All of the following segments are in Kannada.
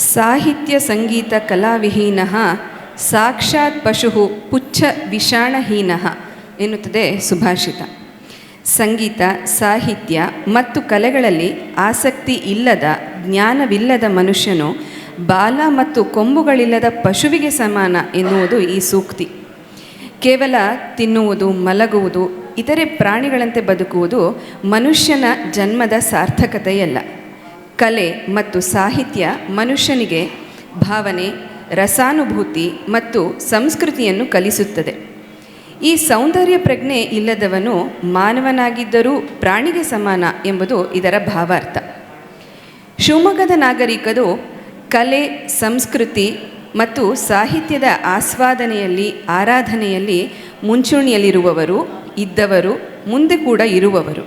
ಸಾಹಿತ್ಯ ಸಂಗೀತ ಕಲಾವಿಹೀನಃ ಸಾಕ್ಷಾತ್ ಪಶು ಪುಚ್ಛ ವಿಷಾಣಹೀನಃ ಎನ್ನುತ್ತದೆ ಸುಭಾಷಿತ. ಸಂಗೀತ, ಸಾಹಿತ್ಯ ಮತ್ತು ಕಲೆಗಳಲ್ಲಿ ಆಸಕ್ತಿ ಇಲ್ಲದ, ಜ್ಞಾನವಿಲ್ಲದ ಮನುಷ್ಯನು ಬಾಲ ಮತ್ತು ಕೊಂಬುಗಳಿಲ್ಲದ ಪಶುವಿಗೆ ಸಮಾನ ಎನ್ನುವುದು ಈ ಸೂಕ್ತಿ. ಕೇವಲ ತಿನ್ನುವುದು, ಮಲಗುವುದು, ಇತರೆ ಪ್ರಾಣಿಗಳಂತೆ ಬದುಕುವುದು ಮನುಷ್ಯನ ಜನ್ಮದ ಸಾರ್ಥಕತೆಯಲ್ಲ. ಕಲೆ ಮತ್ತು ಸಾಹಿತ್ಯ ಮನುಷ್ಯನಿಗೆ ಭಾವನೆ, ರಸಾನುಭೂತಿ ಮತ್ತು ಸಂಸ್ಕೃತಿಯನ್ನು ಕಲಿಸುತ್ತದೆ. ಈ ಸೌಂದರ್ಯ ಪ್ರಜ್ಞೆ ಇಲ್ಲದವನು ಮಾನವನಾಗಿದ್ದರೂ ಪ್ರಾಣಿಗೆ ಸಮಾನ ಎಂಬುದು ಇದರ ಭಾವಾರ್ಥ. ಶಿವಮೊಗ್ಗದ ನಾಗರಿಕರು ಕಲೆ, ಸಂಸ್ಕೃತಿ ಮತ್ತು ಸಾಹಿತ್ಯದ ಆಸ್ವಾದನೆಯಲ್ಲಿ, ಆರಾಧನೆಯಲ್ಲಿ ಮುಂಚೂಣಿಯಲ್ಲಿರುವವರು, ಇದ್ದವರು, ಮುಂದೆ ಕೂಡ ಇರುವವರು.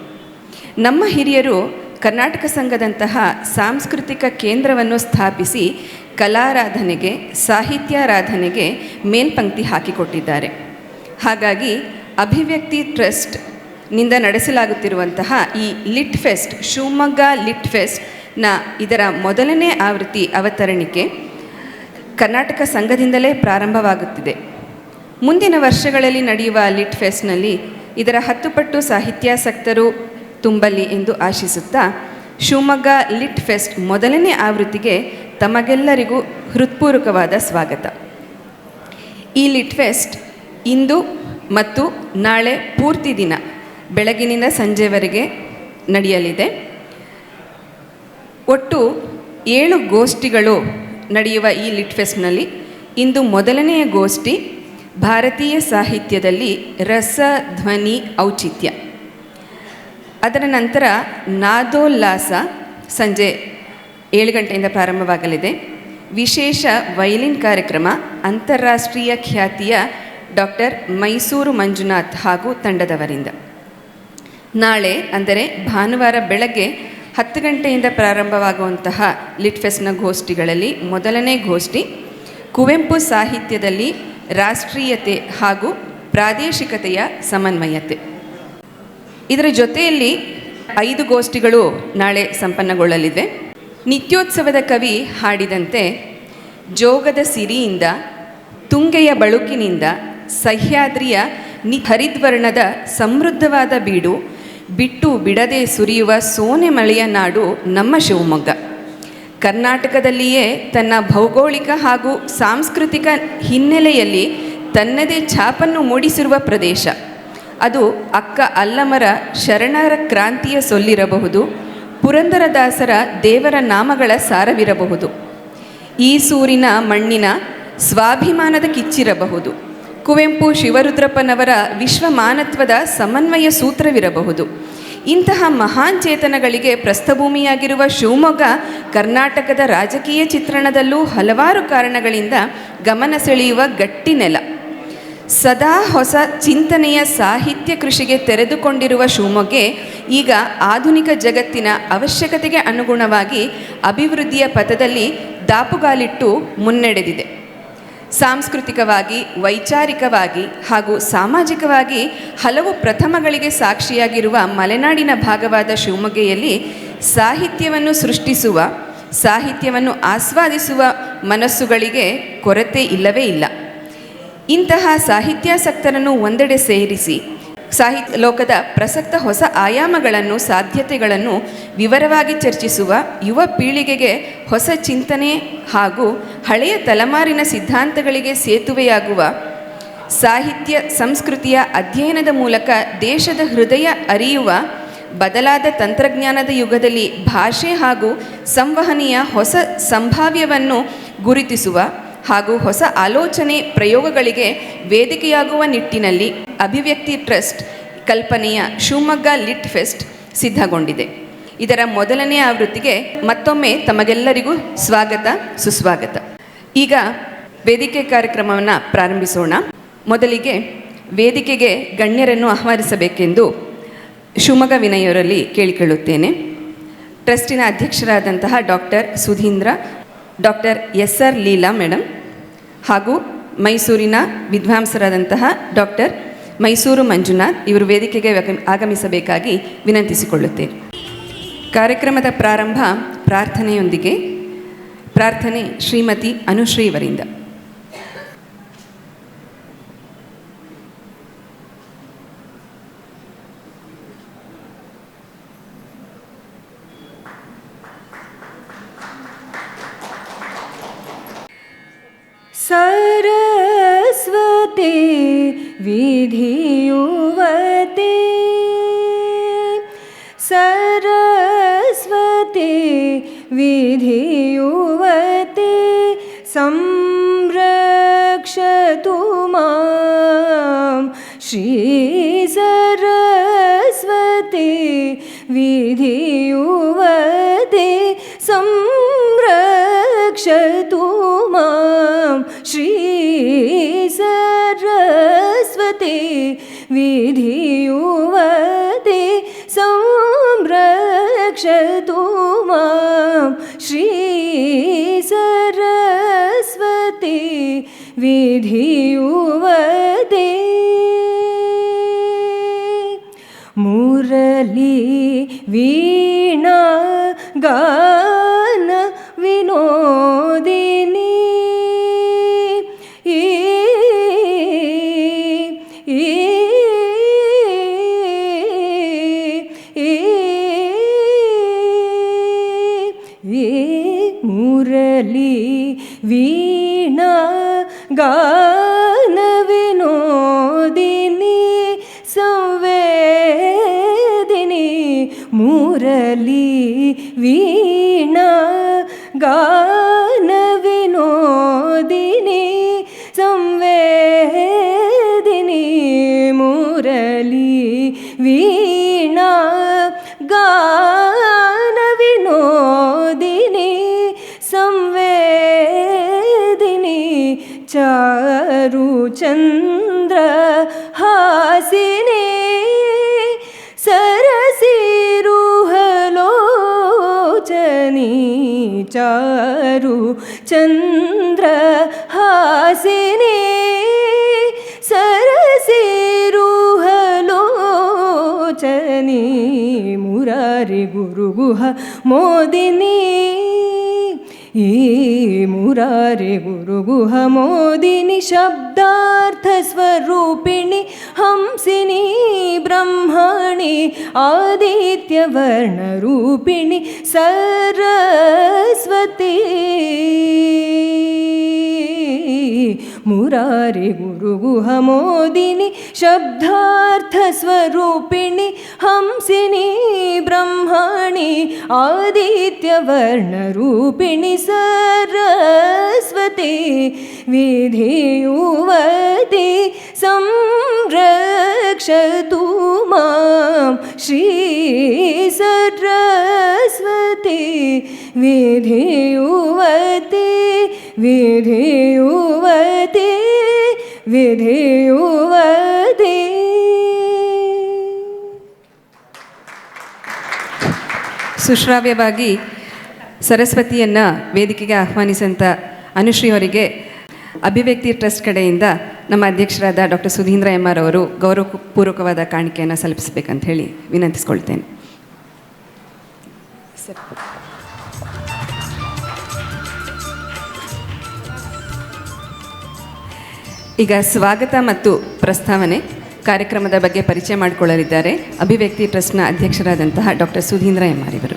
ನಮ್ಮ ಹಿರಿಯರು ಕರ್ನಾಟಕ ಸಂಘದಂತಹ ಸಾಂಸ್ಕೃತಿಕ ಕೇಂದ್ರವನ್ನು ಸ್ಥಾಪಿಸಿ ಕಲಾರಾಧನೆಗೆ, ಸಾಹಿತ್ಯಾರಾಧನೆಗೆ ಮೇಲ್ಪಂಕ್ತಿ ಹಾಕಿಕೊಟ್ಟಿದ್ದಾರೆ. ಹಾಗಾಗಿ ಅಭಿವ್ಯಕ್ತಿ ಟ್ರಸ್ಟ್ನಿಂದ ನಡೆಸಲಾಗುತ್ತಿರುವಂತಹ ಈ ಲಿಟ್ ಫೆಸ್ಟ್, ಶಿವಮೊಗ್ಗ ಲಿಟ್ ಫೆಸ್ಟ್ನ ಇದರ ಮೊದಲನೇ ಆವೃತ್ತಿ ಅವತರಣಿಕೆ ಕರ್ನಾಟಕ ಸಂಘದಿಂದಲೇ ಪ್ರಾರಂಭವಾಗುತ್ತಿದೆ. ಮುಂದಿನ ವರ್ಷಗಳಲ್ಲಿ ನಡೆಯುವ ಲಿಟ್ ಫೆಸ್ಟ್ನಲ್ಲಿ ಇದರ 10 ಪಟ್ಟು ಸಾಹಿತ್ಯಾಸಕ್ತರು ತುಂಬಲಿ ಎಂದು ಆಶಿಸುತ್ತಾ, ಶಿವಮೊಗ್ಗ ಲಿಟ್ ಫೆಸ್ಟ್ ಮೊದಲನೇ ಆವೃತ್ತಿಗೆ ತಮಗೆಲ್ಲರಿಗೂ ಹೃತ್ಪೂರ್ವಕವಾದ ಸ್ವಾಗತ. ಈ ಲಿಟ್ ಫೆಸ್ಟ್ ಇಂದು ಮತ್ತು ನಾಳೆ ಪೂರ್ತಿ ದಿನ ಬೆಳಗಿನಿಂದ ಸಂಜೆವರೆಗೆ ನಡೆಯಲಿದೆ. ಒಟ್ಟು 7 ಗೋಷ್ಠಿಗಳು ನಡೆಯುವ ಈ ಲಿಟ್ ಫೆಸ್ಟ್ನಲ್ಲಿ ಇಂದು ಮೊದಲನೆಯ ಗೋಷ್ಠಿ ಭಾರತೀಯ ಸಾಹಿತ್ಯದಲ್ಲಿ ರಸ, ಧ್ವನಿ, ಔಚಿತ್ಯ. ಅದರ ನಂತರ ನಾದೋಲ್ಲಾಸ ಸಂಜೆ 7 ಗಂಟೆಯಿಂದ ಪ್ರಾರಂಭವಾಗಲಿದೆ. ವಿಶೇಷ ವಯಲಿನ್ ಕಾರ್ಯಕ್ರಮ ಅಂತಾರಾಷ್ಟ್ರೀಯ ಖ್ಯಾತಿಯ ಡಾಕ್ಟರ್ ಮೈಸೂರು ಮಂಜುನಾಥ್ ಹಾಗೂ ತಂಡದವರಿಂದ. ನಾಳೆ ಅಂದರೆ ಭಾನುವಾರ ಬೆಳಗ್ಗೆ 10 ಗಂಟೆಯಿಂದ ಪ್ರಾರಂಭವಾಗುವಂತಹ ಲಿಟ್ ಫೆಸ್ಟ್ನ ಗೋಷ್ಠಿಗಳಲ್ಲಿ ಮೊದಲನೇ ಗೋಷ್ಠಿ ಕುವೆಂಪು ಸಾಹಿತ್ಯದಲ್ಲಿ ರಾಷ್ಟ್ರೀಯತೆ ಹಾಗೂ ಪ್ರಾದೇಶಿಕತೆಯ ಸಮನ್ವಯತೆ. ಇದರ ಜೊತೆಯಲ್ಲಿ 5 ಗೋಷ್ಠಿಗಳು ನಾಳೆ ಸಂಪನ್ನಗೊಳ್ಳಲಿವೆ. ನಿತ್ಯೋತ್ಸವದ ಕವಿ ಹಾಡಿದಂತೆ ಜೋಗದ ಸಿರಿಯಿಂದ, ತುಂಗೆಯ ಬಳುಕಿನಿಂದ, ಸಹ್ಯಾದ್ರಿಯ ಹರಿದ್ವರ್ಣದ ಸಮೃದ್ಧವಾದ ಬೀಡು, ಬಿಟ್ಟು ಬಿಡದೆ ಸುರಿಯುವ ಸೋನೆ ಮಳೆಯ ನಾಡು ನಮ್ಮ ಶಿವಮೊಗ್ಗ. ಕರ್ನಾಟಕದಲ್ಲಿಯೇ ತನ್ನ ಭೌಗೋಳಿಕ ಹಾಗೂ ಸಾಂಸ್ಕೃತಿಕ ಹಿನ್ನೆಲೆಯಲ್ಲಿ ತನ್ನದೇ ಛಾಪನ್ನು ಮೂಡಿಸಿರುವ ಪ್ರದೇಶ. ಅದು ಅಕ್ಕ ಅಲ್ಲಮರ ಶರಣರ ಕ್ರಾಂತಿಯ ಸೊಲ್ಲಿರಬಹುದು, ಪುರಂದರದಾಸರ ದೇವರ ನಾಮಗಳ ಸಾರವಿರಬಹುದು, ಈ ಸೂರಿನ ಮಣ್ಣಿನ ಸ್ವಾಭಿಮಾನದ ಕಿಚ್ಚಿರಬಹುದು, ಕುವೆಂಪು ಶಿವರುದ್ರಪ್ಪನವರ ವಿಶ್ವಮಾನತ್ವದ ಸಮನ್ವಯ ಸೂತ್ರವಿರಬಹುದು. ಇಂತಹ ಮಹಾನ್ ಚೇತನಗಳಿಗೆ ಪ್ರಸ್ಥಭೂಮಿಯಾಗಿರುವ ಶಿವಮೊಗ್ಗ ಕರ್ನಾಟಕದ ರಾಜಕೀಯ ಚಿತ್ರಣದಲ್ಲೂ ಹಲವಾರು ಕಾರಣಗಳಿಂದ ಗಮನ ಸೆಳೆಯುವ ಗಟ್ಟಿ ನೆಲ. ಸದಾ ಹೊಸ ಚಿಂತನೆಯ ಸಾಹಿತ್ಯ ಕೃಷಿಗೆ ತೆರೆದುಕೊಂಡಿರುವ ಶಿವಮೊಗ್ಗ ಈಗ ಆಧುನಿಕ ಜಗತ್ತಿನ ಅವಶ್ಯಕತೆಗೆ ಅನುಗುಣವಾಗಿ ಅಭಿವೃದ್ಧಿಯ ಪಥದಲ್ಲಿ ದಾಪುಗಾಲಿಟ್ಟು ಮುನ್ನಡೆದಿದೆ. ಸಾಂಸ್ಕೃತಿಕವಾಗಿ, ವೈಚಾರಿಕವಾಗಿ ಹಾಗೂ ಸಾಮಾಜಿಕವಾಗಿ ಹಲವು ಪ್ರಥಮಗಳಿಗೆ ಸಾಕ್ಷಿಯಾಗಿರುವ ಮಲೆನಾಡಿನ ಭಾಗವಾದ ಶಿವಮೊಗ್ಗದಲ್ಲಿ ಸಾಹಿತ್ಯವನ್ನು ಸೃಷ್ಟಿಸುವ, ಸಾಹಿತ್ಯವನ್ನು ಆಸ್ವಾದಿಸುವ ಮನಸ್ಸುಗಳಿಗೆ ಕೊರತೆ ಇಲ್ಲವೇ ಇಲ್ಲ. ಇಂತಹ ಸಾಹಿತ್ಯಾಸಕ್ತರನ್ನು ಒಂದೆಡೆ ಸೇರಿಸಿ ಸಾಹಿತ್ಯ ಲೋಕದ ಪ್ರಸಕ್ತ ಹೊಸ ಆಯಾಮಗಳನ್ನು, ಸಾಧ್ಯತೆಗಳನ್ನು ವಿವರವಾಗಿ ಚರ್ಚಿಸುವ, ಯುವ ಪೀಳಿಗೆಗೆ ಹೊಸ ಚಿಂತನೆ ಹಾಗೂ ಹಳೆಯ ತಲೆಮಾರಿನ ಸಿದ್ಧಾಂತಗಳಿಗೆ ಸೇತುವೆಯಾಗುವ, ಸಾಹಿತ್ಯ ಸಂಸ್ಕೃತಿಯ ಅಧ್ಯಯನದ ಮೂಲಕ ದೇಶದ ಹೃದಯ ಅರಿಯುವ, ಬದಲಾದ ತಂತ್ರಜ್ಞಾನದ ಯುಗದಲ್ಲಿ ಭಾಷೆ ಹಾಗೂ ಸಂವಹನೆಯ ಹೊಸ ಸಂಭಾವ್ಯವನ್ನು ಗುರುತಿಸುವ ಹಾಗೂ ಹೊಸ ಆಲೋಚನೆ ಪ್ರಯೋಗಗಳಿಗೆ ವೇದಿಕೆಯಾಗುವ ನಿಟ್ಟಿನಲ್ಲಿ ಅಭಿವ್ಯಕ್ತಿ ಟ್ರಸ್ಟ್ ಕಲ್ಪನೆಯ ಶಿವಮೊಗ್ಗ ಲಿಟ್ ಫೆಸ್ಟ್ ಸಿದ್ಧಗೊಂಡಿದೆ. ಇದರ ಮೊದಲನೇ ಆವೃತ್ತಿಗೆ ಮತ್ತೊಮ್ಮೆ ತಮಗೆಲ್ಲರಿಗೂ ಸ್ವಾಗತ, ಸುಸ್ವಾಗತ. ಈಗ ವೇದಿಕೆ ಕಾರ್ಯಕ್ರಮವನ್ನು ಪ್ರಾರಂಭಿಸೋಣ. ಮೊದಲಿಗೆ ವೇದಿಕೆಗೆ ಗಣ್ಯರನ್ನು ಆಹ್ವಾನಿಸಬೇಕೆಂದು ಶಿವಮೊಗ್ಗ ವಿನಯವರಲ್ಲಿ ಕೇಳಿಕೊಳ್ಳುತ್ತೇನೆ. ಟ್ರಸ್ಟಿನ ಅಧ್ಯಕ್ಷರಾದಂತಹ doctor Sudhindra, doctor SR Leela madam ಹಾಗೂ ಮೈಸೂರಿನ ವಿದ್ವಾಂಸರಾದಂತಹ ಡಾಕ್ಟರ್ ಮೈಸೂರು ಮಂಜುನಾಥ್ ಇವರು ವೇದಿಕೆಗೆ ಆಗಮಿಸಬೇಕಾಗಿ ವಿನಂತಿಸಿಕೊಳ್ಳುತ್ತೇನೆ. ಕಾರ್ಯಕ್ರಮದ ಪ್ರಾರಂಭ ಪ್ರಾರ್ಥನೆಯೊಂದಿಗೆ. ಪ್ರಾರ್ಥನೆ ಶ್ರೀಮತಿ ಅನುಶ್ರೀ ಅವರಿಂದ. सरस्वती विधियुवते सरस्वती विधियुवते संरक्षतु मां श्री सरस्वती विधियुवते संरक्षतु मां श्री सरस्वती विधियुवते संरक्षतु मां श्री सरस्वती विधियुवते. मुरली वीणा गान विनोदिनी मुरली वीणा गान विनोदिनी संवेदिनी मुरली वीणा गान विनोदिनी संवेदिनी मुरली वीणा गान विनोदिनी संवेदिनी चारुचंद्र हासिनी सरसिरुहलोचनी चारुचंद्र हासिनी सरसिरुहलोचनी मुरारी गुरुगुह मोदिनी मुरारे गुरुगुह मोदिनी शब्दार्थ स्वरूपिणी हंसिनी ब्रह्मणि आदित्य वर्ण रूपिणी सरस्वती मुरारे गुरुगुह मोदिनी शब्दार्थ स्वरूपिणी हंसिनी ब्रह्मणि आदित्य वर्ण रूपिणी सरस्वती विधियुवते संरक्षतु मां श्री सरस्वती विधियुवते विधियुवते विधियुवते. ಸುಶ್ರಾವ್ಯವಾಗಿ ಸರಸ್ವತಿಯನ್ನು ವೇದಿಕೆಗೆ ಆಹ್ವಾನಿಸಿದಂಥ ಅನುಶ್ರೀ ಅವರಿಗೆ ಅಭಿವ್ಯಕ್ತಿ ಟ್ರಸ್ಟ್ ಕಡೆಯಿಂದ ನಮ್ಮ ಅಧ್ಯಕ್ಷರಾದ ಡಾಕ್ಟರ್ ಸುಧೀಂದ್ರ ಎಂ ಆರ್ ಅವರು ಗೌರವಪೂರ್ವಕವಾದ ಕಾಣಿಕೆಯನ್ನು ಸಲ್ಲಿಸಬೇಕಂತ ಹೇಳಿ ವಿನಂತಿಸ್ಕೊಳ್ತೇನೆ. ಈಗ ಸ್ವಾಗತ ಮತ್ತು ಪ್ರಸ್ತಾವನೆ ಕಾರ್ಯಕ್ರಮದ ಬಗ್ಗೆ ಪರಿಚಯ ಮಾಡಿಕೊಳ್ಳಲಿದ್ದಾರೆ ಅಭಿವ್ಯಕ್ತಿ ಟ್ರಸ್ಟ್ನ ಅಧ್ಯಕ್ಷರಾದಂತಹ ಡಾಕ್ಟರ್ ಸುಧೀಂದ್ರ ಎಂ ಆರ್ ಇವರು.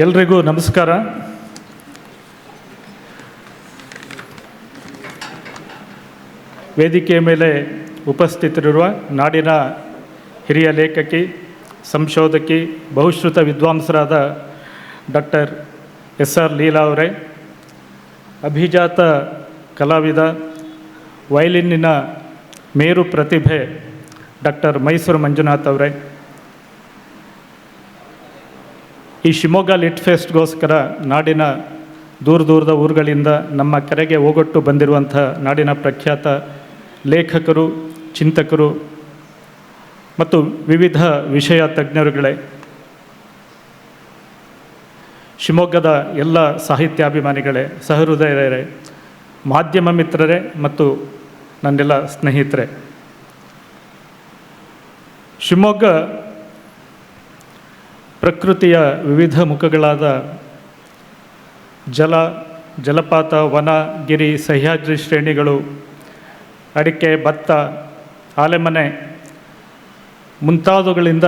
ಎಲ್ರಿಗೂ ನಮಸ್ಕಾರ. ವೇದಿಕೆಯ ಮೇಲೆ ಉಪಸ್ಥಿತರಿರುವ ನಾಡಿನ ಹಿರಿಯ ಲೇಖಕಿ, ಸಂಶೋಧಕಿ, ಬಹುಶ್ರುತ ವಿದ್ವಾಂಸರಾದ ಡಾಕ್ಟರ್ ಎಸ್.ಆರ್. ಲೀಲಾ ಅವರೇ, ಅಭಿಜಾತ ಕಲಾವಿದ, ವಯಲಿನ್ನಿನ ಮೇರು ಪ್ರತಿಭೆ ಡಾಕ್ಟರ್ ಮೈಸೂರು ಮಂಜುನಾಥ್ ಅವರೇ, ಈ ಶಿವಮೊಗ್ಗ ಲಿಟ್ ಫೆಸ್ಟ್ಗೋಸ್ಕರ ನಾಡಿನ ದೂರದ ಊರುಗಳಿಂದ ನಮ್ಮ ಕರೆಗೆ ಓಗೊಟ್ಟು ಬಂದಿರುವಂಥ ನಾಡಿನ ಪ್ರಖ್ಯಾತ ಲೇಖಕರು, ಚಿಂತಕರು ಮತ್ತು ವಿವಿಧ ವಿಷಯ ತಜ್ಞರುಗಳೇ, ಶಿವಮೊಗ್ಗದ ಎಲ್ಲ ಸಾಹಿತ್ಯಾಭಿಮಾನಿಗಳೇ, ಸಹೃದಯರೇ, ಮಾಧ್ಯಮ ಮಿತ್ರರೇ ಮತ್ತು ನನ್ನೆಲ್ಲ ಸ್ನೇಹಿತರೆ, ಶಿವಮೊಗ್ಗ ಪ್ರಕೃತಿಯ ವಿವಿಧ ಮುಖಗಳಾದ ಜಲಪಾತ, ವನ, ಗಿರಿ, ಸಹ್ಯಾದ್ರಿ ಶ್ರೇಣಿಗಳು, ಅಡಿಕೆ, ಭತ್ತ, ಆಲೆಮನೆ ಮುಂತಾದವುಗಳಿಂದ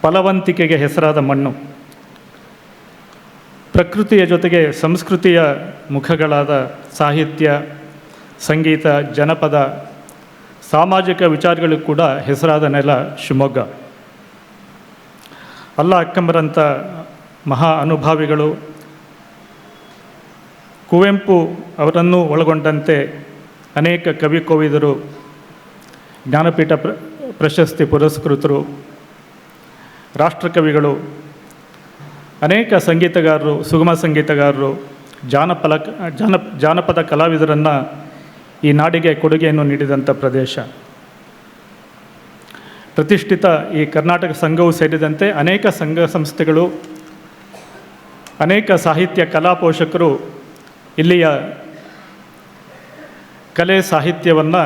ಫಲವಂತಿಕೆಗೆ ಹೆಸರಾದ ಮಣ್ಣು. ಪ್ರಕೃತಿಯ ಜೊತೆಗೆ ಸಂಸ್ಕೃತಿಯ ಮುಖಗಳಾದ ಸಾಹಿತ್ಯ, ಸಂಗೀತ, ಜನಪದ, ಸಾಮಾಜಿಕ ವಿಚಾರಗಳು ಕೂಡ ಹೆಸರಾದ ನೆಲ ಶಿವಮೊಗ್ಗ. ಅಲ್ಲ ಅಕ್ಕಂಬರಂಥ ಮಹಾ ಅನುಭಾವಿಗಳು, ಕುವೆಂಪು ಅವರನ್ನು ಒಳಗೊಂಡಂತೆ ಅನೇಕ ಕವಿ ಕೋವಿದರು, ಜ್ಞಾನಪೀಠ ಪ್ರಶಸ್ತಿ ಪುರಸ್ಕೃತರು, ರಾಷ್ಟ್ರಕವಿಗಳು, ಅನೇಕ ಸಂಗೀತಗಾರರು, ಸುಗಮ ಸಂಗೀತಗಾರರು, ಜಾನಪದ ಕಲಾವಿದರನ್ನು ಈ ನಾಡಿಗೆ ಕೊಡುಗೆಯನ್ನು ನೀಡಿದಂಥ ಪ್ರದೇಶ. ಪ್ರತಿಷ್ಠಿತ ಈ ಕರ್ನಾಟಕ ಸಂಘವು ಸೇರಿದಂತೆ ಅನೇಕ ಸಂಘ ಸಂಸ್ಥೆಗಳು, ಅನೇಕ ಸಾಹಿತ್ಯ ಕಲಾ ಪೋಷಕರು ಇಲ್ಲಿಯ ಕಲೆ ಸಾಹಿತ್ಯವನ್ನು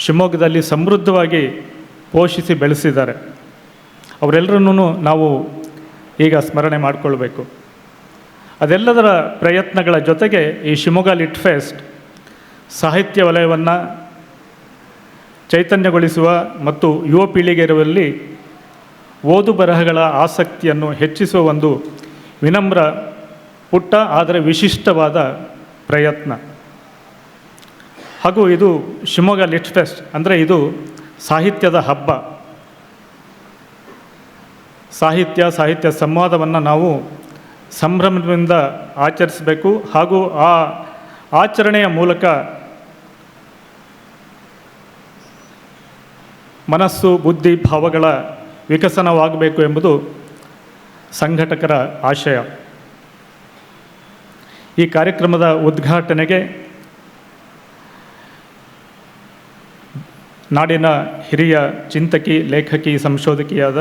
ಶಿವಮೊಗ್ಗದಲ್ಲಿ ಸಮೃದ್ಧವಾಗಿ ಪೋಷಿಸಿ ಬೆಳೆಸಿದ್ದಾರೆ. ಅವರೆಲ್ಲರನ್ನೂ ನಾವು ಈಗ ಸ್ಮರಣೆ ಮಾಡಿಕೊಳ್ಬೇಕು. ಅದೆಲ್ಲದರ ಪ್ರಯತ್ನಗಳ ಜೊತೆಗೆ ಈ ಶಿವಮೊಗ್ಗ ಲಿಟ್ ಫೆಸ್ಟ್ ಸಾಹಿತ್ಯ ವಲಯವನ್ನು ಚೈತನ್ಯಗೊಳಿಸುವ ಮತ್ತು ಯುವ ಪೀಳಿಗೆಯಲ್ಲಿ ಓದು ಬರಹಗಳ ಆಸಕ್ತಿಯನ್ನು ಹೆಚ್ಚಿಸುವ ಒಂದು ವಿನಮ್ರ, ಪುಟ್ಟ ಆದರೆ ವಿಶಿಷ್ಟವಾದ ಪ್ರಯತ್ನ. ಹಾಗೂ ಇದು ಶಿವಮೊಗ್ಗ ಲಿಟ್ ಫೆಸ್ಟ್ ಅಂದರೆ ಇದು ಸಾಹಿತ್ಯದ ಹಬ್ಬ. ಸಾಹಿತ್ಯ ಸಂವಾದವನ್ನು ನಾವು ಸಂಭ್ರಮದಿಂದ ಆಚರಿಸಬೇಕು. ಹಾಗೂ ಆ ಆಚರಣೆಯ ಮೂಲಕ ಮನಸ್ಸು, ಬುದ್ಧಿ, ಭಾವಗಳ ವಿಕಸನವಾಗಬೇಕು ಎಂಬುದು ಸಂಘಟಕರ ಆಶಯ. ಈ ಕಾರ್ಯಕ್ರಮದ ಉದ್ಘಾಟನೆಗೆ ನಾಡಿನ ಹಿರಿಯ ಚಿಂತಕಿ, ಲೇಖಕಿ, ಸಂಶೋಧಕಿಯಾದ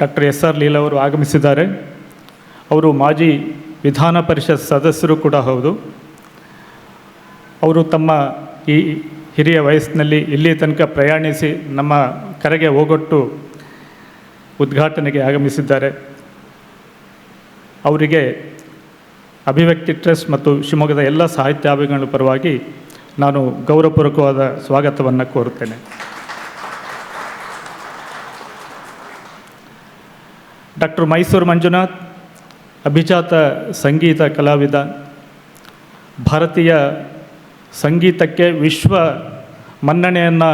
ಡಾಕ್ಟರ್ ಎಸ್ ಆರ್ ಲೀಲಾ ಅವರು ಆಗಮಿಸಿದ್ದಾರೆ. ಅವರು ಮಾಜಿ ವಿಧಾನ ಪರಿಷತ್ ಸದಸ್ಯರು ಕೂಡ ಹೌದು. ಅವರು ತಮ್ಮ ಈ ಹಿರಿಯ ವಯಸ್ಸಿನಲ್ಲಿ ಇಲ್ಲಿ ತನಕ ಪ್ರಯಾಣಿಸಿ ನಮ್ಮ ಕರೆಗೆ ಹೋಗೊಟ್ಟು ಉದ್ಘಾಟನೆಗೆ ಆಗಮಿಸಿದ್ದಾರೆ. ಅವರಿಗೆ ಅಭಿವ್ಯಕ್ತಿ ಟ್ರಸ್ಟ್ ಮತ್ತು ಶಿವಮೊಗ್ಗದ ಎಲ್ಲ ಸಾಹಿತ್ಯಾಭಿಮಾನಿಗಳ ಪರವಾಗಿ ನಾನು ಗೌರವಪೂರ್ವಕವಾದ ಸ್ವಾಗತವನ್ನು ಕೋರುತ್ತೇನೆ. ಡಾಕ್ಟರ್ ಮೈಸೂರು ಮಂಜುನಾಥ್ ಅಭಿಜಾತ ಸಂಗೀತ ಕಲಾವಿದ, ಭಾರತೀಯ ಸಂಗೀತಕ್ಕೆ ವಿಶ್ವ ಮನ್ನಣೆಯನ್ನು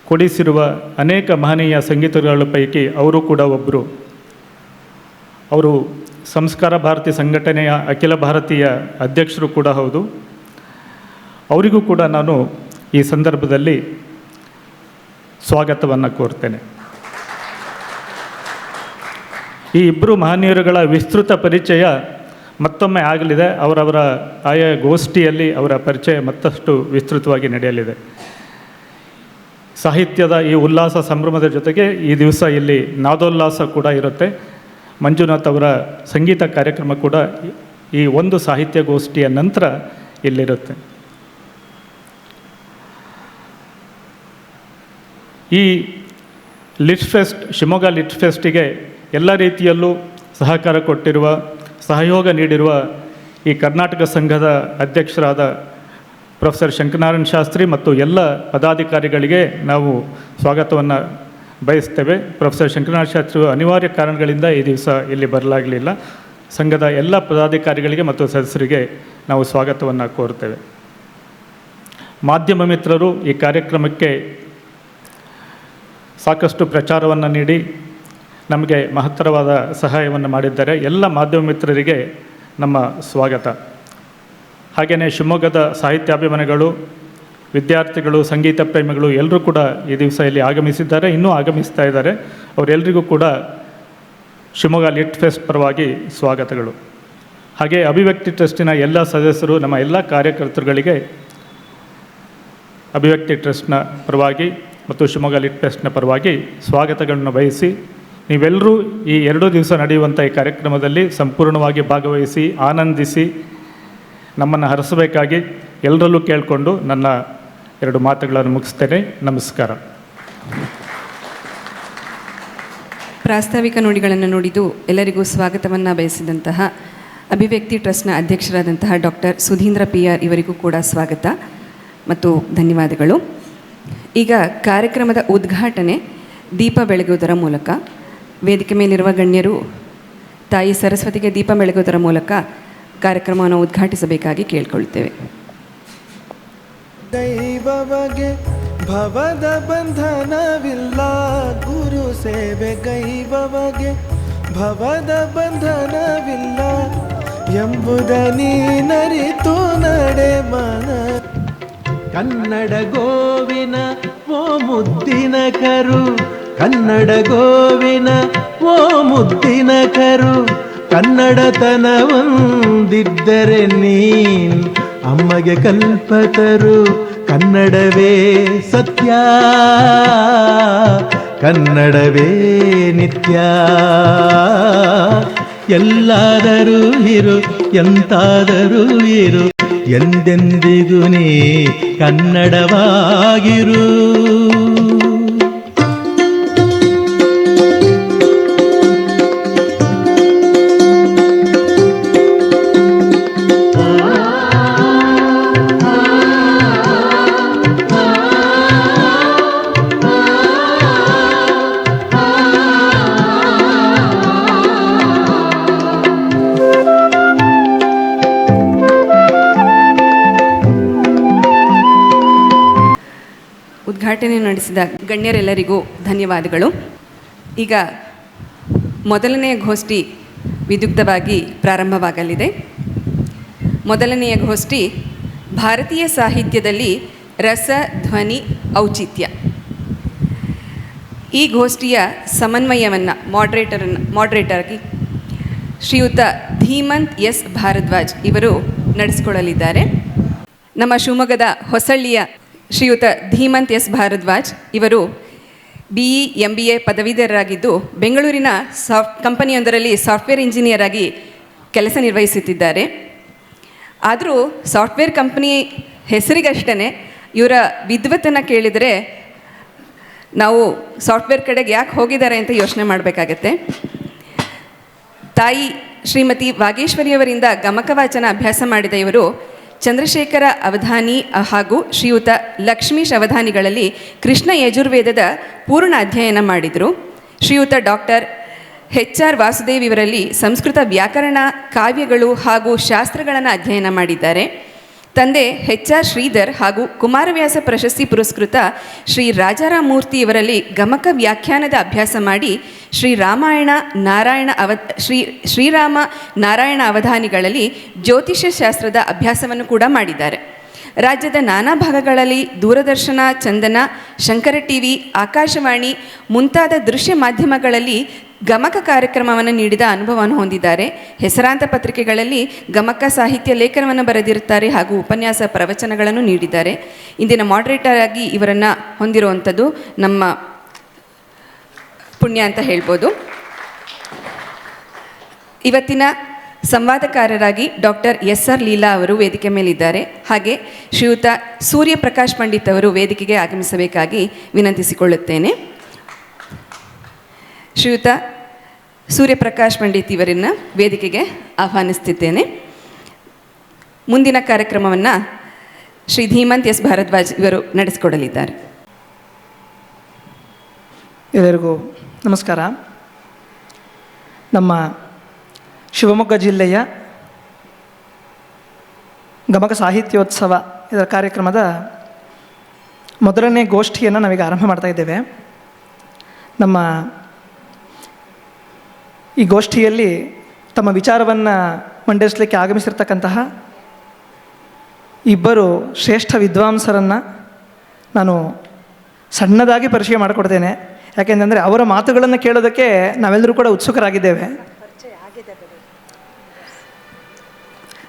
ಕೊಡಿಸಿರುವ ಅನೇಕ ಮಹನೀಯ ಸಂಗೀತಗಳ ಪೈಕಿ ಅವರು ಕೂಡ ಒಬ್ಬರು. ಅವರು ಸಂಸ್ಕಾರ ಭಾರತಿ ಸಂಘಟನೆಯ ಅಖಿಲ ಭಾರತೀಯ ಅಧ್ಯಕ್ಷರು ಕೂಡ ಹೌದು. ಅವರಿಗೂ ಕೂಡ ನಾನು ಈ ಸಂದರ್ಭದಲ್ಲಿ ಸ್ವಾಗತವನ್ನು ಕೋರ್ತೇನೆ. ಈ ಇಬ್ಬರು ಮಹನೀಯರುಗಳ ವಿಸ್ತೃತ ಪರಿಚಯ ಮತ್ತೊಮ್ಮೆ ಆಗಲಿದೆ. ಅವರವರ ಆಯಾ ಗೋಷ್ಠಿಯಲ್ಲಿ ಅವರ ಪರಿಚಯ ಮತ್ತಷ್ಟು ವಿಸ್ತೃತವಾಗಿ ನಡೆಯಲಿದೆ. ಸಾಹಿತ್ಯದ ಈ ಉಲ್ಲಾಸ ಸಂಭ್ರಮದ ಜೊತೆಗೆ ಈ ದಿವಸ ಇಲ್ಲಿ ನಾದೋಲ್ಲಾಸ ಕೂಡ ಇರುತ್ತೆ. ಮಂಜುನಾಥ್ ಅವರ ಸಂಗೀತ ಕಾರ್ಯಕ್ರಮ ಕೂಡ ಈ ಒಂದು ಸಾಹಿತ್ಯ ಗೋಷ್ಠಿಯ ನಂತರ ಇಲ್ಲಿರುತ್ತೆ. ಈ ಲಿಟ್ ಫೆಸ್ಟ್, ಶಿವಮೊಗ್ಗ ಲಿಟ್ ಫೆಸ್ಟಿಗೆ ಎಲ್ಲ ರೀತಿಯಲ್ಲೂ ಸಹಕಾರ ಕೊಟ್ಟಿರುವ, ಸಹಯೋಗ ನೀಡಿರುವ ಈ ಕರ್ನಾಟಕ ಸಂಘದ ಅಧ್ಯಕ್ಷರಾದ ಪ್ರೊಫೆಸರ್ ಶಂಕರನಾರಾಯಣ ಶಾಸ್ತ್ರಿ ಮತ್ತು ಎಲ್ಲ ಪದಾಧಿಕಾರಿಗಳಿಗೆ ನಾವು ಸ್ವಾಗತವನ್ನು ಬಯಸ್ತೇವೆ. ಪ್ರೊಫೆಸರ್ ಶಂಕರನಾರಾಯಣ ಶಾಸ್ತ್ರಿ ಅನಿವಾರ್ಯ ಕಾರಣಗಳಿಂದ ಈ ದಿವಸ ಇಲ್ಲಿ ಬರಲಾಗಲಿಲ್ಲ. ಸಂಘದ ಎಲ್ಲ ಪದಾಧಿಕಾರಿಗಳಿಗೆ ಮತ್ತು ಸದಸ್ಯರಿಗೆ ನಾವು ಸ್ವಾಗತವನ್ನು ಕೋರ್ತೇವೆ. ಮಾಧ್ಯಮ ಮಿತ್ರರು ಈ ಕಾರ್ಯಕ್ರಮಕ್ಕೆ ಸಾಕಷ್ಟು ಪ್ರಚಾರವನ್ನು ನೀಡಿ ನಮಗೆ ಮಹತ್ತರವಾದ ಸಹಾಯವನ್ನು ಮಾಡಿದ್ದಾರೆ. ಎಲ್ಲ ಮಾಧ್ಯಮ ಮಿತ್ರರಿಗೆ ನಮ್ಮ ಸ್ವಾಗತ. ಹಾಗೆಯೇ ಶಿವಮೊಗ್ಗದ ಸಾಹಿತ್ಯಾಭಿಮಾನಿಗಳು, ವಿದ್ಯಾರ್ಥಿಗಳು, ಸಂಗೀತ ಪ್ರೇಮಿಗಳು ಎಲ್ಲರೂ ಕೂಡ ಈ ದಿವಸ ಇಲ್ಲಿ ಆಗಮಿಸಿದ್ದಾರೆ, ಇನ್ನೂ ಆಗಮಿಸ್ತಾ ಇದ್ದಾರೆ. ಅವರೆಲ್ಲರಿಗೂ ಕೂಡ ಶಿವಮೊಗ್ಗ ಲಿಟ್ ಫೆಸ್ಟ್ ಪರವಾಗಿ ಸ್ವಾಗತಗಳು. ಹಾಗೆ ಅಭಿವ್ಯಕ್ತಿ ಟ್ರಸ್ಟಿನ ಎಲ್ಲ ಸದಸ್ಯರು, ನಮ್ಮ ಎಲ್ಲ ಕಾರ್ಯಕರ್ತರುಗಳಿಗೆ ಅಭಿವ್ಯಕ್ತಿ ಟ್ರಸ್ಟ್ನ ಪರವಾಗಿ ಮತ್ತು ಶಿವಮೊಗ್ಗ ಲಿಟ್ ಫೆಸ್ಟ್ನ ಪರವಾಗಿ ಸ್ವಾಗತಗಳನ್ನು ಬಯಸಿ, ನೀವೆಲ್ಲರೂ ಈ 2 ದಿವಸ ನಡೆಯುವಂಥ ಈ ಕಾರ್ಯಕ್ರಮದಲ್ಲಿ ಸಂಪೂರ್ಣವಾಗಿ ಭಾಗವಹಿಸಿ ಆನಂದಿಸಿ ನಮ್ಮನ್ನು ಹರಿಸಬೇಕಾಗಿ ಎಲ್ಲರಲ್ಲೂ ಕೇಳಿಕೊಂಡು ನನ್ನ ಎರಡು ಮಾತುಗಳನ್ನು ಮುಗಿಸ್ತೇನೆ. ನಮಸ್ಕಾರ. ಪ್ರಾಸ್ತಾವಿಕ ನುಡಿಗಳನ್ನು ನುಡಿದು ಎಲ್ಲರಿಗೂ ಸ್ವಾಗತವನ್ನು ಬಯಸಿದಂತಹ ಅಭಿವ್ಯಕ್ತಿ ಟ್ರಸ್ಟ್ನ ಅಧ್ಯಕ್ಷರಾದಂತಹ ಡಾಕ್ಟರ್ ಸುಧೀಂದ್ರ PR ಇವರಿಗೂ ಕೂಡ ಸ್ವಾಗತ ಮತ್ತು ಧನ್ಯವಾದಗಳು. ಈಗ ಕಾರ್ಯಕ್ರಮದ ಉದ್ಘಾಟನೆ ದೀಪ ಬೆಳಗುವುದರ ಮೂಲಕ ವೇದಿಕೆ ಮೇಲಿರುವ ಗಣ್ಯರು ತಾಯಿ ಸರಸ್ವತಿಗೆ ದೀಪ ಬೆಳಗುವುದರ ಮೂಲಕ ಕಾರ್ಯಕ್ರಮವನ್ನು ಉದ್ಘಾಟಿಸಬೇಕಾಗಿ ಕೇಳಿಕೊಳ್ಳುತ್ತೇವೆ. ದೈವವಗೆ ಭವದ ಬಂಧನವಿಲ್ಲ, ಗುರು ಸೇವೆ ಗೈವವಗೆ ಭವದ ಬಂಧನವಿಲ್ಲ ಎಂಬುದ ನೀನರಿತು ನಡೆ ಮನ. ಕನ್ನಡ ಗೋವಿನ ಓ ಮುದ್ದಿನ ಕರು, ಕನ್ನಡ ಗೋವಿನ ಓ ಮುದ್ದಿನ ಕರು, ಕನ್ನಡತನವೊಂದಿದ್ದರೆ ನೀನ್ ಅಮ್ಮಗೆ ಕಲ್ಪತರು. ಕನ್ನಡವೇ ಸತ್ಯ, ಕನ್ನಡವೇ ನಿತ್ಯ. ಎಲ್ಲಾದರೂ ಇರು, ಎಂತಾದರೂ ಇರು, ಎಂದೆಂದಿಗೂ ನೀ ಕನ್ನಡವಾಗಿರು. ಉದ್ಘಾಟನೆ ನಡೆಸಿದ ಗಣ್ಯರೆಲ್ಲರಿಗೂ ಧನ್ಯವಾದಗಳು. ಈಗ ಮೊದಲನೆಯ ಗೋಷ್ಠಿ ವಿದ್ಯುಕ್ತವಾಗಿ ಪ್ರಾರಂಭವಾಗಲಿದೆ. ಮೊದಲನೆಯ ಗೋಷ್ಠಿ ಭಾರತೀಯ ಸಾಹಿತ್ಯದಲ್ಲಿ ರಸ, ಧ್ವನಿ, ಔಚಿತ್ಯ. ಈ ಗೋಷ್ಠಿಯ ಸಮನ್ವಯವನ್ನು ಮಾಡ್ರೇಟರ್ಗೆ ಶ್ರೀಯುತ ಧೀಮಂತ್ S. ಭಾರದ್ವಾಜ್ ಇವರು ನಡೆಸಿಕೊಳ್ಳಲಿದ್ದಾರೆ. ನಮ್ಮ ಶಿವಮೊಗ್ಗದ ಹೊಸಳ್ಳಿಯ ಶ್ರೀಯುತ ಧೀಮಂತ್ S. ಭಾರದ್ವಾಜ್ ಇವರು BE MBA ಪದವೀಧರರಾಗಿದ್ದು ಬೆಂಗಳೂರಿನ ಕಂಪನಿಯೊಂದರಲ್ಲಿ ಸಾಫ್ಟ್ವೇರ್ ಇಂಜಿನಿಯರ್ ಆಗಿ ಕೆಲಸ ನಿರ್ವಹಿಸುತ್ತಿದ್ದಾರೆ. ಆದರೂ ಸಾಫ್ಟ್ವೇರ್ ಕಂಪನಿ ಹೆಸರಿಗಷ್ಟೇ ಇವರ ವಿದ್ವತ್ತನ್ನು ಕೇಳಿದರೆ ನಾವು ಸಾಫ್ಟ್ವೇರ್ ಕಡೆಗೆ ಯಾಕೆ ಹೋಗಿದ್ದಾರೆ ಅಂತ ಯೋಚನೆ ಮಾಡಬೇಕಾಗತ್ತೆ. ತಾಯಿ ಶ್ರೀಮತಿ ವಾಗೇಶ್ವರಿಯವರಿಂದ ಗಮಕ ವಾಚನ ಅಭ್ಯಾಸ ಮಾಡಿದ ಇವರು ಚಂದ್ರಶೇಖರ ಅವಧಾನಿ ಹಾಗೂ ಶ್ರೀಯುತ ಲಕ್ಷ್ಮೀಶ್ ಅವಧಾನಿಗಳಲ್ಲಿ ಕೃಷ್ಣ ಯಜುರ್ವೇದದ ಪೂರ್ಣ ಅಧ್ಯಯನ ಮಾಡಿದರು. ಶ್ರೀಯುತ ಡಾಕ್ಟರ್ HR. ವಾಸುದೇವ್ ಇವರಲ್ಲಿ ಸಂಸ್ಕೃತ ವ್ಯಾಕರಣ, ಕಾವ್ಯಗಳು ಹಾಗೂ ಶಾಸ್ತ್ರಗಳನ್ನು ಅಧ್ಯಯನ ಮಾಡಿದ್ದಾರೆ. ತಂದೆ HR. ಶ್ರೀಧರ್ ಹಾಗೂ ಕುಮಾರವ್ಯಾಸ ಪ್ರಶಸ್ತಿ ಪುರಸ್ಕೃತ ಶ್ರೀ ರಾಜಾರಾಮೂರ್ತಿ ಇವರಲ್ಲಿ ಗಮಕ ವ್ಯಾಖ್ಯಾನದ ಅಭ್ಯಾಸ ಮಾಡಿ ಶ್ರೀರಾಮ ನಾರಾಯಣ ಅವಧಾನಿಗಳಲ್ಲಿ ಜ್ಯೋತಿಷ್ಯ ಶಾಸ್ತ್ರದ ಅಭ್ಯಾಸವನ್ನು ಕೂಡ ಮಾಡಿದ್ದಾರೆ. ರಾಜ್ಯದ ನಾನಾ ಭಾಗಗಳಲ್ಲಿ ದೂರದರ್ಶನ, ಚಂದನ, ಶಂಕರ TV, ಆಕಾಶವಾಣಿ ಮುಂತಾದ ದೃಶ್ಯ ಮಾಧ್ಯಮಗಳಲ್ಲಿ ಗಮಕ ಕಾರ್ಯಕ್ರಮವನ್ನು ನೀಡಿದ ಅನುಭವವನ್ನು ಹೊಂದಿದ್ದಾರೆ. ಹೆಸರಾಂತ ಪತ್ರಿಕೆಗಳಲ್ಲಿ ಗಮಕ ಸಾಹಿತ್ಯ ಲೇಖನವನ್ನು ಬರೆದಿರುತ್ತಾರೆ ಹಾಗೂ ಉಪನ್ಯಾಸ ಪ್ರವಚನಗಳನ್ನು ನೀಡಿದ್ದಾರೆ. ಇಂದಿನ ಮಾಡ್ರೇಟರ್ ಆಗಿ ಇವರನ್ನು ಹೊಂದಿರುವಂಥದ್ದು ನಮ್ಮ ಪುಣ್ಯ ಅಂತ ಹೇಳ್ಬೋದು. ಇವತ್ತಿನ ಸಂವಾದಕಾರರಾಗಿ ಡಾಕ್ಟರ್ SR. ಲೀಲಾ ಅವರು ವೇದಿಕೆ ಮೇಲಿದ್ದಾರೆ. ಹಾಗೆ ಶ್ರೀಯುತ ಸೂರ್ಯಪ್ರಕಾಶ್ ಪಂಡಿತ್ ಅವರು ವೇದಿಕೆಗೆ ಆಗಮಿಸಬೇಕಾಗಿ ವಿನಂತಿಸಿಕೊಳ್ಳುತ್ತೇನೆ. ಶ್ರೀಯುತ ಸೂರ್ಯಪ್ರಕಾಶ್ ಪಂಡಿತ್ ಇವರನ್ನು ವೇದಿಕೆಗೆ ಆಹ್ವಾನಿಸ್ತಿದ್ದೇನೆ. ಮುಂದಿನ ಕಾರ್ಯಕ್ರಮವನ್ನು ಶ್ರೀ ಧೀಮಂತ್ S. ಭಾರದ್ವಾಜ್ ಇವರು ನಡೆಸಿಕೊಡಲಿದ್ದಾರೆ. ಎಲ್ಲರಿಗೂ ನಮಸ್ಕಾರ. ನಮ್ಮ ಶಿವಮೊಗ್ಗ ಜಿಲ್ಲೆಯ ಗಮಕ ಸಾಹಿತ್ಯೋತ್ಸವ ಇದರ ಕಾರ್ಯಕ್ರಮದ ಮೊದಲನೇ ಗೋಷ್ಠಿಯನ್ನು ನಾವೀಗ ಆರಂಭ ಮಾಡ್ತಾ ಇದ್ದೇವೆ. ನಮ್ಮ ಈ ಗೋಷ್ಠಿಯಲ್ಲಿ ತಮ್ಮ ವಿಚಾರವನ್ನು ಮಂಡಿಸಲಿಕ್ಕೆ ಆಗಮಿಸಿರ್ತಕ್ಕಂತಹ ಇಬ್ಬರು ಶ್ರೇಷ್ಠ ವಿದ್ವಾಂಸರನ್ನು ನಾನು ಸಣ್ಣದಾಗಿ ಪರಿಚಯ ಮಾಡಿಕೊಡ್ತೇನೆ. ಯಾಕೆಂದರೆ ಅವರ ಮಾತುಗಳನ್ನು ಕೇಳೋದಕ್ಕೆ ನಾವೆಲ್ಲರೂ ಕೂಡ ಉತ್ಸುಕರಾಗಿದ್ದೇವೆ.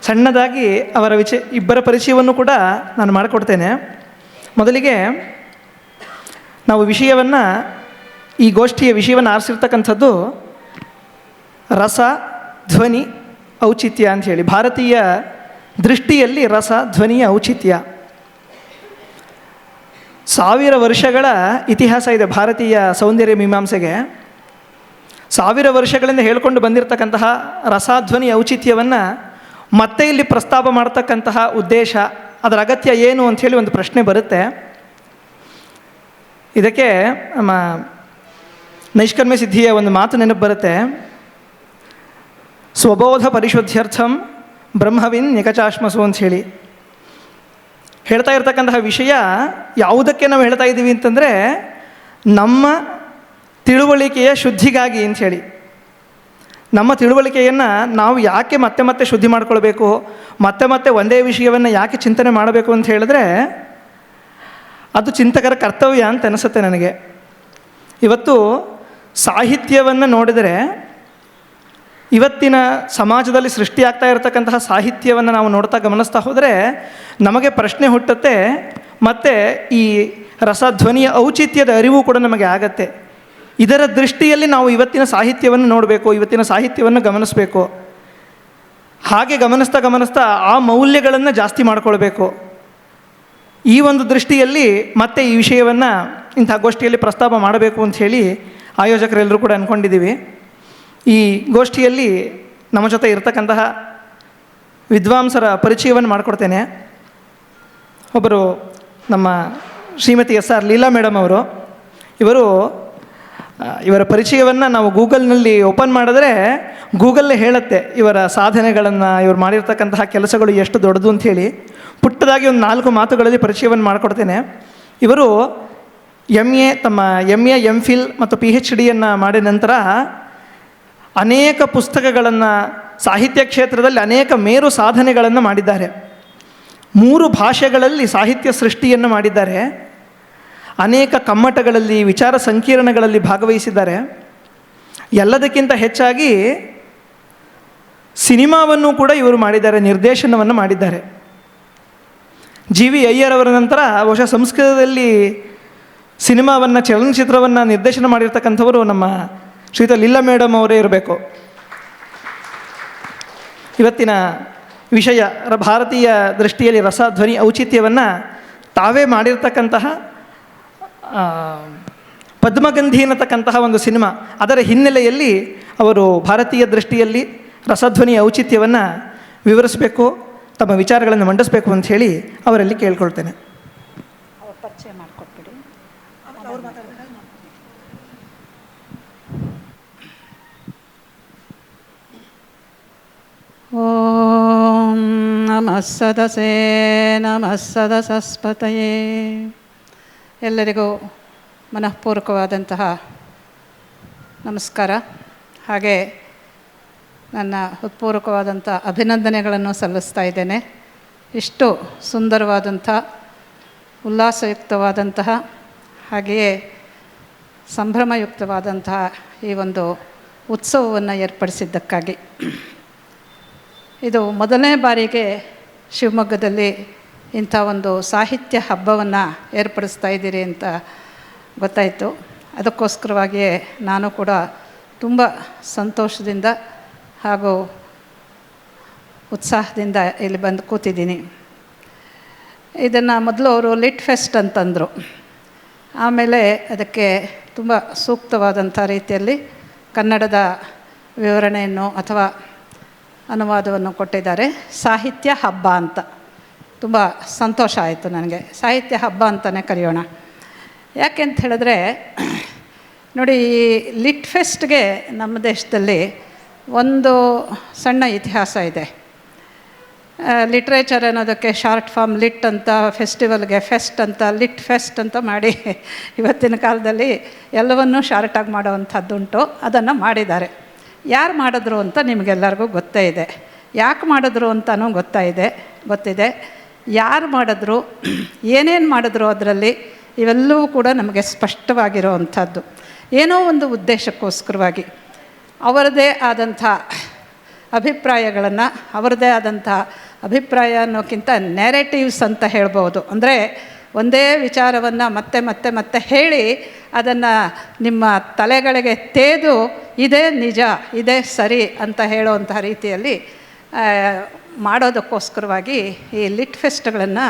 ಸಣ್ಣದಾಗಿ ಅವರ ಇಬ್ಬರ ಪರಿಚಯವನ್ನು ಕೂಡ ನಾನು ಮಾಡಿಕೊಡ್ತೇನೆ. ಮೊದಲಿಗೆ ನಾವು ಈ ಗೋಷ್ಠಿಯ ವಿಷಯವನ್ನು ಆರಿಸಿರ್ತಕ್ಕಂಥದ್ದು ರಸ, ಧ್ವನಿ, ಔಚಿತ್ಯ ಅಂಥೇಳಿ. ಭಾರತೀಯ ದೃಷ್ಟಿಯಲ್ಲಿ ರಸ, ಧ್ವನಿಯ ಔಚಿತ್ಯ. 1000 ವರ್ಷಗಳ ಇತಿಹಾಸ ಇದೆ ಭಾರತೀಯ ಸೌಂದರ್ಯ ಮೀಮಾಂಸೆಗೆ. 1000 ವರ್ಷಗಳಿಂದ ಹೇಳ್ಕೊಂಡು ಬಂದಿರತಕ್ಕಂತಹ ರಸಧ್ವನಿ ಔಚಿತ್ಯವನ್ನು ಮತ್ತೆ ಇಲ್ಲಿ ಪ್ರಸ್ತಾಪ ಮಾಡ್ತಕ್ಕಂತಹ ಉದ್ದೇಶ, ಅದರ ಅಗತ್ಯ ಏನು ಅಂಥೇಳಿ ಒಂದು ಪ್ರಶ್ನೆ ಬರುತ್ತೆ. ಇದಕ್ಕೆ ನಮ್ಮ ನೈಷ್ಕರ್ಮ್ಯ ಸಿದ್ಧಿಯ ಒಂದು ಮಾತು ನೆನಪು ಬರುತ್ತೆ. ಸ್ವಬೋಧ ಪರಿಶುದ್ಧ್ಯರ್ಥಂ ಬ್ರಹ್ಮವಿನ್ ನಿಕಚಾಶ್ಮಸು ಅಂಥೇಳಿ ಹೇಳ್ತಾ ಇರ್ತಕ್ಕಂತಹ ವಿಷಯ ಯಾವುದಕ್ಕೆ ನಾವು ಹೇಳ್ತಾ ಇದ್ದೀವಿ ಅಂತಂದರೆ ನಮ್ಮ ತಿಳುವಳಿಕೆಯ ಶುದ್ಧಿಗಾಗಿ ಅಂಥೇಳಿ. ನಮ್ಮ ತಿಳುವಳಿಕೆಯನ್ನು ನಾವು ಯಾಕೆ ಮತ್ತೆ ಮತ್ತೆ ಶುದ್ಧಿ ಮಾಡ್ಕೊಳ್ಬೇಕು, ಮತ್ತೆ ಮತ್ತೆ ಒಂದೇ ವಿಷಯವನ್ನು ಯಾಕೆ ಚಿಂತನೆ ಮಾಡಬೇಕು ಅಂತ ಹೇಳಿದ್ರೆ ಅದು ಚಿಂತಕರ ಕರ್ತವ್ಯ ಅಂತ ಅನಿಸುತ್ತೆ ನನಗೆ. ಇವತ್ತು ಸಾಹಿತ್ಯವನ್ನು ನೋಡಿದರೆ, ಇವತ್ತಿನ ಸಮಾಜದಲ್ಲಿ ಸೃಷ್ಟಿಯಾಗ್ತಾ ಇರತಕ್ಕಂತಹ ಸಾಹಿತ್ಯವನ್ನು ನಾವು ನೋಡ್ತಾ ಗಮನಿಸ್ತಾ ಹೋದರೆ ನಮಗೆ ಪ್ರಶ್ನೆ ಹುಟ್ಟುತ್ತೆ, ಮತ್ತು ಈ ರಸಧ್ವನಿಯ ಔಚಿತ್ಯದ ಅರಿವು ಕೂಡ ನಮಗೆ ಆಗತ್ತೆ. ಇದರ ದೃಷ್ಟಿಯಲ್ಲಿ ನಾವು ಇವತ್ತಿನ ಸಾಹಿತ್ಯವನ್ನು ನೋಡಬೇಕು, ಇವತ್ತಿನ ಸಾಹಿತ್ಯವನ್ನು ಗಮನಿಸಬೇಕು. ಹಾಗೆ ಗಮನಿಸ್ತಾ ಗಮನಿಸ್ತಾ ಆ ಮೌಲ್ಯಗಳನ್ನು ಜಾಸ್ತಿ ಮಾಡಿಕೊಳ್ಬೇಕು. ಈ ಒಂದು ದೃಷ್ಟಿಯಲ್ಲಿ ಮತ್ತೆ ಈ ವಿಷಯವನ್ನು ಇಂಥ ಗೋಷ್ಠಿಯಲ್ಲಿ ಪ್ರಸ್ತಾಪ ಮಾಡಬೇಕು ಅಂಥೇಳಿ ಆಯೋಜಕರೆಲ್ಲರೂ ಕೂಡ ಅಂದ್ಕೊಂಡಿದ್ದೀವಿ. ಈ ಗೋಷ್ಠಿಯಲ್ಲಿ ನಮ್ಮ ಜೊತೆ ಇರತಕ್ಕಂತಹ ವಿದ್ವಾಂಸರ ಪರಿಚಯವನ್ನು ಮಾಡಿಕೊಡ್ತೇನೆ. ಒಬ್ಬರು ನಮ್ಮ ಶ್ರೀಮತಿ SR ಲೀಲಾ ಮೇಡಮ್ ಅವರು. ಇವರ ಪರಿಚಯವನ್ನು ನಾವು ಗೂಗಲ್ನಲ್ಲಿ ಓಪನ್ ಮಾಡಿದ್ರೆ ಗೂಗಲ್ಲೇ ಹೇಳುತ್ತೆ ಇವರ ಸಾಧನೆಗಳನ್ನು, ಇವರು ಮಾಡಿರ್ತಕ್ಕಂತಹ ಕೆಲಸಗಳು ಎಷ್ಟು ದೊಡ್ಡದು ಅಂಥೇಳಿ. ಪುಟ್ಟದಾಗಿ ಒಂದು 4 ಮಾತುಗಳಲ್ಲಿ ಪರಿಚಯವನ್ನು ಮಾಡಿಕೊಡ್ತೇನೆ. ಇವರು ತಮ್ಮ MA MPhil ಮತ್ತು PhDಯನ್ನು ಮಾಡಿದ ನಂತರ ಅನೇಕ ಪುಸ್ತಕಗಳನ್ನು, ಸಾಹಿತ್ಯ ಕ್ಷೇತ್ರದಲ್ಲಿ ಅನೇಕ ಮೇರು ಸಾಧನೆಗಳನ್ನು ಮಾಡಿದ್ದಾರೆ. 3 ಭಾಷೆಗಳಲ್ಲಿ ಸಾಹಿತ್ಯ ಸೃಷ್ಟಿಯನ್ನು ಮಾಡಿದ್ದಾರೆ. ಅನೇಕ ಕಮ್ಮಟಗಳಲ್ಲಿ, ವಿಚಾರ ಸಂಕಿರಣಗಳಲ್ಲಿ ಭಾಗವಹಿಸಿದ್ದಾರೆ. ಎಲ್ಲದಕ್ಕಿಂತ ಹೆಚ್ಚಾಗಿ ಸಿನಿಮಾವನ್ನು ಕೂಡ ಇವರು ಮಾಡಿದ್ದಾರೆ, ನಿರ್ದೇಶನವನ್ನು ಮಾಡಿದ್ದಾರೆ. GV ಅಯ್ಯರ್ ಅವರ ನಂತರ ಬಹುಶಃ ಸಂಸ್ಕೃತದಲ್ಲಿ ಸಿನಿಮಾವನ್ನು, ಚಲನಚಿತ್ರವನ್ನು ನಿರ್ದೇಶನ ಮಾಡಿರ್ತಕ್ಕಂಥವರು ನಮ್ಮ ಶ್ರೀಯುತ ಲೀಲಾ ಮೇಡಮ್ ಅವರೇ ಇರಬೇಕು. ಇವತ್ತಿನ ವಿಷಯ ಭಾರತೀಯ ದೃಷ್ಟಿಯಲ್ಲಿ ರಸಧ್ವನಿ ಔಚಿತ್ಯವನ್ನು ತಾವೇ ಮಾಡಿರ್ತಕ್ಕಂತಹ ಪದ್ಮಗಂಧಿ ಅನ್ನತಕ್ಕಂತಹ ಒಂದು ಸಿನಿಮಾ, ಅದರ ಹಿನ್ನೆಲೆಯಲ್ಲಿ ಅವರು ಭಾರತೀಯ ದೃಷ್ಟಿಯಲ್ಲಿ ರಸಧ್ವನಿ ಔಚಿತ್ಯವನ್ನು ವಿವರಿಸಬೇಕು, ತಮ್ಮ ವಿಚಾರಗಳನ್ನು ಮಂಡಿಸಬೇಕು ಅಂತ ಹೇಳಿ ಅವರಲ್ಲಿ ಕೇಳ್ಕೊಳ್ತೇನೆ. ಪರಿಚಯ ಮಾಡಿಕೊಟ್ಬಿಡಿ. ಓಂ ನಮಃ ಸದಸೇ ನಮಃ ಸದಸಸ್ಪತಯೇ. ಎಲ್ಲರಿಗೂ ಮನಃಪೂರ್ವಕವಾದಂತಹ ನಮಸ್ಕಾರ. ಹಾಗೆ ನನ್ನ ಹೃತ್ಪೂರ್ವಕವಾದಂಥ ಅಭಿನಂದನೆಗಳನ್ನು ಸಲ್ಲಿಸ್ತಾ ಇದ್ದೇನೆ. ಇಷ್ಟು ಸುಂದರವಾದಂಥ, ಉಲ್ಲಾಸಯುಕ್ತವಾದಂತಹ, ಹಾಗೆಯೇ ಸಂಭ್ರಮಯುಕ್ತವಾದಂತಹ ಈ ಒಂದು ಉತ್ಸವವನ್ನು ಏರ್ಪಡಿಸಿದ್ದಕ್ಕಾಗಿ. ಇದು ಮೊದಲನೇ ಬಾರಿಗೆ ಶಿವಮೊಗ್ಗದಲ್ಲಿ ಇಂಥ ಒಂದು ಸಾಹಿತ್ಯ ಹಬ್ಬವನ್ನು ಏರ್ಪಡಿಸ್ತಾ ಇದ್ದೀರಿ ಅಂತ ಗೊತ್ತಾಯಿತು. ಅದಕ್ಕೋಸ್ಕರವಾಗಿಯೇ ನಾನು ಕೂಡ ತುಂಬ ಸಂತೋಷದಿಂದ ಹಾಗೂ ಉತ್ಸಾಹದಿಂದ ಇಲ್ಲಿ ಬಂದು ಕೂತಿದ್ದೀನಿ. ಇದನ್ನು ಮೊದಲು ಅವರು ಲಿಟ್ ಫೆಸ್ಟ್ ಅಂತಂದರು. ಆಮೇಲೆ ಅದಕ್ಕೆ ತುಂಬ ಸೂಕ್ತವಾದಂಥ ರೀತಿಯಲ್ಲಿ ಕನ್ನಡದ ವಿವರಣೆಯನ್ನು ಅಥವಾ ಅನುವಾದವನ್ನು ಕೊಟ್ಟಿದ್ದಾರೆ. ಸಾಹಿತ್ಯ ಹಬ್ಬ ಅಂತ. ತುಂಬ ಸಂತೋಷ ಆಯಿತು ನನಗೆ. ಸಾಹಿತ್ಯ ಹಬ್ಬ ಅಂತಲೇ ಕರೆಯೋಣ. ಯಾಕೆ ಅಂತ ಹೇಳಿದ್ರೆ ನೋಡಿ, ಈ ಲಿಟ್ ಫೆಸ್ಟ್ಗೆ ನಮ್ಮ ದೇಶದಲ್ಲಿ ಒಂದು ಸಣ್ಣ ಇತಿಹಾಸ ಇದೆ. ಲಿಟ್ರೇಚರ್ ಅನ್ನೋದಕ್ಕೆ ಶಾರ್ಟ್ ಫಾರ್ಮ್ ಲಿಟ್ ಅಂತ, ಫೆಸ್ಟಿವಲ್ಗೆ ಫೆಸ್ಟ್ ಅಂತ, ಲಿಟ್ ಫೆಸ್ಟ್ ಅಂತ ಮಾಡಿ ಇವತ್ತಿನ ಕಾಲದಲ್ಲಿ ಎಲ್ಲವನ್ನೂ ಶಾರ್ಟಾಗಿ ಮಾಡೋವಂಥದ್ದುಂಟು. ಅದನ್ನು ಮಾಡಿದ್ದಾರೆ. ಯಾರು ಮಾಡಿದ್ರು ಅಂತ ನಿಮಗೆಲ್ಲರಿಗೂ ಗೊತ್ತೇ ಇದೆ. ಯಾಕೆ ಮಾಡಿದ್ರು ಅಂತಲೂ ಗೊತ್ತಿದೆ. ಯಾರು ಮಾಡಿದ್ರು, ಏನೇನು ಮಾಡಿದ್ರು ಅದರಲ್ಲಿ, ಇವೆಲ್ಲವೂ ಕೂಡ ನಮಗೆ ಸ್ಪಷ್ಟವಾಗಿರೋ ಅಂಥದ್ದು. ಏನೋ ಒಂದು ಉದ್ದೇಶಕ್ಕೋಸ್ಕರವಾಗಿ ಅವರದೇ ಆದಂಥ ಅಭಿಪ್ರಾಯಗಳನ್ನು, ಅವರದೇ ಆದಂಥ ಅಭಿಪ್ರಾಯ ಅನ್ನೋಕ್ಕಿಂತ ನ್ಯಾರೇಟಿವ್ಸ್ ಅಂತ ಹೇಳ್ಬೋದು. ಅಂದರೆ ಒಂದೇ ವಿಚಾರವನ್ನು ಮತ್ತೆ ಮತ್ತೆ ಮತ್ತೆ ಹೇಳಿ ಅದನ್ನು ನಿಮ್ಮ ತಲೆಗಳಿಗೆ ತೇದು ಇದೇ ನಿಜ, ಇದೇ ಸರಿ ಅಂತ ಹೇಳೋವಂಥ ರೀತಿಯಲ್ಲಿ ಮಾಡೋದಕ್ಕೋಸ್ಕರವಾಗಿ ಈ ಲಿಟ್ ಫೆಸ್ಟ್ಗಳನ್ನು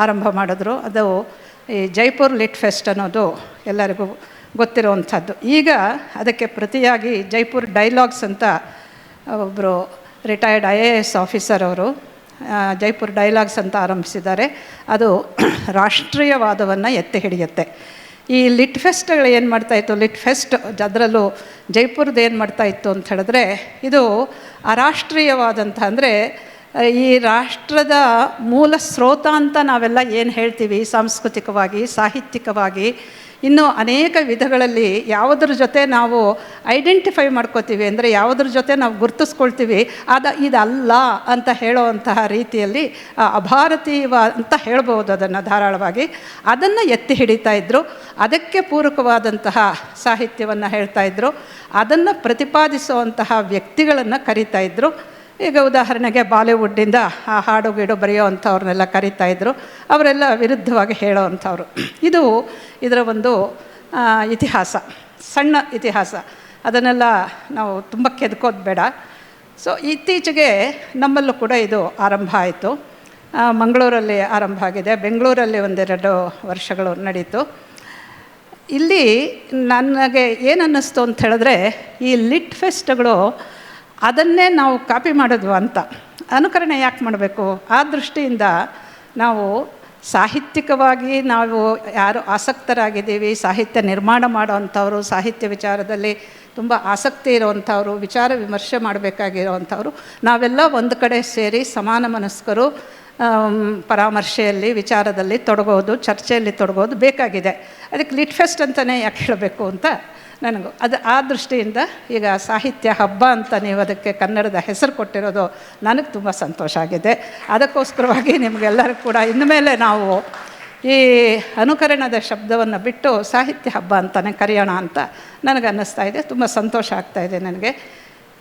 ಆರಂಭ ಮಾಡಿದ್ರು. ಅದು ಈ ಜೈಪುರ್ ಲಿಟ್ ಫೆಸ್ಟ್ ಅನ್ನೋದು ಎಲ್ಲರಿಗೂ ಗೊತ್ತಿರುವಂಥದ್ದು. ಈಗ ಅದಕ್ಕೆ ಪ್ರತಿಯಾಗಿ ಜೈಪುರ್ ಡೈಲಾಗ್ಸ್ ಅಂತ ಒಬ್ಬರು ರಿಟೈರ್ಡ್ IAS ಆಫೀಸರ್ ಅವರು ಜೈಪುರ್ ಡೈಲಾಗ್ಸ್ ಅಂತ ಆರಂಭಿಸಿದ್ದಾರೆ. ಅದು ರಾಷ್ಟ್ರೀಯವಾದವನ್ನು ಎತ್ತಿ ಹಿಡಿಯುತ್ತೆ. ಈ ಲಿಟ್ ಫೆಸ್ಟ್ಗಳು ಏನು ಮಾಡ್ತಾಯಿತ್ತು, ಲಿಟ್ ಫೆಸ್ಟ್ ಅದರಲ್ಲೂ ಜೈಪುರದ್ದು ಏನು ಮಾಡ್ತಾಯಿತ್ತು ಅಂತ ಹೇಳಿದ್ರೆ, ಇದು ಅರಾಷ್ಟ್ರೀಯವಾದಂಥ, ಅಂದರೆ ಈ ರಾಷ್ಟ್ರದ ಮೂಲ ಸ್ರೋತ ಅಂತ ನಾವೆಲ್ಲ ಏನು ಹೇಳ್ತೀವಿ ಸಾಂಸ್ಕೃತಿಕವಾಗಿ, ಸಾಹಿತ್ಯಿಕವಾಗಿ, ಇನ್ನೂ ಅನೇಕ ವಿಧಗಳಲ್ಲಿ ಯಾವುದ್ರ ಜೊತೆ ನಾವು ಐಡೆಂಟಿಫೈ ಮಾಡ್ಕೋತೀವಿ, ಅಂದರೆ ಯಾವುದ್ರ ಜೊತೆ ನಾವು ಗುರುತಿಸ್ಕೊಳ್ತೀವಿ, ಇದಲ್ಲ ಅಂತ ಹೇಳುವಂತಹ ರೀತಿಯಲ್ಲಿ ಅಭಾರತೀಯ ಅಂತ ಹೇಳ್ಬೋದು ಅದನ್ನು ಧಾರಾಳವಾಗಿ. ಅದನ್ನು ಎತ್ತಿ ಹಿಡಿತಾ ಇದ್ದರು. ಅದಕ್ಕೆ ಪೂರಕವಾದಂತಹ ಸಾಹಿತ್ಯವನ್ನು ಹೇಳ್ತಾ ಇದ್ದರು. ಅದನ್ನು ಪ್ರತಿಪಾದಿಸುವಂತಹ ವ್ಯಕ್ತಿಗಳನ್ನು ಕರೀತಾ ಇದ್ದರು. ಈಗ ಉದಾಹರಣೆಗೆ ಬಾಲಿವುಡ್ಡಿಂದ ಆ ಹಾಡು ಗೀಡು ಬರೆಯೋವಂಥವ್ರನ್ನೆಲ್ಲ ಕರೀತಾಯಿದ್ರು. ಅವರೆಲ್ಲ ವಿರುದ್ಧವಾಗಿ ಹೇಳೋವಂಥವ್ರು. ಇದು ಇದರ ಒಂದು ಇತಿಹಾಸ, ಸಣ್ಣ ಇತಿಹಾಸ. ಅದನ್ನೆಲ್ಲ ನಾವು ತುಂಬ ಕೆದ್ಕೋದು ಬೇಡ. ಸೊ ಇತ್ತೀಚೆಗೆ ನಮ್ಮಲ್ಲೂ ಕೂಡ ಇದು ಆರಂಭ ಆಯಿತು. ಮಂಗಳೂರಲ್ಲಿ ಆರಂಭ ಆಗಿದೆ, ಬೆಂಗಳೂರಲ್ಲಿ ಒಂದೆರಡು ವರ್ಷಗಳು ನಡೀತು. ಇಲ್ಲಿ ನನಗೆ ಏನು ಅನ್ನಿಸ್ತು ಅಂತ ಹೇಳಿದ್ರೆ, ಈ ಲಿಟ್ ಫೆಸ್ಟ್ಗಳು ಅದನ್ನೇ ನಾವು ಕಾಪಿ ಮಾಡಿದ್ವು ಅಂತ. ಅನುಕರಣೆ ಯಾಕೆ ಮಾಡಬೇಕು? ಆ ದೃಷ್ಟಿಯಿಂದ ನಾವು ಸಾಹಿತ್ಯಿಕವಾಗಿ ನಾವು ಯಾರು ಆಸಕ್ತರಾಗಿದ್ದೀವಿ, ಸಾಹಿತ್ಯ ನಿರ್ಮಾಣ ಮಾಡೋವಂಥವ್ರು, ಸಾಹಿತ್ಯ ವಿಚಾರದಲ್ಲಿ ತುಂಬ ಆಸಕ್ತಿ ಇರೋವಂಥವ್ರು, ವಿಚಾರ ವಿಮರ್ಶೆ ಮಾಡಬೇಕಾಗಿರೋವಂಥವ್ರು, ನಾವೆಲ್ಲ ಒಂದು ಕಡೆ ಸೇರಿ ಸಮಾನ ಮನಸ್ಕರು ಪರಾಮರ್ಶೆಯಲ್ಲಿ, ವಿಚಾರದಲ್ಲಿ ತೊಡಗೋದು, ಚರ್ಚೆಯಲ್ಲಿ ತೊಡಗೋದು ಬೇಕಾಗಿದೆ. ಅದಕ್ಕೆ ಲಿಟ್ ಫೆಸ್ಟ್ ಅಂತಲೇ ಯಾಕೆ ಹೇಳಬೇಕು ಅಂತ ನನಗೂ ಆ ದೃಷ್ಟಿಯಿಂದ ಈಗ ಸಾಹಿತ್ಯ ಹಬ್ಬ ಅಂತ ನೀವು ಅದಕ್ಕೆ ಕನ್ನಡದ ಹೆಸರು ಕೊಟ್ಟಿರೋದು ನನಗೆ ತುಂಬ ಸಂತೋಷ ಆಗಿದೆ. ಅದಕ್ಕೋಸ್ಕರವಾಗಿ ನಿಮಗೆಲ್ಲರಿಗೂ ಕೂಡ ಇನ್ಮೇಲೆ ನಾವು ಈ ಅನುಕರಣದ ಶಬ್ದವನ್ನು ಬಿಟ್ಟು ಸಾಹಿತ್ಯ ಹಬ್ಬ ಅಂತಲೇ ಕರೆಯೋಣ ಅಂತ ನನಗೆ ಅನ್ನಿಸ್ತಾ ಇದೆ. ತುಂಬ ಸಂತೋಷ ಆಗ್ತಾಯಿದೆ ನನಗೆ.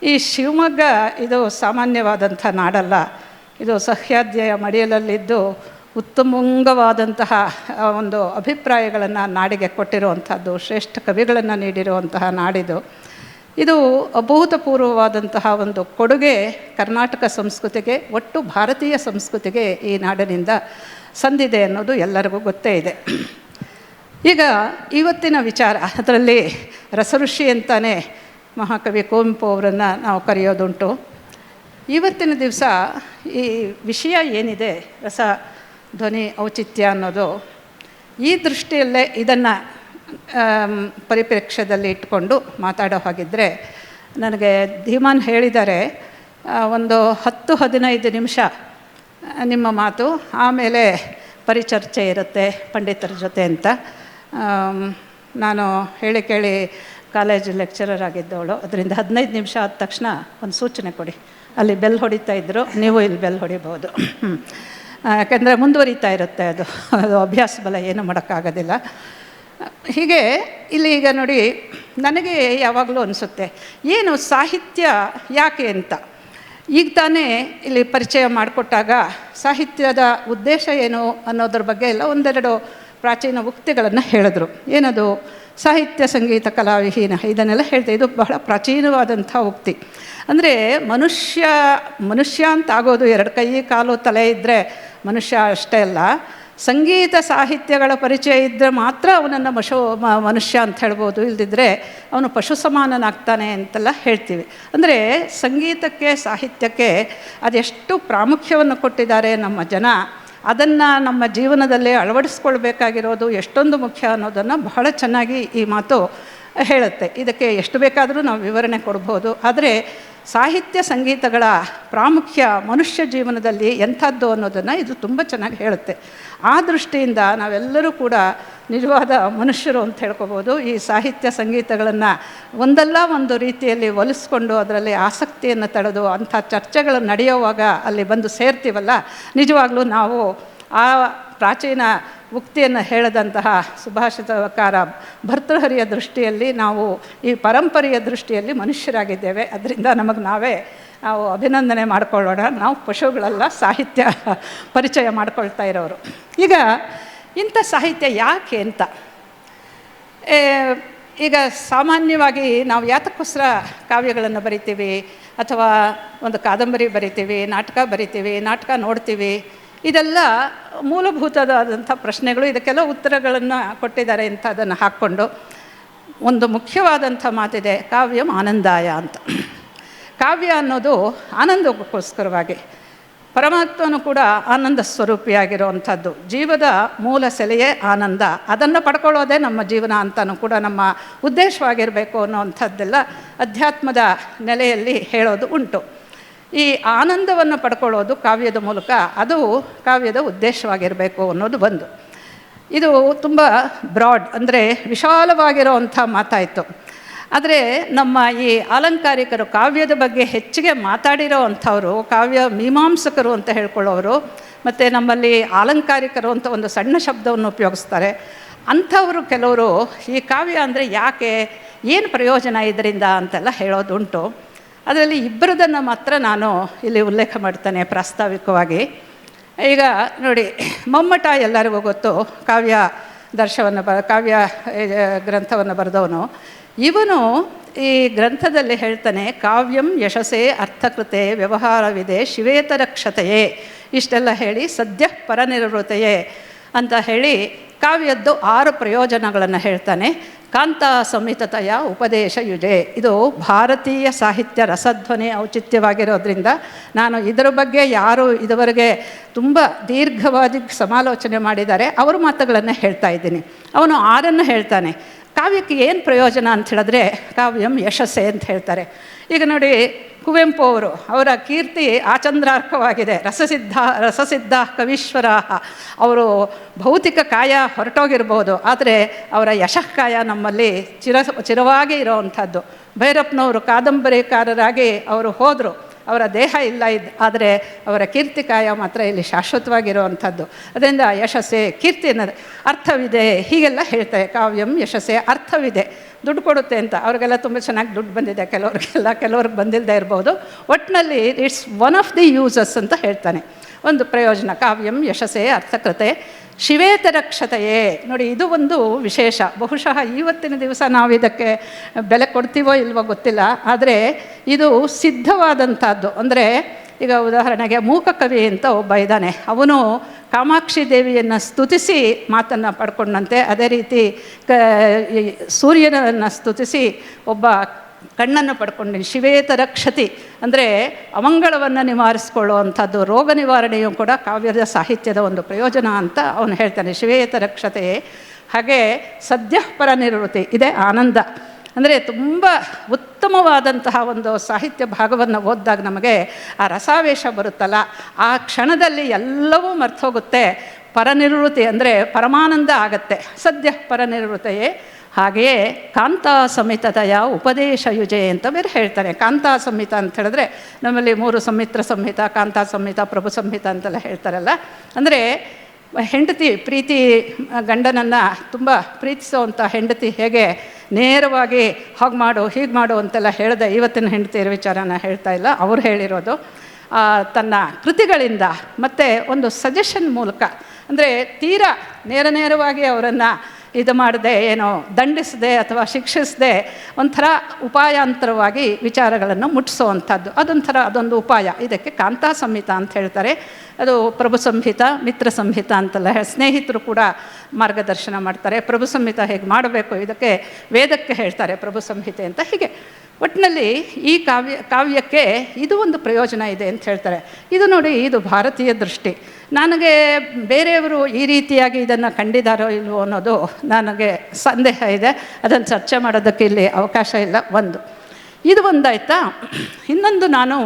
ಈ ಶಿವಮೊಗ್ಗ ಇದು ಸಾಮಾನ್ಯವಾದಂಥ ನಾಡಲ್ಲ. ಇದು ಸಹ್ಯಾದ್ರಿಯ ಮಡಿಲಲ್ಲಿದ್ದು ಉತ್ತುಂಗವಾದಂತಹ ಒಂದು ಅಭಿಪ್ರಾಯಗಳನ್ನು ನಾಡಿಗೆ ಕೊಟ್ಟಿರುವಂಥದ್ದು, ಶ್ರೇಷ್ಠ ಕವಿಗಳನ್ನು ನೀಡಿರುವಂತಹ ನಾಡಿದು. ಇದು ಅಭೂತಪೂರ್ವವಾದಂತಹ ಒಂದು ಕೊಡುಗೆ ಕರ್ನಾಟಕ ಸಂಸ್ಕೃತಿಗೆ, ಒಟ್ಟು ಭಾರತೀಯ ಸಂಸ್ಕೃತಿಗೆ ಈ ನಾಡಿನಿಂದ ಸಂದಿದೆ ಅನ್ನೋದು ಎಲ್ಲರಿಗೂ ಗೊತ್ತೇ ಇದೆ. ಈಗ ಇವತ್ತಿನ ವಿಚಾರ, ಅದರಲ್ಲಿ ರಸಋಷಿ ಅಂತಾನೆ ಮಹಾಕವಿ ಕುವೆಂಪು ಅವರನ್ನು ನಾವು ಕರೆಯೋದುಂಟು. ಇವತ್ತಿನ ದಿವಸ ಈ ವಿಷಯ ಏನಿದೆ, ರಸ ಧ್ವನಿ ಔಚಿತ್ಯ ಅನ್ನೋದು, ಈ ದೃಷ್ಟಿಯಲ್ಲೇ ಇದನ್ನು ಪರಿಪ್ರೇಕ್ಷ್ಯದಲ್ಲಿ ಇಟ್ಕೊಂಡು ಮಾತಾಡೋ ಹಾಗಿದ್ದರೆ, ನನಗೆ ಧೀಮಾನ್ ಹೇಳಿದ್ದಾರೆ, ಒಂದು 10-15 ನಿಮಿಷ ನಿಮ್ಮ ಮಾತು, ಆಮೇಲೆ ಪರಿಚರ್ಚೆ ಇರುತ್ತೆ ಪಂಡಿತರ ಜೊತೆ ಅಂತ. ನಾನು ಹೇಳಿ ಕೇಳಿ ಕಾಲೇಜ್ ಲೆಕ್ಚರರ್ ಆಗಿದ್ದವಳು, ಅದರಿಂದ 15 ನಿಮಿಷ ಆದ ತಕ್ಷಣ ಒಂದು ಸೂಚನೆ ಕೊಡಿ. ಅಲ್ಲಿ ಬೆಲ್ ಹೊಡಿತಾ ಇದ್ದರು, ನೀವು ಇಲ್ಲಿ ಬೆಲ್ ಹೊಡಿಬೋದು. ಯಾಕೆಂದರೆ ಮುಂದುವರಿತಾ ಇರುತ್ತೆ ಅದು ಅಭ್ಯಾಸ ಬಲ, ಏನು ಮಾಡೋಕ್ಕಾಗೋದಿಲ್ಲ. ಹೀಗೆ ಇಲ್ಲಿ ಈಗ ನೋಡಿ, ನನಗೆ ಯಾವಾಗಲೂ ಅನಿಸುತ್ತೆ, ಏನು ಸಾಹಿತ್ಯ ಯಾಕೆ ಅಂತ. ಈಗ ತಾನೇ ಇಲ್ಲಿ ಪರಿಚಯ ಮಾಡಿಕೊಟ್ಟಾಗ ಸಾಹಿತ್ಯದ ಉದ್ದೇಶ ಏನು ಅನ್ನೋದ್ರ ಬಗ್ಗೆ ಎಲ್ಲ ಒಂದೆರಡು ಪ್ರಾಚೀನ ಉಕ್ತಿಗಳನ್ನು ಹೇಳಿದ್ರು. ಏನದು? ಸಾಹಿತ್ಯ ಸಂಗೀತ ಕಲಾವಿಹೀನ, ಇದನ್ನೆಲ್ಲ ಹೇಳ್ತೆ. ಇದು ಬಹಳ ಪ್ರಾಚೀನವಾದಂಥ ಉಕ್ತಿ. ಅಂದರೆ ಮನುಷ್ಯ ಅಂತ ಆಗೋದು 2 ಕೈ ಕಾಲು ತಲೆ ಇದ್ದರೆ ಮನುಷ್ಯ ಅಷ್ಟೇ ಅಲ್ಲ, ಸಂಗೀತ ಸಾಹಿತ್ಯಗಳ ಪರಿಚಯ ಇದ್ದರೆ ಮಾತ್ರ ಅವನನ್ನು ಮನುಷ್ಯ ಅಂತ ಹೇಳ್ಬೋದು. ಇಲ್ದಿದ್ರೆ ಅವನು ಪಶು ಸಮಾನನಾಗ್ತಾನೆ ಅಂತೆಲ್ಲ ಹೇಳ್ತೀವಿ. ಅಂದರೆ ಸಂಗೀತಕ್ಕೆ, ಸಾಹಿತ್ಯಕ್ಕೆ ಅದೆಷ್ಟು ಪ್ರಾಮುಖ್ಯವನ್ನು ಕೊಟ್ಟಿದ್ದಾರೆ ನಮ್ಮ ಜನ, ಅದನ್ನು ನಮ್ಮ ಜೀವನದಲ್ಲಿ ಅಳವಡಿಸ್ಕೊಳ್ಬೇಕಾಗಿರೋದು ಎಷ್ಟೊಂದು ಮುಖ್ಯ ಅನ್ನೋದನ್ನು ಬಹಳ ಚೆನ್ನಾಗಿ ಈ ಮಾತು ಹೇಳುತ್ತೆ. ಇದಕ್ಕೆ ಎಷ್ಟು ಬೇಕಾದರೂ ನಾವು ವಿವರಣೆ ಕೊಡ್ಬೋದು. ಆದರೆ ಸಾಹಿತ್ಯ ಸಂಗೀತಗಳ ಪ್ರಾಮುಖ್ಯ ಮನುಷ್ಯ ಜೀವನದಲ್ಲಿ ಎಂಥದ್ದು ಅನ್ನೋದನ್ನು ಇದು ತುಂಬ ಚೆನ್ನಾಗಿ ಹೇಳುತ್ತೆ. ಆ ದೃಷ್ಟಿಯಿಂದ ನಾವೆಲ್ಲರೂ ಕೂಡ ನಿಜವಾದ ಮನುಷ್ಯರು ಅಂತ ಹೇಳ್ಕೊಬೋದು. ಈ ಸಾಹಿತ್ಯ ಸಂಗೀತಗಳನ್ನು ಒಂದಲ್ಲ ಒಂದು ರೀತಿಯಲ್ಲಿ ಒಲಿಸ್ಕೊಂಡು ಅದರಲ್ಲಿ ಆಸಕ್ತಿಯನ್ನು ತಳೆದು ಅಂಥ ಚರ್ಚೆಗಳು ನಡೆಯುವಾಗ ಅಲ್ಲಿ ಬಂದು ಸೇರ್ತೀವಲ್ಲ, ನಿಜವಾಗ್ಲೂ ನಾವು ಆ ಪ್ರಾಚೀನ ಉಕ್ತಿಯನ್ನು ಹೇಳದಂತಹ ಸುಭಾಷಿತಕಾರ ಭರ್ತೃಹರಿಯ ದೃಷ್ಟಿಯಲ್ಲಿ ನಾವು ಈ ಪರಂಪರೆಯ ದೃಷ್ಟಿಯಲ್ಲಿ ಮನುಷ್ಯರಾಗಿದ್ದೇವೆ. ಅದರಿಂದ ನಾವು ಅಭಿನಂದನೆ ಮಾಡಿಕೊಳ್ಳೋಣ. ನಾವು ಪಶುಗಳಲ್ಲ, ಸಾಹಿತ್ಯ ಪರಿಚಯ ಮಾಡ್ಕೊಳ್ತಾ ಇರೋರು. ಈಗ ಇಂಥ ಸಾಹಿತ್ಯ ಯಾಕೆ ಅಂತ, ಈಗ ಸಾಮಾನ್ಯವಾಗಿ ನಾವು ಯಾತಕ್ಕೋಸ್ಕರ ಕಾವ್ಯಗಳನ್ನು ಬರಿತೀವಿ, ಅಥವಾ ಒಂದು ಕಾದಂಬರಿ ಬರಿತೀವಿ, ನಾಟಕ ಬರಿತೀವಿ, ನಾಟಕ ನೋಡ್ತೀವಿ, ಇದೆಲ್ಲ ಮೂಲಭೂತವಾದಂಥ ಪ್ರಶ್ನೆಗಳು. ಇದಕ್ಕೆಲ್ಲ ಉತ್ತರಗಳನ್ನು ಕೊಟ್ಟಿದ್ದಾರೆ ಅಂತ ಅದನ್ನು ಹಾಕ್ಕೊಂಡು ಒಂದು ಮುಖ್ಯವಾದಂಥ ಮಾತಿದೆ, ಕಾವ್ಯಂ ಆನಂದಾಯ ಅಂತ. ಕಾವ್ಯ ಅನ್ನೋದು ಆನಂದಕ್ಕೋಸ್ಕರವಾಗಿ, ಪರಮಾತ್ಮನು ಕೂಡ ಆನಂದ ಸ್ವರೂಪಿಯಾಗಿರುವಂಥದ್ದು. ಜೀವದ ಮೂಲ ಸೆಲೆಯೇ ಆನಂದ, ಅದನ್ನು ಪಡ್ಕೊಳ್ಳೋದೇ ನಮ್ಮ ಜೀವನ ಅಂತಲೂ ಕೂಡ ನಮ್ಮ ಉದ್ದೇಶವಾಗಿರಬೇಕು ಅನ್ನೋವಂಥದ್ದೆಲ್ಲ ಅಧ್ಯಾತ್ಮದ ನೆಲೆಯಲ್ಲಿ ಹೇಳೋದು ಉಂಟು. ಈ ಆನಂದವನ್ನು ಪಡ್ಕೊಳ್ಳೋದು ಕಾವ್ಯದ ಮೂಲಕ, ಅದು ಕಾವ್ಯದ ಉದ್ದೇಶವಾಗಿರಬೇಕು ಅನ್ನೋದು ಒಂದು. ಇದು ತುಂಬ ಬ್ರಾಡ್, ಅಂದರೆ ವಿಶಾಲವಾಗಿರೋವಂಥ ಮಾತಾಯಿತು. ಆದರೆ ನಮ್ಮ ಈ ಅಲಂಕಾರಿಕರು ಕಾವ್ಯದ ಬಗ್ಗೆ ಹೆಚ್ಚಿಗೆ ಮಾತಾಡಿರೋ ಅಂಥವರು, ಕಾವ್ಯ ಮೀಮಾಂಸಕರು ಅಂತ ಹೇಳ್ಕೊಳ್ಳೋರು, ಮತ್ತು ನಮ್ಮಲ್ಲಿ ಅಲಂಕಾರಿಕರು ಅಂತ ಒಂದು ಸಣ್ಣ ಶಬ್ದವನ್ನು ಉಪಯೋಗಿಸ್ತಾರೆ. ಅಂಥವರು ಕೆಲವರು ಈ ಕಾವ್ಯ ಅಂದರೆ ಯಾಕೆ, ಏನು ಪ್ರಯೋಜನ ಇದರಿಂದ ಅಂತೆಲ್ಲ ಹೇಳೋದುಂಟು. ಅದರಲ್ಲಿ ಇಬ್ಬರದನ್ನು ಮಾತ್ರ ನಾನು ಇಲ್ಲಿ ಉಲ್ಲೇಖ ಮಾಡ್ತೇನೆ ಪ್ರಾಸ್ತಾವಿಕವಾಗಿ. ಈಗ ನೋಡಿ, ಮಮ್ಮಟ ಎಲ್ಲರಿಗೂ ಗೊತ್ತು, ಕಾವ್ಯ ದರ್ಶವನ್ನು ಕಾವ್ಯ ಗ್ರಂಥವನ್ನು ಬರೆದವನು. ಇವನು ಈ ಗ್ರಂಥದಲ್ಲಿ ಹೇಳ್ತಾನೆ, ಕಾವ್ಯಂ ಯಶಸ್ಸೇ ಅರ್ಥಕೃತೆ ವ್ಯವಹಾರವಿದೆ ಶಿವೇತರಕ್ಷತೆಯೇ, ಇಷ್ಟೆಲ್ಲ ಹೇಳಿ ಸದ್ಯ ಪರನಿರ್ವೃತೆಯೇ ಅಂತ ಹೇಳಿ ಕಾವ್ಯದ್ದು 6 ಪ್ರಯೋಜನಗಳನ್ನು ಹೇಳ್ತಾನೆ. ಕಾಂತ ಸಂಹಿತತೆಯ ಉಪದೇಶ ಯುಜೆ, ಇದು ಭಾರತೀಯ ಸಾಹಿತ್ಯ ರಸಧ್ವನಿ ಔಚಿತ್ಯವಾಗಿರೋದ್ರಿಂದ ನಾನು ಇದರ ಬಗ್ಗೆ ಯಾರು ಇದುವರೆಗೆ ತುಂಬ ದೀರ್ಘವಾಗಿ ಸಮಾಲೋಚನೆ ಮಾಡಿದ್ದಾರೆ ಅವರ ಮಾತುಗಳನ್ನು ಹೇಳ್ತಾ ಇದ್ದೀನಿ. ಅವನು 6 ಹೇಳ್ತಾನೆ. ಕಾವ್ಯಕ್ಕೆ ಏನು ಪ್ರಯೋಜನ ಅಂತ ಹೇಳಿದ್ರೆ ಕಾವ್ಯಂ ಯಶಸ್ಸೇ ಅಂತ ಹೇಳ್ತಾರೆ. ಈಗ ನೋಡಿ, ಕುವೆಂಪು ಅವರ ಕೀರ್ತಿ ಆಚಂದ್ರಾರ್ಕವಾಗಿದೆ. ರಸಸಿದ್ಧ ಕವೀಶ್ವರ, ಅವರು ಭೌತಿಕ ಕಾಯ ಹೊರಟೋಗಿರ್ಬೋದು, ಆದರೆ ಅವರ ಯಶಃಕಾಯ ನಮ್ಮಲ್ಲಿ ಚಿರವಾಗಿ ಇರೋವಂಥದ್ದು. ಭೈರಪ್ಪನವರು ಕಾದಂಬರಿಕಾರರಾಗಿ ಅವರು ಹೋದರು, ಅವರ ದೇಹ ಇಲ್ಲ ಆದರೆ ಅವರ ಕೀರ್ತಿಕಾಯ ಮಾತ್ರ ಇಲ್ಲಿ ಶಾಶ್ವತವಾಗಿರುವಂಥದ್ದು. ಅದರಿಂದ ಯಶಸ್ಸೇ, ಕೀರ್ತಿ ಅನ್ನೋದು ಅರ್ಥವಿದೆ, ಹೀಗೆಲ್ಲ ಹೇಳ್ತಾರೆ. ಕಾವ್ಯಂ ಯಶಸ್ಸೇ ಅರ್ಥವಿದೆ, ದುಡ್ಡು ಕೊಡುತ್ತೆ ಅಂತ. ಅವ್ರಿಗೆಲ್ಲ ತುಂಬ ಚೆನ್ನಾಗಿ ದುಡ್ಡು ಬಂದಿದೆ, ಕೆಲವ್ರಿಗೆ ಬಂದಿಲ್ಲದೆ ಇರ್ಬೋದು. ಒಟ್ಟಿನಲ್ಲಿ it's one of the uses ಅಂತ ಹೇಳ್ತಾನೆ. ಒಂದು ಪ್ರಯೋಜನ ಕಾವ್ಯಂ ಯಶಸ್ಸೇ ಅರ್ಥಕೃತೆ ಶಿವೇತರಕ್ಷತೆಯೇ. ನೋಡಿ, ಇದು ಒಂದು ವಿಶೇಷ. ಬಹುಶಃ ಇವತ್ತಿನ ದಿವಸ ನಾವು ಇದಕ್ಕೆ ಬೆಲೆ ಕೊಡ್ತೀವೋ ಇಲ್ವೋ ಗೊತ್ತಿಲ್ಲ, ಆದರೆ ಇದು ಸಿದ್ಧವಾದಂಥದ್ದು. ಅಂದರೆ ಈಗ ಉದಾಹರಣೆಗೆ ಮೂಕ ಕವಿ ಅಂತ ಒಬ್ಬ ಇದ್ದಾನೆ, ಅವನು ಕಾಮಾಕ್ಷಿ ದೇವಿಯನ್ನು ಸ್ತುತಿಸಿ ಮಾತನ್ನು ಪಡ್ಕೊಂಡಂತೆ. ಅದೇ ರೀತಿ ಸೂರ್ಯನನ್ನು ಸ್ತುತಿಸಿ ಒಬ್ಬ ಕಣ್ಣನ್ನು ಪಡ್ಕೊಂಡು ಶಿವೇತರಕ್ಷತಿ, ಅಂದರೆ ಅಮಂಗಳವನ್ನು ನಿವಾರಿಸ್ಕೊಳ್ಳುವಂಥದ್ದು, ರೋಗ ನಿವಾರಣೆಯೂ ಕೂಡ ಕಾವ್ಯದ ಸಾಹಿತ್ಯದ ಒಂದು ಪ್ರಯೋಜನ ಅಂತ ಅವನು ಹೇಳ್ತಾನೆ. ಶಿವೇತರಕ್ಷತೆ. ಹಾಗೆ ಸದ್ಯ ಪರನಿರ್ವೃತಿ ಇದೆ ಆನಂದ. ಅಂದರೆ ತುಂಬ ಉತ್ತಮವಾದಂತಹ ಒಂದು ಸಾಹಿತ್ಯ ಭಾಗವನ್ನು ಓದಿದಾಗ ನಮಗೆ ಆ ರಸಾವೇಶ ಬರುತ್ತಲ್ಲ, ಆ ಕ್ಷಣದಲ್ಲಿ ಎಲ್ಲವೂ ಮರ್ತೋಗುತ್ತೆ. ಪರನಿರ್ವೃತಿ ಅಂದರೆ ಪರಮಾನಂದ ಆಗತ್ತೆ. ಸದ್ಯ ಪರನಿರ್ವೃತೆಯೇ. ಹಾಗೆಯೇ ಕಾಂತಾ ಸಂಹಿತತೆಯ ಉಪದೇಶ ಯುಜೆ ಅಂತ ಬೇರೆ ಹೇಳ್ತಾರೆ. ಕಾಂತಾ ಸಂಹಿತ ಅಂತ ಹೇಳಿದ್ರೆ ನಮ್ಮಲ್ಲಿ 3 ಸಂಮಿತ್ರ ಸಂಹಿತ, ಕಾಂತಾ ಸಂಹಿತ, ಪ್ರಭು ಸಂಹಿತ ಅಂತೆಲ್ಲ ಹೇಳ್ತಾರಲ್ಲ. ಅಂದರೆ ಹೆಂಡತಿ ಪ್ರೀತಿ, ಗಂಡನನ್ನು ತುಂಬ ಪ್ರೀತಿಸೋವಂಥ ಹೆಂಡತಿ ಹೇಗೆ ನೇರವಾಗಿ ಹಾಗೆ ಮಾಡು ಹೀಗೆ ಮಾಡು ಅಂತೆಲ್ಲ ಹೇಳಿದೆ. ಇವತ್ತಿನ ಹೆಂಡತಿಯರ ವಿಚಾರನ ಹೇಳ್ತಾ ಇಲ್ಲ, ಅವ್ರು ಹೇಳಿರೋದು ತನ್ನ ಕೃತಿಗಳಿಂದ ಮತ್ತು ಒಂದು ಸಜೆಷನ್ ಮೂಲಕ. ಅಂದರೆ ತೀರಾ ನೇರವಾಗಿ ಅವರನ್ನು ಇದು ಮಾಡದೆ, ಏನೋ ದಂಡಿಸದೆ ಅಥವಾ ಶಿಕ್ಷಿಸದೆ, ಒಂಥರ ಉಪಾಯಾಂತರವಾಗಿ ವಿಚಾರಗಳನ್ನು ಮುಟ್ಟಿಸೋವಂಥದ್ದು. ಅದೊಂದು ಉಪಾಯ. ಇದಕ್ಕೆ ಕಾಂತಾ ಸಂಹಿತ ಅಂತ ಹೇಳ್ತಾರೆ. ಅದು ಪ್ರಭು ಸಂಹಿತ, ಮಿತ್ರ ಸಂಹಿತ ಅಂತೆಲ್ಲ ಸ್ನೇಹಿತರು ಕೂಡ ಮಾರ್ಗದರ್ಶನ ಮಾಡ್ತಾರೆ. ಪ್ರಭು ಸಂಹಿತ ಹೇಗೆ ಮಾಡಬೇಕು ಇದಕ್ಕೆ ವೇದಕ್ಕೆ ಹೇಳ್ತಾರೆ ಪ್ರಭು ಸಂಹಿತೆ ಅಂತ. ಹೀಗೆ ಒಟ್ಟಿನಲ್ಲಿ ಈ ಕಾವ್ಯಕ್ಕೆ ಇದು ಒಂದು ಪ್ರಯೋಜನ ಇದೆ ಅಂತ ಹೇಳ್ತಾರೆ. ಇದು ನೋಡಿ, ಇದು ಭಾರತೀಯ ದೃಷ್ಟಿ. ನನಗೆ ಬೇರೆಯವರು ಈ ರೀತಿಯಾಗಿ ಇದನ್ನು ಕಂಡಿದ್ದಾರೋ ಇಲ್ವೋ ಅನ್ನೋದು ನನಗೆ ಸಂದೇಹ ಇದೆ. ಅದನ್ನು ಚರ್ಚೆ ಮಾಡೋದಕ್ಕೆ ಇಲ್ಲಿ ಅವಕಾಶ ಇಲ್ಲ. ಇದು ಒಂದಾಯ್ತಾ. ಇನ್ನೊಂದು, ನಾನು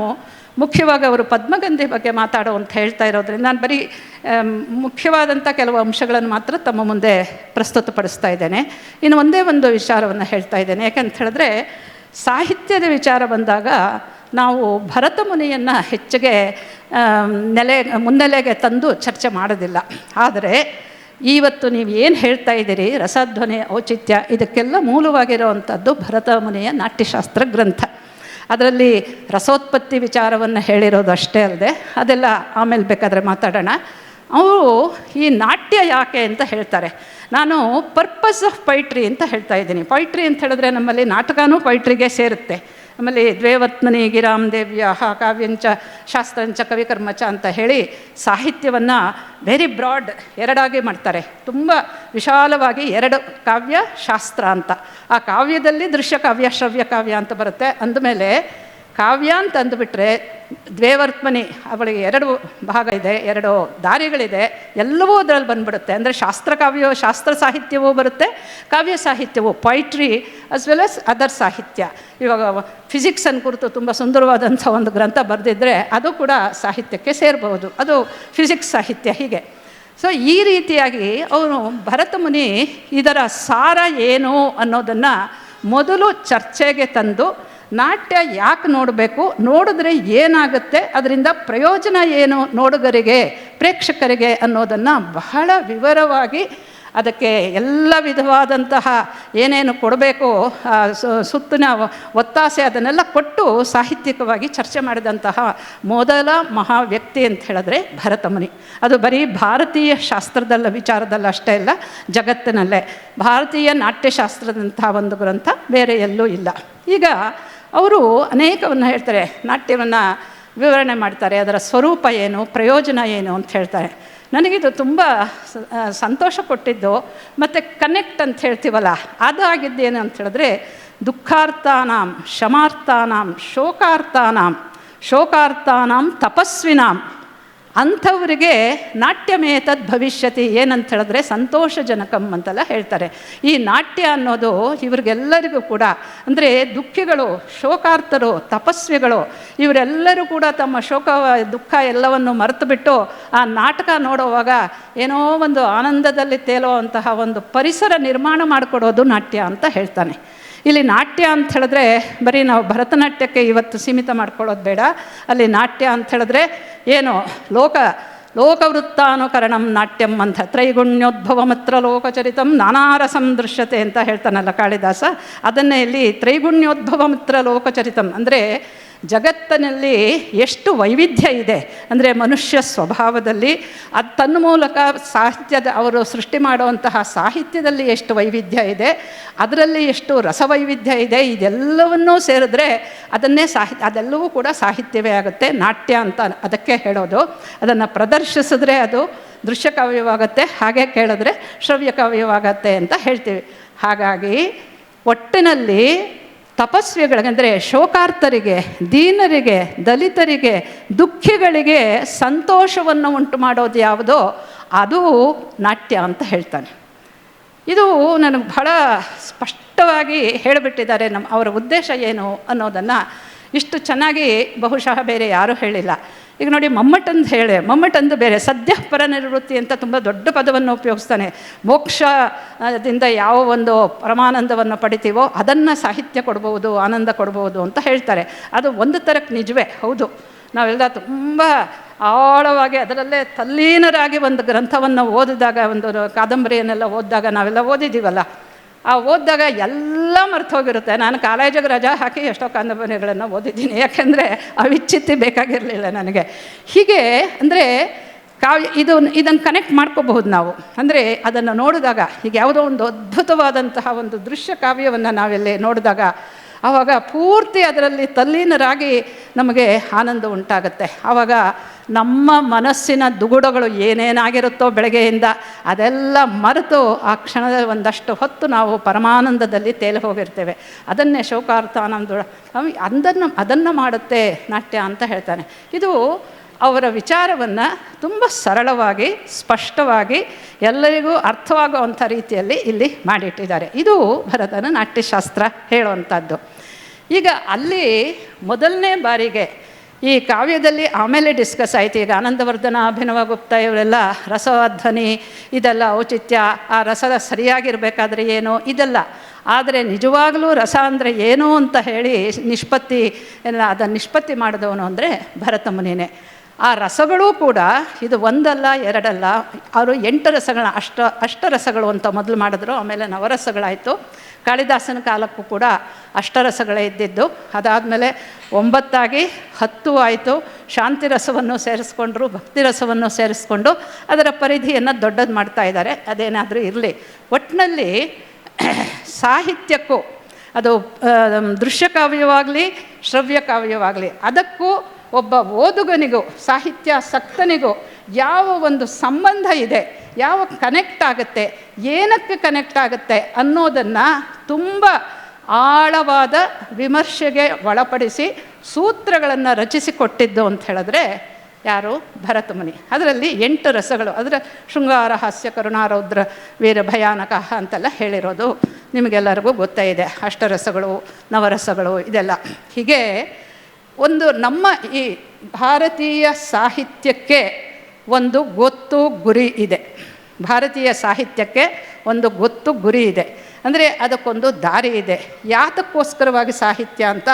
ಮುಖ್ಯವಾಗಿ ಅವರು ಪದ್ಮಗಂಧಿ ಬಗ್ಗೆ ಮಾತಾಡೋ ಅಂತ ಹೇಳ್ತಾ ಇರೋದ್ರಿಂದ ನಾನು ಬರೀ ಮುಖ್ಯವಾದಂಥ ಕೆಲವು ಅಂಶಗಳನ್ನು ಮಾತ್ರ ತಮ್ಮ ಮುಂದೆ ಪ್ರಸ್ತುತಪಡಿಸ್ತಾ ಇದ್ದೇನೆ. ಇನ್ನು ಒಂದೇ ಒಂದು ವಿಚಾರವನ್ನು ಹೇಳ್ತಾ ಇದ್ದೇನೆ. ಯಾಕಂತ ಹೇಳಿದ್ರೆ, ಸಾಹಿತ್ಯದ ವಿಚಾರ ಬಂದಾಗ ನಾವು ಭರತ ಮುನಿಯನ್ನು ಹೆಚ್ಚಿಗೆ ಮುನ್ನೆಲೆಗೆ ತಂದು ಚರ್ಚೆ ಮಾಡೋದಿಲ್ಲ. ಆದರೆ ಇವತ್ತು ನೀವು ಏನು ಹೇಳ್ತಾ ಇದ್ದೀರಿ, ರಸಧ್ವನಿ ಔಚಿತ್ಯ, ಇದಕ್ಕೆಲ್ಲ ಮೂಲವಾಗಿರುವಂಥದ್ದು ಭರತ ಮುನಿಯ ನಾಟ್ಯಶಾಸ್ತ್ರ ಗ್ರಂಥ. ಅದರಲ್ಲಿ ರಸೋತ್ಪತ್ತಿ ವಿಚಾರವನ್ನು ಹೇಳಿರೋದು ಅಷ್ಟೇ ಅಲ್ಲದೆ, ಅದೆಲ್ಲ ಆಮೇಲೆ ಬೇಕಾದರೆ ಮಾತಾಡೋಣ. ಅವರು ಈ ನಾಟ್ಯ ಯಾಕೆ ಅಂತ ಹೇಳ್ತಾರೆ. ನಾನು ಪರ್ಪಸ್ ಆಫ್ ಪೊಯಿಟ್ರಿ ಅಂತ ಹೇಳ್ತಾ ಇದ್ದೀನಿ. ಪೊಯಿಟ್ರಿ ಅಂತ ಹೇಳಿದ್ರೆ ನಮ್ಮಲ್ಲಿ ನಾಟಕನೂ ಪೊಯಿಟ್ರಿಗೆ ಸೇರುತ್ತೆ. ಆಮೇಲೆ ದ್ವೇವತ್ಮನಿ ಗಿರಾಮ್ ದೇವ್ಯ ಕಾವ್ಯಂಚ ಶಾಸ್ತ್ರಂಚ ಕವಿಕರ್ಮಚ ಅಂತ ಹೇಳಿ ಸಾಹಿತ್ಯವನ್ನು ವೆರಿ ಬ್ರಾಡ್ ಎರಡಾಗಿ ಮಾಡ್ತಾರೆ. ತುಂಬ ವಿಶಾಲವಾಗಿ ಎರಡು ಕಾವ್ಯ ಶಾಸ್ತ್ರ ಅಂತ. ಆ ಕಾವ್ಯದಲ್ಲಿ ದೃಶ್ಯ ಕಾವ್ಯ ಶ್ರವ್ಯ ಕಾವ್ಯ ಅಂತ ಬರುತ್ತೆ. ಅಂದಮೇಲೆ ಕಾವ್ಯ ಅಂತ ಅಂದುಬಿಟ್ರೆ ದ್ವೇವರ್ತ್ಮನಿ ಅವಳಿಗೆ ಎರಡು ಭಾಗ ಇದೆ, ಎರಡು ದಾರಿಗಳಿದೆ, ಎಲ್ಲವೂ ಅದರಲ್ಲಿ ಬಂದ್ಬಿಡುತ್ತೆ. ಅಂದರೆ ಶಾಸ್ತ್ರ ಸಾಹಿತ್ಯವೂ ಬರುತ್ತೆ, ಕಾವ್ಯ ಸಾಹಿತ್ಯವೂ, poetry as well as other ಸಾಹಿತ್ಯ. ಇವಾಗ ಫಿಸಿಕ್ಸನ್ನು ಕುರಿತು ತುಂಬ ಸುಂದರವಾದಂಥ ಒಂದು ಗ್ರಂಥ ಬರೆದಿದ್ದರೆ ಅದು ಕೂಡ ಸಾಹಿತ್ಯಕ್ಕೆ ಸೇರಬಹುದು, ಅದು ಫಿಸಿಕ್ಸ್ ಸಾಹಿತ್ಯ. ಹೀಗೆ ಸೊ ಈ ರೀತಿಯಾಗಿ ಅವನು ಭರತ ಮುನಿ ಇದರ ಸಾರ ಏನು ಅನ್ನೋದನ್ನು ಮೊದಲು ಚರ್ಚೆಗೆ ತಂದು ನಾಟ್ಯ ಯಾಕೆ ನೋಡಬೇಕು, ನೋಡಿದ್ರೆ ಏನಾಗುತ್ತೆ, ಅದರಿಂದ ಪ್ರಯೋಜನ ಏನು ನೋಡುಗರಿಗೆ ಪ್ರೇಕ್ಷಕರಿಗೆ ಅನ್ನೋದನ್ನು ಬಹಳ ವಿವರವಾಗಿ ಅದಕ್ಕೆ ಎಲ್ಲ ವಿಧವಾದಂತಹ ಏನೇನು ಕೊಡಬೇಕು ಸುತ್ತಿನ ಒತ್ತಾಸೆ ಅದನ್ನೆಲ್ಲ ಕೊಟ್ಟು ಸಾಹಿತ್ಯಿಕವಾಗಿ ಚರ್ಚೆ ಮಾಡಿದಂತಹ ಮೊದಲ ಮಹಾ ವ್ಯಕ್ತಿ ಅಂತ ಹೇಳಿದ್ರೆ ಭರತಮುನಿ. ಅದು ಬರೀ ಭಾರತೀಯ ಶಾಸ್ತ್ರದಲ್ಲ ವಿಚಾರದಲ್ಲ ಅಷ್ಟೇ ಇಲ್ಲ, ಜಗತ್ತಿನಲ್ಲೇ ಭಾರತೀಯ ನಾಟ್ಯಶಾಸ್ತ್ರದಂತಹ ಒಂದು ಗ್ರಂಥ ಬೇರೆ ಎಲ್ಲೂ ಇಲ್ಲ. ಈಗ ಅವರು ಅನೇಕವನ್ನು ಹೇಳ್ತಾರೆ, ನಾಟ್ಯವನ್ನು ವಿವರಣೆ ಮಾಡ್ತಾರೆ, ಅದರ ಸ್ವರೂಪ ಏನು, ಪ್ರಯೋಜನ ಏನು ಅಂತ ಹೇಳ್ತಾರೆ. ನನಗಿದು ತುಂಬ ಸಂತೋಷ ಕೊಟ್ಟಿದ್ದು ಮತ್ತು ಕನೆಕ್ಟ್ ಅಂತ ಹೇಳ್ತೀವಲ್ಲ ಅದಾಗಿದ್ದೇನು ಅಂತ ಹೇಳಿದ್ರೆ, ದುಃಖಾರ್ಥಾನಾಂ ಶಮಾರ್ಥಾನಾಂ ಶೋಕಾರ್ಥಾನಾಂ ತಪಸ್ವಿನಾಂ ಅಂಥವರಿಗೆ ನಾಟ್ಯಮೇತದ್ ಭವಿಷ್ಯತಿ ಏನಂತ ಹೇಳಿದ್ರೆ ಸಂತೋಷಜನಕಂ ಅಂತೆಲ್ಲ ಹೇಳ್ತಾರೆ. ಈ ನಾಟ್ಯ ಅನ್ನೋದು ಇವ್ರಿಗೆಲ್ಲರಿಗೂ ಕೂಡ, ಅಂದರೆ ದುಃಖಿಗಳು, ಶೋಕಾರ್ಥರು, ತಪಸ್ವಿಗಳು ಇವರೆಲ್ಲರೂ ಕೂಡ ತಮ್ಮ ದುಃಖ ಎಲ್ಲವನ್ನು ಮರೆತು ಬಿಟ್ಟು ಆ ನಾಟಕ ನೋಡುವಾಗ ಏನೋ ಒಂದು ಆನಂದದಲ್ಲಿ ತೇಲುವಂತಹ ಒಂದು ಪರಿಸರ ನಿರ್ಮಾಣ ಮಾಡಿಕೊಡೋದು ನಾಟ್ಯ ಅಂತ ಹೇಳ್ತಾನೆ. ಇಲ್ಲಿ ನಾಟ್ಯ ಅಂತ ಹೇಳಿದ್ರೆ ಬರೀ ನಾವು ಭರತನಾಟ್ಯಕ್ಕೆ ಇವತ್ತು ಸೀಮಿತ ಮಾಡ್ಕೊಳ್ಳೋದು ಬೇಡ. ಅಲ್ಲಿ ನಾಟ್ಯ ಅಂತ ಹೇಳಿದ್ರೆ ಏನು, ಲೋಕವೃತ್ತಾನುಕರಣಂ ನಾಟ್ಯಂ ಅಂತ, ತ್ರೈಗುಣ್ಯೋದ್ಭವಮತ್ರ ಲೋಕಚರಿತಂ ನಾನಾರಸಂ ದೃಶ್ಯತೆ ಅಂತ ಹೇಳ್ತಾನಲ್ಲ ಕಾಳಿದಾಸ. ಅದನ್ನೇ ಇಲ್ಲಿ ತ್ರೈಗುಣ್ಯೋದ್ಭವಮತ್ರ ಲೋಕಚರಿತಂ ಅಂದರೆ ಜಗತ್ತಿನಲ್ಲಿ ಎಷ್ಟು ವೈವಿಧ್ಯ ಇದೆ, ಅಂದರೆ ಮನುಷ್ಯ ಸ್ವಭಾವದಲ್ಲಿ ಅದು ತನ್ನ ಮೂಲಕ ಸಾಹಿತ್ಯದ ಅವರು ಸೃಷ್ಟಿ ಮಾಡುವಂತಹ ಸಾಹಿತ್ಯದಲ್ಲಿ ಎಷ್ಟು ವೈವಿಧ್ಯ ಇದೆ, ಅದರಲ್ಲಿ ಎಷ್ಟು ರಸವೈವಿಧ್ಯ ಇದೆ, ಇದೆಲ್ಲವನ್ನೂ ಸೇರಿದ್ರೆ ಅದನ್ನೇ ಅದೆಲ್ಲವೂ ಕೂಡ ಸಾಹಿತ್ಯವೇ ಆಗುತ್ತೆ. ನಾಟ್ಯ ಅಂತ ಅದಕ್ಕೆ ಹೇಳೋದು. ಅದನ್ನು ಪ್ರದರ್ಶಿಸಿದ್ರೆ ಅದು ದೃಶ್ಯಕಾವ್ಯವಾಗುತ್ತೆ, ಹಾಗೆ ಕೇಳಿದ್ರೆ ಶ್ರವ್ಯಕಾವ್ಯವಾಗತ್ತೆ ಅಂತ ಹೇಳ್ತೀವಿ. ಹಾಗಾಗಿ ಒಟ್ಟಿನಲ್ಲಿ ತಪಸ್ವಿಗಳಿಗೆ, ಅಂದರೆ ಶೋಕಾರ್ಥರಿಗೆ, ದೀನರಿಗೆ, ದಲಿತರಿಗೆ, ದುಃಖಿಗಳಿಗೆ ಸಂತೋಷವನ್ನು ಉಂಟು ಮಾಡೋದು ಯಾವುದೋ ಅದು ನಾಟ್ಯ ಅಂತ ಹೇಳ್ತಾನೆ. ಇದು ನನಗೆ ಬಹಳ ಸ್ಪಷ್ಟವಾಗಿ ಹೇಳಿಬಿಟ್ಟಿದ್ದಾರೆ. ಅವರ ಉದ್ದೇಶ ಏನು ಅನ್ನೋದನ್ನು ಇಷ್ಟು ಚೆನ್ನಾಗಿ ಬಹುಶಃ ಬೇರೆ ಯಾರೂ ಹೇಳಿಲ್ಲ. ಈಗ ನೋಡಿ, ಮಮ್ಮಟಂದು ಬೇರೆ, ಸದ್ಯ ಪರನಿವೃತ್ತಿ ಅಂತ ತುಂಬ ದೊಡ್ಡ ಪದವನ್ನು ಉಪಯೋಗಿಸ್ತಾನೆ. ಮೋಕ್ಷದಿಂದ ಯಾವ ಒಂದು ಪರಮಾನಂದವನ್ನು ಪಡಿತೀವೋ ಅದನ್ನು ಸಾಹಿತ್ಯ ಕೊಡ್ಬೋದು, ಆನಂದ ಕೊಡ್ಬೋದು ಅಂತ ಹೇಳ್ತಾರೆ. ಅದು ಒಂದು ಥರಕ್ಕೆ ನಿಜವೇ, ಹೌದು. ನಾವೆಲ್ಲ ತುಂಬ ಆಳವಾಗಿ ಅದರಲ್ಲೇ ತಲ್ಲೀನರಾಗಿ ಒಂದು ಗ್ರಂಥವನ್ನು ಓದಿದಾಗ, ಒಂದು ಕಾದಂಬರಿಯನ್ನೆಲ್ಲ ಓದಿದಾಗ ನಾವೆಲ್ಲ ಓದಿದ್ದೀವಲ್ಲ, ಆ ಓದಿದಾಗ ಎಲ್ಲ ಮರ್ತು ಹೋಗಿರುತ್ತೆ. ನಾನು ಕಾಲೇಜಿಗೆ ರಜಾ ಹಾಕಿ ಎಷ್ಟೋ ಕಾದಂಬರಿಗಳನ್ನು ಓದಿದ್ದೀನಿ, ಯಾಕೆಂದರೆ ಅವಿಚ್ಛಿತ್ತಿ ಬೇಕಾಗಿರಲಿಲ್ಲ ನನಗೆ. ಹೀಗೆ ಅಂದರೆ ಇದನ್ನು ಕನೆಕ್ಟ್ ಮಾಡ್ಕೋಬಹುದು ನಾವು. ಅಂದರೆ ಅದನ್ನು ನೋಡಿದಾಗ, ಈಗ ಯಾವುದೋ ಒಂದು ಅದ್ಭುತವಾದಂತಹ ಒಂದು ದೃಶ್ಯ ಕಾವ್ಯವನ್ನು ನಾವೆಲ್ಲಿ ನೋಡಿದಾಗ ಆವಾಗ ಪೂರ್ತಿ ಅದರಲ್ಲಿ ತಲ್ಲೀನರಾಗಿ ನಮಗೆ ಆನಂದ ಉಂಟಾಗುತ್ತೆ. ಆವಾಗ ನಮ್ಮ ಮನಸ್ಸಿನ ದುಗುಡಗಳು ಏನೇನಾಗಿರುತ್ತೋ ಬೆಳಗ್ಗೆಯಿಂದ ಅದೆಲ್ಲ ಮರೆತು ಆ ಕ್ಷಣದ ಒಂದಷ್ಟು ಹೊತ್ತು ನಾವು ಪರಮಾನಂದದಲ್ಲಿ ತೇಲಿ ಹೋಗಿರ್ತೇವೆ. ಅದನ್ನೇ ಶೋಕಾರ್ಥಾನಂದ ಅದನ್ನು ಮಾಡುತ್ತೆ ನಾಟ್ಯ ಅಂತ ಹೇಳ್ತಾನೆ. ಇದು ಅವರ ವಿಚಾರವನ್ನು ತುಂಬ ಸರಳವಾಗಿ, ಸ್ಪಷ್ಟವಾಗಿ, ಎಲ್ಲರಿಗೂ ಅರ್ಥವಾಗುವಂಥ ರೀತಿಯಲ್ಲಿ ಇಲ್ಲಿ ಮಾಡಿಟ್ಟಿದ್ದಾರೆ. ಇದು ಭರತನ ನಾಟ್ಯಶಾಸ್ತ್ರ ಹೇಳುವಂಥದ್ದು. ಈಗ ಅಲ್ಲಿ ಮೊದಲನೇ ಬಾರಿಗೆ ಈ ಕಾವ್ಯದಲ್ಲಿ ಆಮೇಲೆ ಡಿಸ್ಕಸ್ ಆಯಿತು. ಈಗ ಆನಂದವರ್ಧನ, ಅಭಿನವ ಗುಪ್ತ ಇವರೆಲ್ಲ ರಸಧ್ವನಿ ಇದೆಲ್ಲ ಔಚಿತ್ಯ, ಆ ರಸದ ಸರಿಯಾಗಿರಬೇಕಾದ್ರೆ ಏನು ಇದೆಲ್ಲ. ಆದರೆ ನಿಜವಾಗಲೂ ರಸ ಅಂದರೆ ಏನು ಅಂತ ಹೇಳಿ ಅದನ್ನು ನಿಷ್ಪತ್ತಿ ಮಾಡಿದವನು ಅಂದರೆ ಭರತ ಮುನಿನೇ. ಆ ರಸಗಳೂ ಕೂಡ ಇದು ಒಂದಲ್ಲ ಎರಡಲ್ಲ, ಅವರು 8 ರಸಗಳ ಅಷ್ಟರಸಗಳು ಅಂತ ಮೊದಲು ಮಾಡಿದ್ರು. ಆಮೇಲೆ ನವರಸಗಳಾಯಿತು. ಕಾಳಿದಾಸನ ಕಾಲಕ್ಕೂ ಕೂಡ ಅಷ್ಟರಸಗಳೇ ಇದ್ದಿದ್ದು. ಅದಾದಮೇಲೆ 9 ಆಗಿ 10 ಆಯಿತು. ಶಾಂತಿ ರಸವನ್ನು ಸೇರಿಸ್ಕೊಂಡ್ರು, ಭಕ್ತಿ ರಸವನ್ನು ಸೇರಿಸ್ಕೊಂಡು ಅದರ ಪರಿಧಿಯನ್ನು ದೊಡ್ಡದು ಮಾಡ್ತಾ ಇದ್ದಾರೆ. ಅದೇನಾದರೂ ಇರಲಿ, ಒಟ್ಟಿನಲ್ಲಿ ಸಾಹಿತ್ಯಕ್ಕೂ ಅದು ದೃಶ್ಯ ಕಾವ್ಯವಾಗಲಿ ಶ್ರವ್ಯ ಕಾವ್ಯವಾಗಲಿ, ಅದಕ್ಕೂ ಒಬ್ಬ ಓದುಗನಿಗೂ ಸಾಹಿತ್ಯಾಸಕ್ತನಿಗೂ ಯಾವ ಒಂದು ಸಂಬಂಧ ಇದೆ, ಯಾವ ಕನೆಕ್ಟ್ ಆಗುತ್ತೆ, ಏನಕ್ಕೆ ಕನೆಕ್ಟ್ ಆಗುತ್ತೆ ಅನ್ನೋದನ್ನು ತುಂಬ ಆಳವಾದ ವಿಮರ್ಶೆಗೆ ಒಳಪಡಿಸಿ ಸೂತ್ರಗಳನ್ನು ರಚಿಸಿಕೊಟ್ಟಿದ್ದು ಅಂತ ಹೇಳಿದ್ರೆ ಯಾರು? ಭರತಮುನಿ. ಅದರಲ್ಲಿ 8 ರಸಗಳು, ಅದರ ಶೃಂಗಾರ, ಹಾಸ್ಯ, ಕರುಣಾರೌದ್ರ, ವೀರ, ಭಯಾನಕ ಅಂತೆಲ್ಲ ಹೇಳಿರೋದು ನಿಮಗೆಲ್ಲರಿಗೂ ಗೊತ್ತೇ ಇದೆ. ಅಷ್ಟರಸಗಳು, ನವರಸಗಳು ಇದೆಲ್ಲ. ಹೀಗೆ ಒಂದು ನಮ್ಮ ಈ ಭಾರತೀಯ ಸಾಹಿತ್ಯಕ್ಕೆ ಒಂದು ಗೊತ್ತು ಗುರಿ ಇದೆ. ಭಾರತೀಯ ಸಾಹಿತ್ಯಕ್ಕೆ ಒಂದು ಗೊತ್ತು ಗುರಿ ಇದೆ, ಅಂದರೆ ಅದಕ್ಕೊಂದು ದಾರಿ ಇದೆ. ಯಾತಕ್ಕೋಸ್ಕರವಾಗಿ ಸಾಹಿತ್ಯ ಅಂತ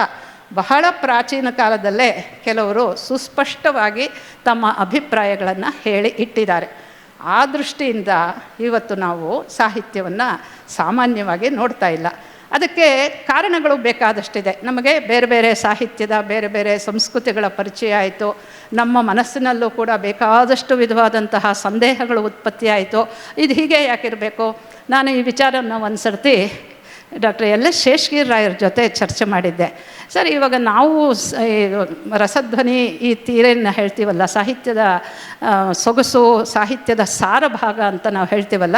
ಬಹಳ ಪ್ರಾಚೀನ ಕಾಲದಲ್ಲೇ ಕೆಲವರು ಸುಸ್ಪಷ್ಟವಾಗಿ ತಮ್ಮ ಅಭಿಪ್ರಾಯಗಳನ್ನು ಹೇಳಿ ಇಟ್ಟಿದ್ದಾರೆ. ಆ ದೃಷ್ಟಿಯಿಂದ ಇವತ್ತು ನಾವು ಸಾಹಿತ್ಯವನ್ನು ಸಾಮಾನ್ಯವಾಗಿ ನೋಡ್ತಾ ಇಲ್ಲ. ಅದಕ್ಕೆ ಕಾರಣಗಳು ಬೇಕಾದಷ್ಟಿದೆ. ನಮಗೆ ಬೇರೆ ಬೇರೆ ಸಾಹಿತ್ಯದ ಬೇರೆ ಬೇರೆ ಸಂಸ್ಕೃತಿಗಳ ಪರಿಚಯ ಆಯಿತು. ನಮ್ಮ ಮನಸ್ಸಿನಲ್ಲೂ ಕೂಡ ಬೇಕಾದಷ್ಟು ವಿಧವಾದಂತಹ ಸಂದೇಹಗಳು ಉತ್ಪತ್ತಿ ಆಯಿತು. ಇದು ಹೀಗೆ ಯಾಕಿರಬೇಕು? ನಾನು ಈ ವಿಚಾರವನ್ನು ಒಂದು ಸರ್ತಿ ಡಾಕ್ಟರ್ LS ಶೇಷಗಿರಿ ರಾಯರ ಜೊತೆ ಚರ್ಚೆ ಮಾಡಿದ್ದೆ. ಸರ್, ಇವಾಗ ನಾವು ರಸಧ್ವನಿ ಈ ತೀರೆಯನ್ನು ಹೇಳ್ತೀವಲ್ಲ, ಸಾಹಿತ್ಯದ ಸೊಗಸು, ಸಾಹಿತ್ಯದ ಸಾರಭಾಗ ಅಂತ ನಾವು ಹೇಳ್ತೀವಲ್ಲ,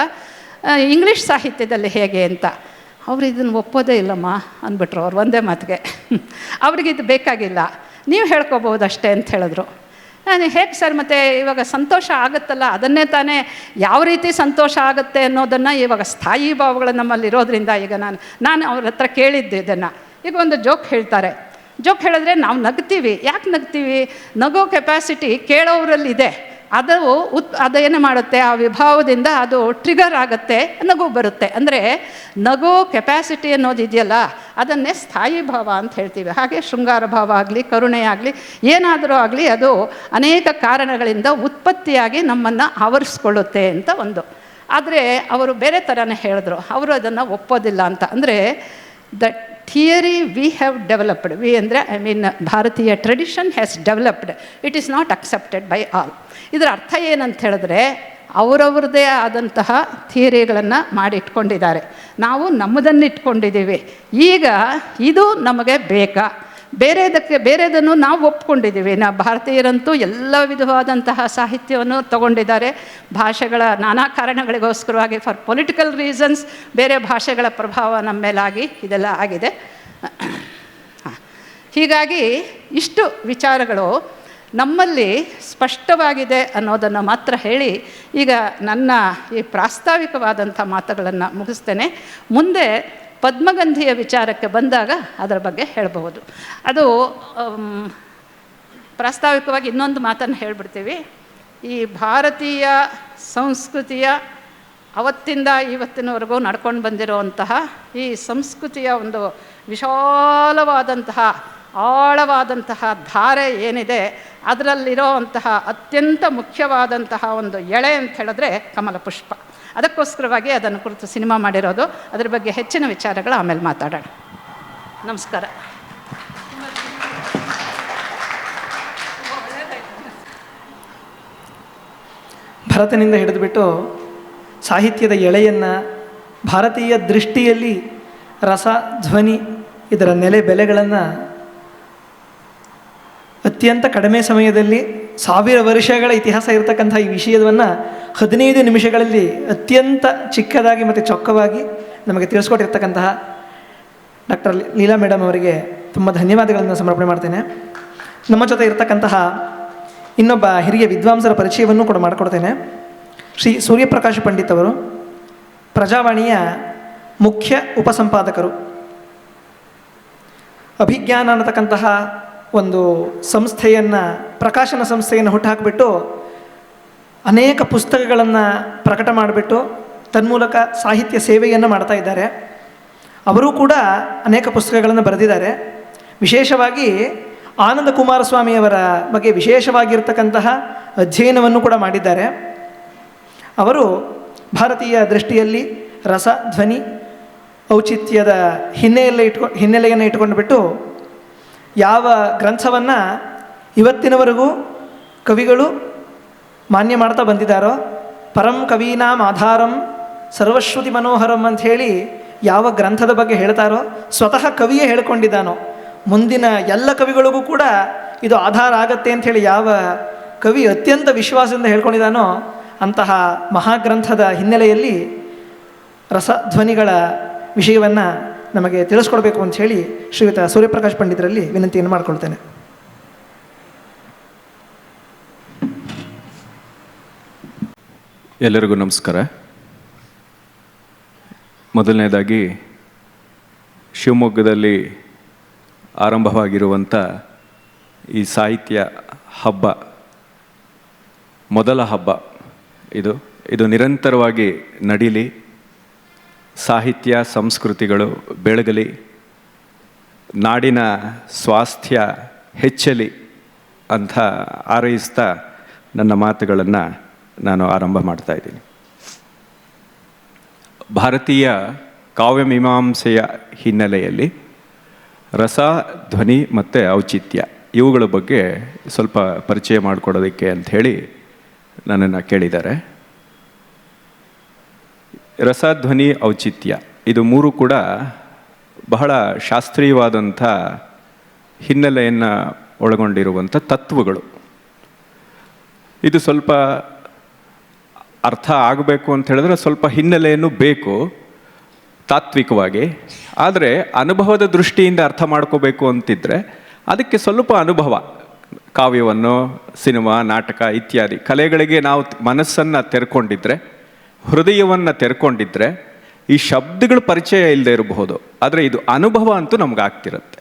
ಇಂಗ್ಲೀಷ್ ಸಾಹಿತ್ಯದಲ್ಲಿ ಹೇಗೆ ಅಂತ. ಅವ್ರು ಇದನ್ನು ಒಪ್ಪೋದೇ ಇಲ್ಲಮ್ಮ ಅಂದ್ಬಿಟ್ರು. ಅವ್ರು ಒಂದೇ ಮಾತಿಗೆ ಅವ್ರಿಗೆ ಇದು ಬೇಕಾಗಿಲ್ಲ, ನೀವು ಹೇಳ್ಕೊಬೋದು ಅಷ್ಟೇ ಅಂತ ಹೇಳಿದ್ರು. ನಾನು ಹೇಗೆ ಸರ್, ಮತ್ತು ಇವಾಗ ಸಂತೋಷ ಆಗುತ್ತಲ್ಲ, ಅದನ್ನೇ ತಾನೇ ಯಾವ ರೀತಿ ಸಂತೋಷ ಆಗುತ್ತೆ ಅನ್ನೋದನ್ನು ಇವಾಗ ಸ್ಥಾಯಿ ಭಾವಗಳು ನಮ್ಮಲ್ಲಿ ಇರೋದ್ರಿಂದ ಈಗ ನಾನು ಅವ್ರ ಹತ್ರ ಕೇಳಿದ್ದೆ ಇದನ್ನು. ಈಗ ಒಂದು ಜೋಕ್ ಹೇಳ್ತಾರೆ. ಜೋಕ್ ಹೇಳಿದ್ರೆ ನಾವು ನಗ್ತೀವಿ. ಯಾಕೆ ನಗ್ತೀವಿ? ನಗೋ ಕೆಪಾಸಿಟಿ ಕೇಳೋರಲ್ಲಿದೆ. ಅದೇನು ಮಾಡುತ್ತೆ, ಆ ವಿಭಾವದಿಂದ ಅದು ಟ್ರಿಗರ್ ಆಗುತ್ತೆ, ನಗು ಬರುತ್ತೆ. ಅಂದರೆ ನಗೋ ಕೆಪಾಸಿಟಿ ಅನ್ನೋದಿದೆಯಲ್ಲ, ಅದನ್ನೇ ಸ್ಥಾಯಿ ಭಾವ ಅಂತ ಹೇಳ್ತೀವಿ. ಹಾಗೆ ಶೃಂಗಾರ ಭಾವ ಆಗಲಿ, ಕರುಣೆ ಆಗಲಿ, ಏನಾದರೂ ಆಗಲಿ, ಅದು ಅನೇಕ ಕಾರಣಗಳಿಂದ ಉತ್ಪತ್ತಿಯಾಗಿ ನಮ್ಮನ್ನು ಆವರಿಸ್ಕೊಳ್ಳುತ್ತೆ ಅಂತ ಒಂದು. ಆದರೆ ಅವರು ಬೇರೆ ಥರನೇ ಹೇಳಿದ್ರು. ಅವರು ಅದನ್ನು ಒಪ್ಪೋದಿಲ್ಲ ಅಂತ. ಅಂದರೆ the theory we have developed, we ಅಂದರೆ ಐ ಮೀನ್ ಭಾರತೀಯ tradition has developed, it is not accepted by all. ಇದರ ಅರ್ಥ ಏನಂತ ಹೇಳಿದ್ರೆ, ಅವರವ್ರದ್ದೇ ಆದಂತಹ ಥಿಯರಿಗಳನ್ನು ಮಾಡಿಟ್ಕೊಂಡಿದ್ದಾರೆ, ನಾವು ನಮ್ಮದನ್ನು ಇಟ್ಕೊಂಡಿದ್ದೀವಿ. ಈಗ ಇದು ನಮಗೆ ಬೇಕಾ? ಬೇರೆದನ್ನು ನಾವು ಒಪ್ಕೊಂಡಿದ್ದೀವಿ. ಭಾರತೀಯರಂತೂ ಎಲ್ಲ ವಿಧವಾದಂತಹ ಸಾಹಿತ್ಯವನ್ನು ತಗೊಂಡಿದ್ದಾರೆ. ಭಾಷೆಗಳ ನಾನಾ ಕಾರಣಗಳಿಗೋಸ್ಕರವಾಗಿ, ಫಾರ್ ಪೊಲಿಟಿಕಲ್ ರೀಸನ್ಸ್, ಬೇರೆ ಭಾಷೆಗಳ ಪ್ರಭಾವ ನಮ್ಮ ಮೇಲಾಗಿ ಇದೆಲ್ಲ ಆಗಿದೆ. ಹೀಗಾಗಿ ಇಷ್ಟು ವಿಚಾರಗಳು ನಮ್ಮಲ್ಲಿ ಸ್ಪಷ್ಟವಾಗಿದೆ ಅನ್ನೋದನ್ನು ಮಾತ್ರ ಹೇಳಿ ಈಗ ನನ್ನ ಈ ಪ್ರಾಸ್ತಾವಿಕವಾದಂಥ ಮಾತುಗಳನ್ನು ಮುಗಿಸ್ತೇನೆ. ಮುಂದೆ ಪದ್ಮಗಂಧಿಯ ವಿಚಾರಕ್ಕೆ ಬಂದಾಗ ಅದರ ಬಗ್ಗೆ ಹೇಳಬಹುದು. ಅದು ಪ್ರಾಸ್ತಾವಿಕವಾಗಿ ಇನ್ನೊಂದು ಮಾತನ್ನು ಹೇಳಿಬಿಡ್ತೀವಿ. ಈ ಭಾರತೀಯ ಸಂಸ್ಕೃತಿಯ ಅವತ್ತಿಂದ ಇವತ್ತಿನವರೆಗೂ ನಡ್ಕೊಂಡು ಬಂದಿರುವಂತಹ ಈ ಸಂಸ್ಕೃತಿಯ ಒಂದು ವಿಶಾಲವಾದಂತಹ ಆಳವಾದಂತಹ ಧಾರೆ ಏನಿದೆ, ಅದರಲ್ಲಿರೋ ಅಂತಹ ಅತ್ಯಂತ ಮುಖ್ಯವಾದಂತಹ ಒಂದು ಎಳೆ ಅಂತ ಹೇಳಿದ್ರೆ ಕಮಲ ಪುಷ್ಪ. ಅದಕ್ಕೋಸ್ಕರವಾಗಿ ಅದನ್ನು ಕುರಿತು ಸಿನಿಮಾ ಮಾಡಿರೋದು. ಅದರ ಬಗ್ಗೆ ಹೆಚ್ಚಿನ ವಿಚಾರಗಳು ಆಮೇಲೆ ಮಾತಾಡೋಣ. ನಮಸ್ಕಾರ. ಭರತನಿಂದ ಹಿಡಿದುಬಿಟ್ಟು ಸಾಹಿತ್ಯದ ಎಳೆಯನ್ನು ಭಾರತೀಯ ದೃಷ್ಟಿಯಲ್ಲಿ ರಸ, ಧ್ವನಿ, ಇದರ ನೆಲೆ ಬೆಲೆಗಳನ್ನು ಅತ್ಯಂತ ಕಡಿಮೆ ಸಮಯದಲ್ಲಿ 1000 ವರ್ಷಗಳ ಇತಿಹಾಸ ಇರತಕ್ಕಂಥ ಈ ವಿಷಯವನ್ನು 15 ನಿಮಿಷಗಳಲ್ಲಿ ಅತ್ಯಂತ ಚಿಕ್ಕದಾಗಿ ಮತ್ತು ಚೊಕ್ಕವಾಗಿ ನಮಗೆ ತಿಳಿಸ್ಕೊಟ್ಟಿರ್ತಕ್ಕಂತಹ ಡಾಕ್ಟರ್ ಲೀಲಾ ಮೇಡಮ್ ಅವರಿಗೆ ತುಂಬ ಧನ್ಯವಾದಗಳನ್ನು ಸಮರ್ಪಣೆ ಮಾಡ್ತೇನೆ. ನಮ್ಮ ಜೊತೆ ಇರತಕ್ಕಂತಹ ಇನ್ನೊಬ್ಬ ಹಿರಿಯ ವಿದ್ವಾಂಸರ ಪರಿಚಯವನ್ನು ಕೂಡ ಮಾಡಿಕೊಡ್ತೇನೆ. ಶ್ರೀ ಸೂರ್ಯಪ್ರಕಾಶ್ ಪಂಡಿತ್ ಅವರು ಪ್ರಜಾವಾಣಿಯ ಮುಖ್ಯ ಉಪಸಂಪಾದಕರು. ಅಭಿಜ್ಞಾನ ಅನ್ನತಕ್ಕಂತಹ ಒಂದು ಸಂಸ್ಥೆಯನ್ನು, ಪ್ರಕಾಶನ ಸಂಸ್ಥೆಯನ್ನು ಹುಟ್ಟುಹಾಕಿಬಿಟ್ಟು ಅನೇಕ ಪುಸ್ತಕಗಳನ್ನು ಪ್ರಕಟ ಮಾಡಿಬಿಟ್ಟು ತನ್ಮೂಲಕ ಸಾಹಿತ್ಯ ಸೇವೆಯನ್ನು ಮಾಡ್ತಾ ಇದ್ದಾರೆ. ಅವರೂ ಕೂಡ ಅನೇಕ ಪುಸ್ತಕಗಳನ್ನು ಬರೆದಿದ್ದಾರೆ. ವಿಶೇಷವಾಗಿ ಆನಂದ ಕುಮಾರಸ್ವಾಮಿಯವರ ಬಗ್ಗೆ ವಿಶೇಷವಾಗಿರ್ತಕ್ಕಂತಹ ಅಧ್ಯಯನವನ್ನು ಕೂಡ ಮಾಡಿದ್ದಾರೆ. ಅವರು ಭಾರತೀಯ ದೃಷ್ಟಿಯಲ್ಲಿ ರಸ, ಧ್ವನಿ, ಔಚಿತ್ಯದ ಹಿನ್ನೆಲೆಯನ್ನು ಇಟ್ಕೊಂಡು ಬಿಟ್ಟು ಯಾವ ಗ್ರಂಥವನ್ನು ಇವತ್ತಿನವರೆಗೂ ಕವಿಗಳು ಮಾನ್ಯ ಮಾಡ್ತಾ ಬಂದಿದ್ದಾರೋ, ಪರಂ ಕವೀನಾಂ ಆಧಾರಂ ಸರ್ವಶ್ರುತಿ ಮನೋಹರಂ ಅಂಥೇಳಿ ಯಾವ ಗ್ರಂಥದ ಬಗ್ಗೆ ಹೇಳ್ತಾರೋ ಸ್ವತಃ ಕವಿಯೇ ಹೇಳ್ಕೊಂಡಿದ್ದಾನೋ, ಮುಂದಿನ ಎಲ್ಲ ಕವಿಗಳಿಗೂ ಕೂಡ ಇದು ಆಧಾರ ಆಗತ್ತೆ ಅಂಥೇಳಿ ಯಾವ ಕವಿ ಅತ್ಯಂತ ವಿಶ್ವಾಸದಿಂದ ಹೇಳ್ಕೊಂಡಿದ್ದಾನೋ ಅಂತಹ ಮಹಾಗ್ರಂಥದ ಹಿನ್ನೆಲೆಯಲ್ಲಿ ರಸಧ್ವನಿಗಳ ವಿಷಯವನ್ನು ನಮಗೆ ತಿಳಿಸ್ಕೊಡ್ಬೇಕು ಅಂಥೇಳಿ ಶ್ರೀಯುತ ಸೂರ್ಯಪ್ರಕಾಶ್ ಪಂಡಿತರಲ್ಲಿ ವಿನಂತಿಯನ್ನು ಮಾಡಿಕೊಳ್ತೇನೆ. ಎಲ್ಲರಿಗೂ ನಮಸ್ಕಾರ. ಮೊದಲನೇದಾಗಿ ಶಿವಮೊಗ್ಗದಲ್ಲಿ ಆರಂಭವಾಗಿರುವಂಥ ಈ ಸಾಹಿತ್ಯ ಹಬ್ಬ ಮೊದಲ ಹಬ್ಬ ಇದು ನಿರಂತರವಾಗಿ ನಡೀಲಿ, ಸಾಹಿತ್ಯ ಸಂಸ್ಕೃತಿಗಳು ಬೆಳಗಲಿ, ನಾಡಿನ ಸ್ವಾಸ್ಥ್ಯ ಹೆಚ್ಚಲಿ ಅಂತ ಹಾರೈಸ್ತಾ ನನ್ನ ಮಾತುಗಳನ್ನು ನಾನು ಆರಂಭ ಮಾಡ್ತಾ ಇದ್ದೀನಿ. ಭಾರತೀಯ ಕಾವ್ಯಮೀಮಾಂಸೆಯ ಹಿನ್ನೆಲೆಯಲ್ಲಿ ರಸ, ಧ್ವನಿ ಮತ್ತು ಔಚಿತ್ಯ ಇವುಗಳ ಬಗ್ಗೆ ಸ್ವಲ್ಪ ಪರಿಚಯ ಮಾಡಿಕೊಡೋದಕ್ಕೆ ಅಂಥೇಳಿ ನನ್ನನ್ನು ಕೇಳಿದ್ದಾರೆ. ರಸ, ಧ್ವನಿ, ಔಚಿತ್ಯ ಇದು ಮೂರು ಕೂಡ ಬಹಳ ಶಾಸ್ತ್ರೀಯವಾದಂಥ ಹಿನ್ನೆಲೆಯನ್ನು ಒಳಗೊಂಡಿರುವಂಥ ತತ್ವಗಳು. ಇದು ಸ್ವಲ್ಪ ಅರ್ಥ ಆಗಬೇಕು ಅಂತ ಹೇಳಿದ್ರೆ ಸ್ವಲ್ಪ ಹಿನ್ನೆಲೆಯನ್ನು ಬೇಕು ತಾತ್ವಿಕವಾಗಿ. ಆದರೆ ಅನುಭವದ ದೃಷ್ಟಿಯಿಂದ ಅರ್ಥ ಮಾಡ್ಕೋಬೇಕು ಅಂತಿದ್ರೆ ಅದಕ್ಕೆ ಸ್ವಲ್ಪ ಅನುಭವ, ಕಾವ್ಯವನ್ನು, ಸಿನಿಮಾ, ನಾಟಕ ಇತ್ಯಾದಿ ಕಲೆಗಳಿಗೆ ನಾವು ಮನಸ್ಸನ್ನು ತೆರ್ಕೊಂಡಿದ್ರೆ, ಹೃದಯವನ್ನು ತೆರ್ಕೊಂಡಿದ್ರೆ ಈ ಶಬ್ದಗಳ ಪರಿಚಯ ಇಲ್ಲದೆ ಇರಬಹುದು, ಆದರೆ ಇದು ಅನುಭವ ಅಂತೂ ನಮಗಾಗ್ತಿರುತ್ತೆ.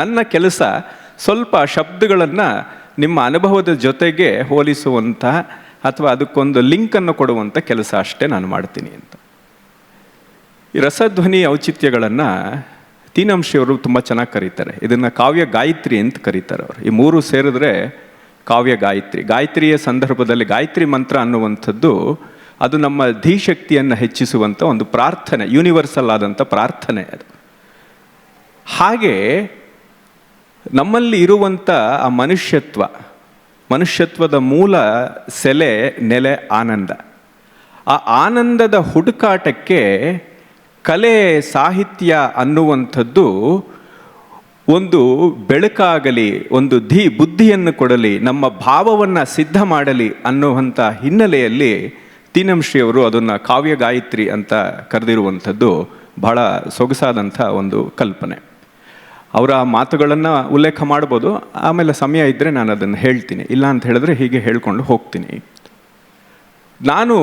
ನನ್ನ ಕೆಲಸ ಸ್ವಲ್ಪ ಶಬ್ದಗಳನ್ನು ನಿಮ್ಮ ಅನುಭವದ ಜೊತೆಗೆ ಹೋಲಿಸುವಂಥ ಅಥವಾ ಅದಕ್ಕೊಂದು ಲಿಂಕನ್ನು ಕೊಡುವಂಥ ಕೆಲಸ ಅಷ್ಟೇ ನಾನು ಮಾಡ್ತೀನಿ ಅಂತ. ಈ ರಸಧ್ವನಿ ಔಚಿತ್ಯಗಳನ್ನು ತೀನಂಶಿಯವರು ತುಂಬ ಚೆನ್ನಾಗಿ ಕರೀತಾರೆ. ಇದನ್ನು ಕಾವ್ಯ ಗಾಯತ್ರಿ ಅಂತ ಕರೀತಾರೆ ಅವರು. ಈ ಮೂರು ಸೇರಿದ್ರೆ ಕಾವ್ಯ ಗಾಯತ್ರಿ. ಗಾಯತ್ರಿಯ ಸಂದರ್ಭದಲ್ಲಿ ಗಾಯತ್ರಿ ಮಂತ್ರ ಅನ್ನುವಂಥದ್ದು ಅದು ನಮ್ಮ ಧೀಶಕ್ತಿಯನ್ನು ಹೆಚ್ಚಿಸುವಂಥ ಒಂದು ಪ್ರಾರ್ಥನೆ, ಯೂನಿವರ್ಸಲ್ ಆದಂಥ ಪ್ರಾರ್ಥನೆ ಅದು. ಹಾಗೆ ನಮ್ಮಲ್ಲಿ ಇರುವಂಥ ಆ ಮನುಷ್ಯತ್ವದ ಮೂಲ ಸೆಲೆ, ನೆಲೆ ಆನಂದ. ಆ ಆನಂದದ ಹುಡುಕಾಟಕ್ಕೆ ಕಲೆ, ಸಾಹಿತ್ಯ ಅನ್ನುವಂಥದ್ದು ಒಂದು ಬೆಳಕಾಗಲಿ, ಒಂದು ಬುದ್ಧಿಯನ್ನು ಕೊಡಲಿ, ನಮ್ಮ ಭಾವವನ್ನು ಸಿದ್ಧ ಮಾಡಲಿ ಅನ್ನುವಂಥ ಹಿನ್ನೆಲೆಯಲ್ಲಿ ತೀನಂಶ್ರೀಯವರು ಅದನ್ನು ಕಾವ್ಯ ಗಾಯತ್ರಿ ಅಂತ ಕರೆದಿರುವಂಥದ್ದು ಬಹಳ ಸೊಗಸಾದಂಥ ಒಂದು ಕಲ್ಪನೆ. ಅವರ ಮಾತುಗಳನ್ನು ಉಲ್ಲೇಖ ಮಾಡ್ಬೋದು, ಆಮೇಲೆ ಸಮಯ ಇದ್ದರೆ ನಾನು ಅದನ್ನು ಹೇಳ್ತೀನಿ, ಇಲ್ಲ ಅಂತ ಹೇಳಿದ್ರೆ ಹೀಗೆ ಹೇಳ್ಕೊಂಡು ಹೋಗ್ತೀನಿ. ನಾನು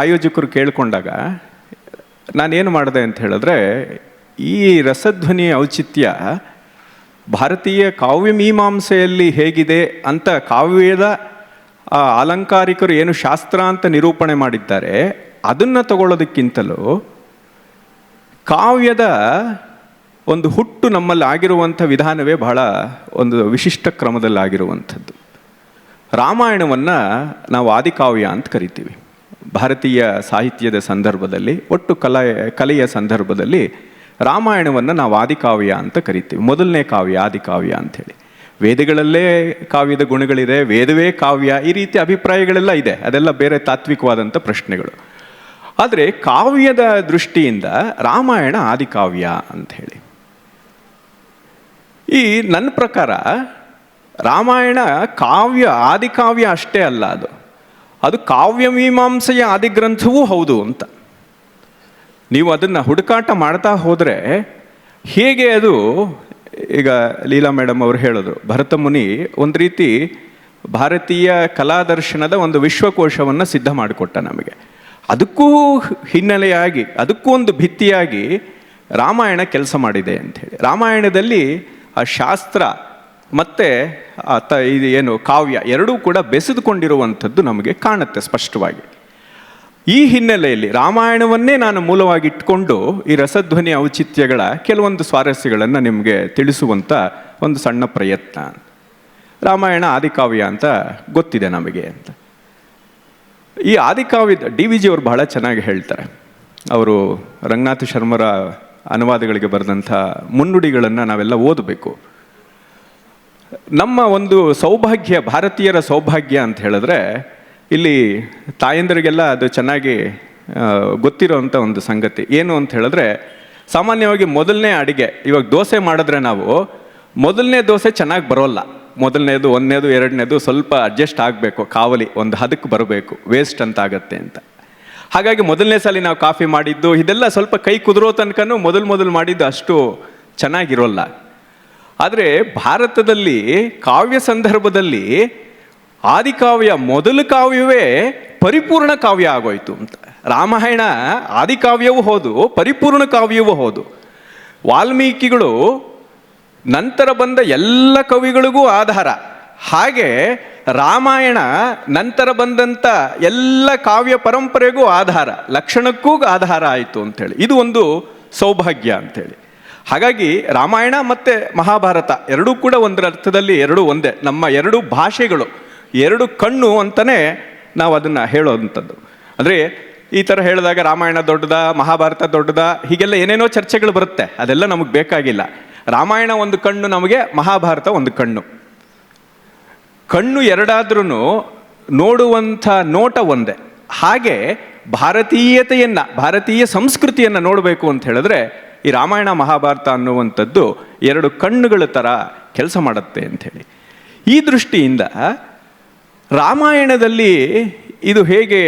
ಆಯೋಜಕರು ಕೇಳಿಕೊಂಡಾಗ ನಾನೇನು ಮಾಡಿದೆ ಅಂತ ಹೇಳಿದ್ರೆ, ಈ ರಸಧ್ವನಿ ಔಚಿತ್ಯ ಭಾರತೀಯ ಕಾವ್ಯಮೀಮಾಂಸೆಯಲ್ಲಿ ಹೇಗಿದೆ ಅಂತ ಕಾವ್ಯದ ಅಲಂಕಾರಿಕರು ಏನು ಶಾಸ್ತ್ರ ಅಂತ ನಿರೂಪಣೆ ಮಾಡಿದ್ದಾರೆ ಅದನ್ನು ತಗೊಳ್ಳೋದಕ್ಕಿಂತಲೂ ಕಾವ್ಯದ ಒಂದು ಹುಟ್ಟು ನಮ್ಮಲ್ಲಿ ಆಗಿರುವಂಥ ವಿಧಾನವೇ ಬಹಳ ಒಂದು ವಿಶಿಷ್ಟ ಕ್ರಮದಲ್ಲಿ ಆಗಿರುವಂಥದ್ದು. ರಾಮಾಯಣವನ್ನು ನಾವು ಆದಿಕಾವ್ಯ ಅಂತ ಕರಿತೀವಿ. ಭಾರತೀಯ ಸಾಹಿತ್ಯದ ಸಂದರ್ಭದಲ್ಲಿ, ಒಟ್ಟು ಕಲೆಯ ಸಂದರ್ಭದಲ್ಲಿ ರಾಮಾಯಣವನ್ನು ನಾವು ಆದಿಕಾವ್ಯ ಅಂತ ಕರಿತೀವಿ. ಮೊದಲನೇ ಕಾವ್ಯ ಆದಿಕಾವ್ಯ ಅಂಥೇಳಿ. ವೇದಗಳಲ್ಲೇ ಕಾವ್ಯದ ಗುಣಗಳಿದೆ, ವೇದವೇ ಕಾವ್ಯ, ಈ ರೀತಿ ಅಭಿಪ್ರಾಯಗಳೆಲ್ಲ ಇದೆ. ಅದೆಲ್ಲ ಬೇರೆ ತಾತ್ವಿಕವಾದಂಥ ಪ್ರಶ್ನೆಗಳು. ಆದರೆ ಕಾವ್ಯದ ದೃಷ್ಟಿಯಿಂದ ರಾಮಾಯಣ ಆದಿಕಾವ್ಯ ಅಂಥೇಳಿ. ಈ ನನ್ನ ಪ್ರಕಾರ ರಾಮಾಯಣ ಕಾವ್ಯ, ಆದಿಕಾವ್ಯ ಅಷ್ಟೇ ಅಲ್ಲ, ಅದು ಕಾವ್ಯಮೀಮಾಂಸೆಯ ಆದಿಗ್ರಂಥವೂ ಹೌದು ಅಂತ. ನೀವು ಅದನ್ನು ಹುಡುಕಾಟ ಮಾಡ್ತಾ ಹೋದರೆ ಹೇಗೆ ಅದು, ಈಗ ಲೀಲಾ ಮೇಡಮ್ ಅವರು ಹೇಳೋದು, ಭರತ ಮುನಿ ಒಂದು ರೀತಿ ಭಾರತೀಯ ಕಲಾದರ್ಶನದ ಒಂದು ವಿಶ್ವಕೋಶವನ್ನು ಸಿದ್ಧ ಮಾಡಿಕೊಟ್ಟ ನಮಗೆ. ಅದಕ್ಕೂ ಹಿನ್ನೆಲೆಯಾಗಿ, ಅದಕ್ಕೂ ಒಂದು ಭಿತ್ತಿಯಾಗಿ ರಾಮಾಯಣ ಕೆಲಸ ಮಾಡಿದೆ ಅಂಥೇಳಿ. ರಾಮಾಯಣದಲ್ಲಿ ಆ ಶಾಸ್ತ್ರ ಮತ್ತು ಇದು ಏನು ಕಾವ್ಯ ಎರಡೂ ಕೂಡ ಬೆಸೆದುಕೊಂಡಿರುವಂಥದ್ದು ನಮಗೆ ಕಾಣುತ್ತೆ ಸ್ಪಷ್ಟವಾಗಿ. ಈ ಹಿನ್ನೆಲೆಯಲ್ಲಿ ರಾಮಾಯಣವನ್ನೇ ನಾನು ಮೂಲವಾಗಿ ಇಟ್ಕೊಂಡು ಈ ರಸಧ್ವನಿ ಔಚಿತ್ಯಗಳ ಕೆಲವೊಂದು ಸ್ವಾರಸ್ಯಗಳನ್ನು ನಿಮಗೆ ತಿಳಿಸುವಂಥ ಒಂದು ಸಣ್ಣ ಪ್ರಯತ್ನ. ರಾಮಾಯಣ ಆದಿಕಾವ್ಯ ಅಂತ ಗೊತ್ತಿದೆ ನಮಗೆ ಅಂತ. ಈ ಆದಿಕಾವ್ಯದ DVG ಅವರು ಬಹಳ ಚೆನ್ನಾಗಿ ಹೇಳ್ತಾರೆ. ಅವರು ರಂಗನಾಥ ಶರ್ಮರ ಅನುವಾದಗಳಿಗೆ ಬರೆದಂಥ ಮುನ್ನುಡಿಗಳನ್ನು ನಾವೆಲ್ಲ ಓದಬೇಕು. ನಮ್ಮ ಒಂದು ಸೌಭಾಗ್ಯ, ಭಾರತೀಯರ ಸೌಭಾಗ್ಯ ಅಂತ ಹೇಳಿದ್ರೆ, ಇಲ್ಲಿ ತಾಯಂದರಿಗೆಲ್ಲ ಅದು ಚೆನ್ನಾಗಿ ಗೊತ್ತಿರೋವಂಥ ಒಂದು ಸಂಗತಿ ಏನು ಅಂತ ಹೇಳಿದ್ರೆ, ಸಾಮಾನ್ಯವಾಗಿ ಮೊದಲನೇ ಅಡಿಗೆ, ಇವಾಗ ದೋಸೆ ಮಾಡಿದ್ರೆ ನಾವು ಮೊದಲನೇ ದೋಸೆ ಚೆನ್ನಾಗಿ ಬರೋಲ್ಲ. ಮೊದಲನೇದು, ಒಂದನೇದು, ಎರಡನೇದು ಸ್ವಲ್ಪ ಅಡ್ಜಸ್ಟ್ ಆಗಬೇಕು, ಕಾವಲಿ ಒಂದು ಹದಕ್ಕೆ ಬರಬೇಕು, ವೇಸ್ಟ್ ಅಂತ ಆಗತ್ತೆ ಅಂತ. ಹಾಗಾಗಿ ಮೊದಲನೇ ಸಲ ನಾವು ಕಾಫಿ ಮಾಡಿದ್ದು ಇದೆಲ್ಲ ಸ್ವಲ್ಪ ಕೈ ಕುದುರೋ ತನಕನೂ ಮೊದಲು ಮಾಡಿದ್ದು ಅಷ್ಟು ಚೆನ್ನಾಗಿರೋಲ್ಲ. ಆದರೆ ಭಾರತದಲ್ಲಿ ಕಾವ್ಯ ಸಂದರ್ಭದಲ್ಲಿ ಆದಿಕಾವ್ಯ ಮೊದಲ ಕಾವ್ಯವೇ ಪರಿಪೂರ್ಣ ಕಾವ್ಯ ಆಗೋಯ್ತು ಅಂತ. ರಾಮಾಯಣ ಆದಿಕಾವ್ಯವೂ ಹೌದು, ಪರಿಪೂರ್ಣ ಕಾವ್ಯವೂ ಹೌದು. ವಾಲ್ಮೀಕಿಗಳು ನಂತರ ಬಂದ ಎಲ್ಲ ಕವಿಗಳಿಗೂ ಆಧಾರ. ಹಾಗೆ ರಾಮಾಯಣ ನಂತರ ಬಂದಂಥ ಎಲ್ಲ ಕಾವ್ಯ ಪರಂಪರೆಗೂ ಆಧಾರ, ಲಕ್ಷಣಕ್ಕೂ ಆಧಾರ ಆಯಿತು ಅಂಥೇಳಿ. ಇದು ಒಂದು ಸೌಭಾಗ್ಯ ಅಂಥೇಳಿ. ಹಾಗಾಗಿ ರಾಮಾಯಣ ಮತ್ತು ಮಹಾಭಾರತ ಎರಡೂ ಕೂಡ ಒಂದರ ಅರ್ಥದಲ್ಲಿ ಎರಡೂ ಒಂದೇ. ನಮ್ಮ ಎರಡು ಭಾಷೆಗಳು, ಎರಡು ಕಣ್ಣು ಅಂತಲೇ ನಾವು ಅದನ್ನು ಹೇಳೋವಂಥದ್ದು. ಅಂದರೆ ಈ ಥರ ಹೇಳಿದಾಗ ರಾಮಾಯಣ ದೊಡ್ಡದ, ಮಹಾಭಾರತ ದೊಡ್ಡದ, ಹೀಗೆಲ್ಲ ಏನೇನೋ ಚರ್ಚೆಗಳು ಬರುತ್ತೆ. ಅದೆಲ್ಲ ನಮಗೆ ಬೇಕಾಗಿಲ್ಲ. ರಾಮಾಯಣ ಒಂದು ಕಣ್ಣು ನಮಗೆ, ಮಹಾಭಾರತ ಒಂದು ಕಣ್ಣು. ಕಣ್ಣು ಎರಡಾದ್ರೂ ನೋಡುವಂಥ ನೋಟ ಒಂದೇ. ಹಾಗೆ ಭಾರತೀಯತೆಯನ್ನು, ಭಾರತೀಯ ಸಂಸ್ಕೃತಿಯನ್ನು ನೋಡಬೇಕು ಅಂತ ಹೇಳಿದ್ರೆ ಈ ರಾಮಾಯಣ ಮಹಾಭಾರತ ಅನ್ನುವಂಥದ್ದು ಎರಡು ಕಣ್ಣುಗಳ ಥರ ಕೆಲಸ ಮಾಡುತ್ತೆ ಅಂಥೇಳಿ. ಈ ದೃಷ್ಟಿಯಿಂದ ರಾಮಾಯಣದಲ್ಲಿ ಇದು ಹೇಗೆ